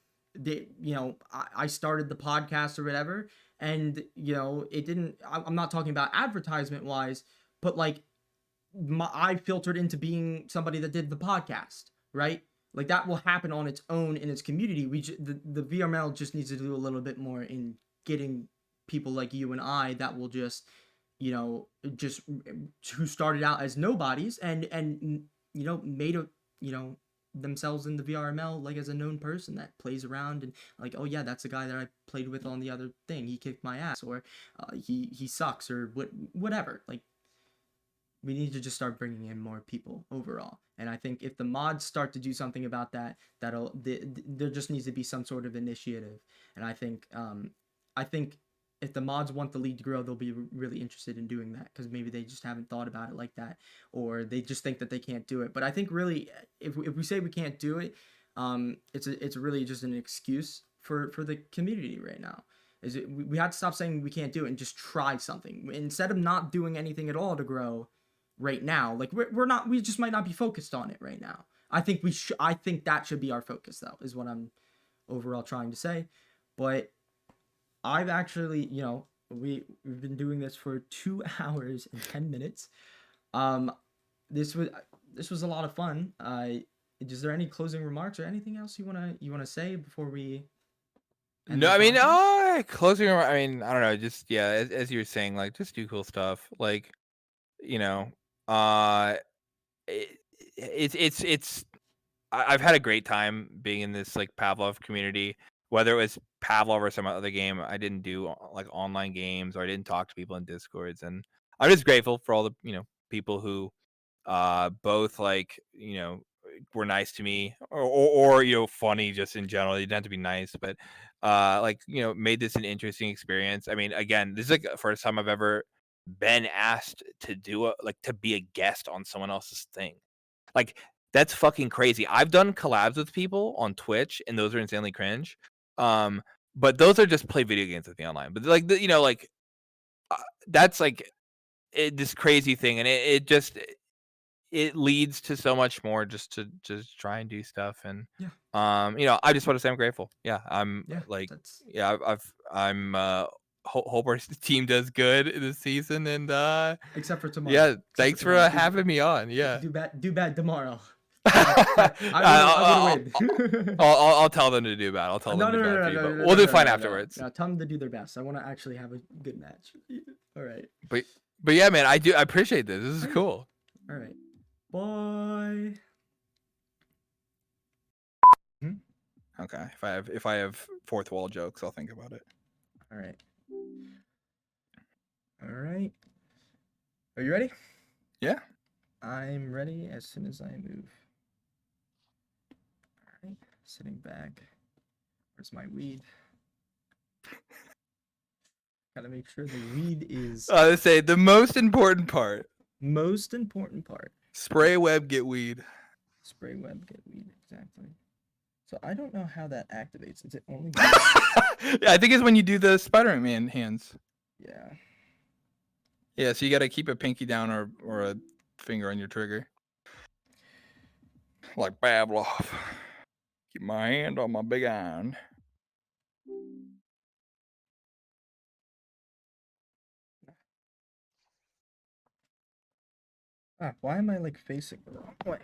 I started the podcast or whatever, and it didn't, I'm not talking about advertisement wise, but like, I filtered into being somebody that did the podcast, right? Like that will happen on its own in its community. The VRML just needs to do a little bit more in getting people like you and I that will just, just who started out as nobodies, and made a, themselves in the VRML, like as a known person that plays around, and like, oh yeah, that's the guy that I played with on the other thing. He kicked my ass, or he sucks, or whatever. Like, we need to just start bringing in more people overall. And I think if the mods start to do something about that, there just needs to be some sort of initiative. And I think if the mods want the league to grow, they'll be really interested in doing that, because maybe they just haven't thought about it like that, or they just think that they can't do it. But I think really, if we say we can't do it, it's really just an excuse for the community right now. We have to stop saying we can't do it and just try something instead of not doing anything at all to grow. right now. Like we're not, we just might not be focused on it right now. I think I think that should be our focus though, is what I'm overall trying to say. But I've actually, you know, we've been doing this for 2 hours and 10 minutes. Um, this was this was a lot of fun. Is there any closing remarks or anything else you wanna say before we end No, the I mean, podcast? closing. I mean, I don't know. Just yeah, as you were saying, like just do cool stuff. Like, you know, uh, it, it's. I've had a great time being in this like Pavlov community. Whether it was Pavlov or some other game, I didn't do like online games or I didn't talk to people in Discords, and I'm just grateful for all the people who both like were nice to me or funny just in general. You didn't have to be nice, but like made this an interesting experience. I mean, again, this is like the first time I've ever been asked to do to be a guest on someone else's thing. Like that's fucking crazy. I've done collabs with people on Twitch and those are insanely cringe. But those are just play video games with me online. But like that's like this crazy thing, and it just it leads to so much more just to just try and do stuff. And Yeah. I just want to say I'm grateful. Yeah, I'm Yeah, like that's I'm hope our team does good this season. And except for tomorrow. yeah, Except for thanks for tomorrow. having me on. Yeah. Do bad tomorrow. I would win. I'll tell them to do bad. I'll tell No, them no, to do no, bad no, for you, no, but no, we'll no, do no, fine no, afterwards. no. Tell them to do their best. I want to actually have a good match. All right. But yeah, man, I appreciate this. This is cool. All right. Bye. Okay. If I have fourth wall jokes, I'll think about it. All right. All right. Are you ready? Yeah. I'm ready as soon as I move. All right. Sitting back. Where's my weed? Gotta make sure the weed is Let's say the most important part. most important part. Spray web, get weed. Spray web, get weed. Exactly. So I don't know how that activates. Is it only? Yeah, I think it's when you do the Spider-Man hands. Yeah. Yeah, so you got to keep a pinky down or a finger on your trigger. Like Pavlov. Keep my hand on my big iron. Ah, why am I like facing the wrong way?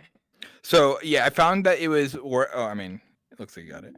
So yeah, I found that it was. I mean, it looks like you got it.